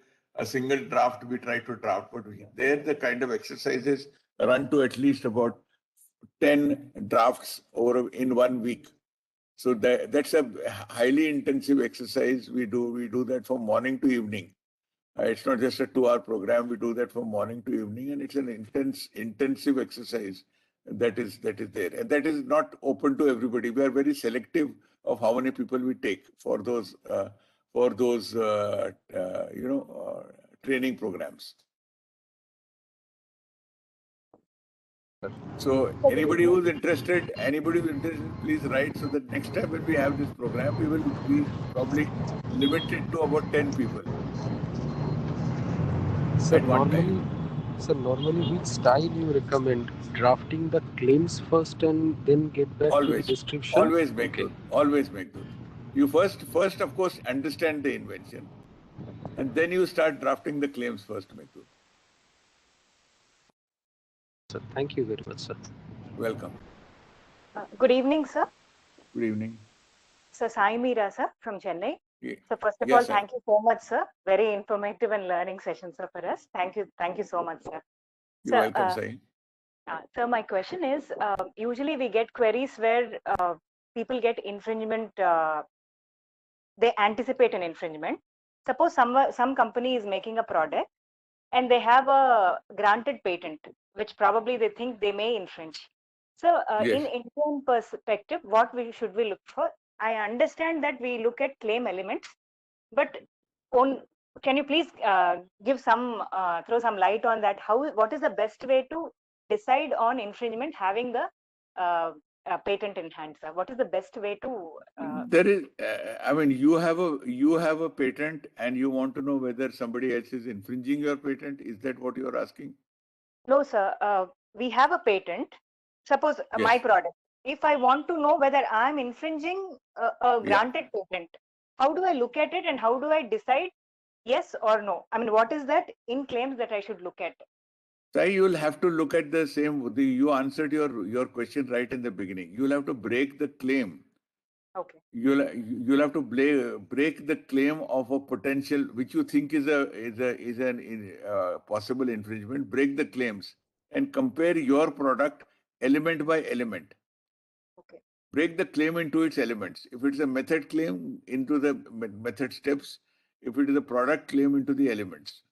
draft we tried to draft, but there the kind of exercises run to at least about 10 drafts in 1 week. So that's a highly intensive exercise. We do that from morning to evening. It's not just a 2-hour program. We do that from morning to evening, and it's an intensive exercise that is there, and that is not open to everybody. We are very selective of how many people we take for those training programs. So anybody who's interested, please write, so that next time when we have this program, we will be probably limited to about 10 people. Sir, at one time. normally which style you recommend? Drafting the claims first and then get back to the description? Always Meghdut. You first of course understand the invention, and then you start drafting the claims first, Meghdut. Sir, thank you very much, sir. Welcome. Good evening, sir. Good evening. So, Sai Meera, sir, from Chennai. Yeah. So, first of Yes, all, sir. thank you so much, sir. Very informative and learning session, sir, for us. Thank you so much, sir. You're welcome, Sai. So, my question is, usually we get queries where people get infringement, they anticipate an infringement. suppose some company is making a product and they have a granted patent, which probably they think they may infringe. So Yes. in Indian perspective, what should we look for? I understand that we look at claim elements, but can you please give some throw some light on that? What is the best way to decide on infringement having the patent in hand, sir? What is the best way to? There is, I mean, you have a patent and you want to know whether somebody else is infringing your patent. Is that what you are asking? No, sir. We have a patent. Suppose my Yes. product. If I want to know whether I am infringing a granted patent, how do I look at it and how do I decide yes or no? I mean, what is that in claims that I should look at? Sai, you will have to look at the same. You answered your question right in the beginning. You will have to break the claim. Okay. You'll have to break the claim of a potential which you think is an possible infringement. Break the claims and compare your product element by element. Okay. Break the claim into its elements. If it's a method claim, into the method steps. If it is a product claim, into the elements.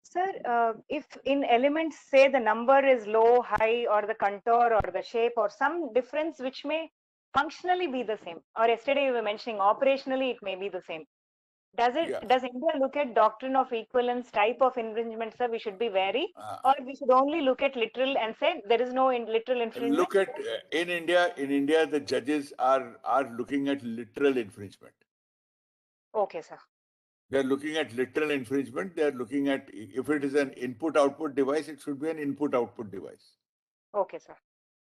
Sir, if in elements, say the number is low, high, or the contour or the shape or some difference which may functionally be the same, or yesterday you were mentioning operationally it may be the same. Does India look at doctrine of equivalence type of infringement, sir? We should be wary, or we should only look at literal and say there is no literal infringement? Look at in India, the judges are looking at literal infringement. Okay, sir. They're looking at literal infringement. They're looking at if it is an input-output device, it should be an input-output device. Okay, sir.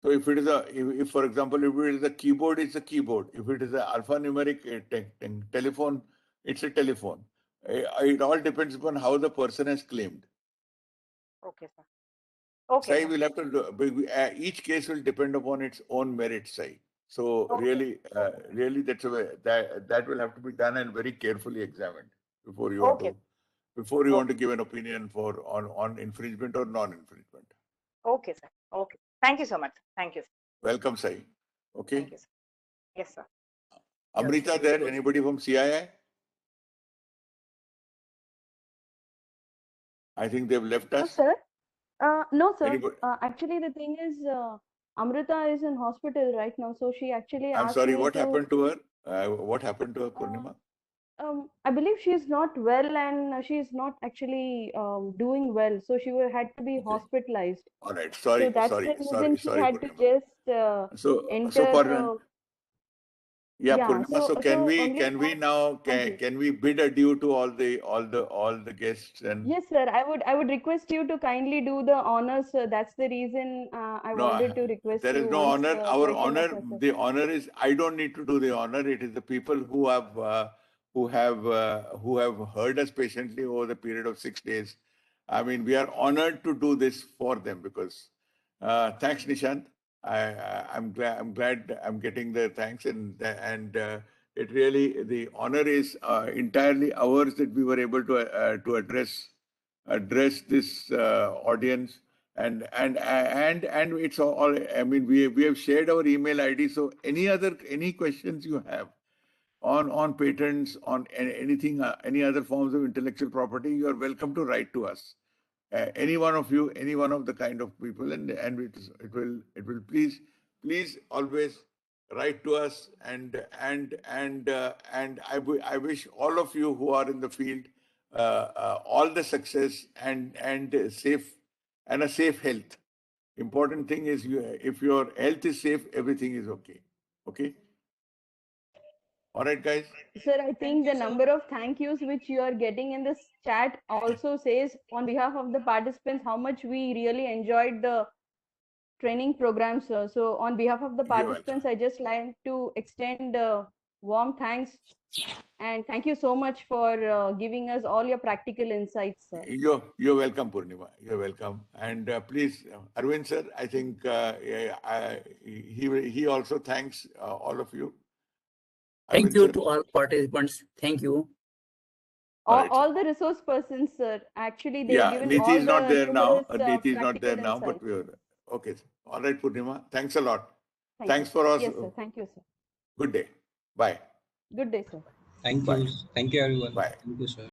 So if it is if for example, if it is a keyboard, it's a keyboard. If it is an alphanumeric telephone, it's a telephone. It all depends upon how the person has claimed. Okay, sir. Okay. Sai will have to each case will depend upon its own merit, Sai. So really, that's a way that will have to be done and very carefully examined before you want to give an opinion on infringement or non-infringement. Okay, sir. Okay. Thank you so much. Thank you, sir. Welcome, Sai. Okay. Thank you, sir. Yes, sir. Amrita, there anybody from CII? I think they've left us. No, sir. No, sir. Anybody? Actually, the thing is, Amrita is in hospital right now, so she actually I'm asked sorry. me What to, happened to her? What happened to her, Purnima? I believe she's not well and she's not actually doing well, so she had to be hospitalized. All right. Sorry. So that's the reason she had to Purnima. just Enter. Yeah, Purnima. So can we now can we bid adieu to all the guests and? Yes, sir. I would request you to kindly do the honors. That's the reason I wanted to request you. There is no honor. Our honor, the honor is I don't need to do the honor. It is the people who have heard us patiently over the period of 6 days. I mean, we are honored to do this for them because thanks, Nishant. I'm glad I'm getting the thanks and it really the honor is entirely ours that we were able to address this audience and it's all. I mean we have shared our email ID. So any questions you have on patents, on anything, any other forms of intellectual property, you are welcome to write to us. Any one of you, any one of the kind of people, and it will please always write to us and I wish all of you who are in the field all the success and a safe health. Important thing is if your health is safe, everything is okay. Okay. All right, guys. Sir, I think the number of thank yous which you are getting in this chat also says on behalf of the participants how much we really enjoyed the training program, sir. So on behalf of the participants, I just like to extend warm thanks and thank you so much for giving us all your practical insights, sir. You're welcome, Purnima. You're welcome. And please, Arvind sir, I think he also thanks all of you. Thank you to all participants. Thank you. All the resource persons, sir. Actually, they have given Niti all is not the there now. numerous, Niti is not there now, insights. but we are okay. All right, Purnima. Thanks a lot. Thanks for us. Yes, sir. Thank you, sir. Good day. Bye. Good day, sir. Thank Bye. you. Thank you, everyone. Bye. Thank you, sir.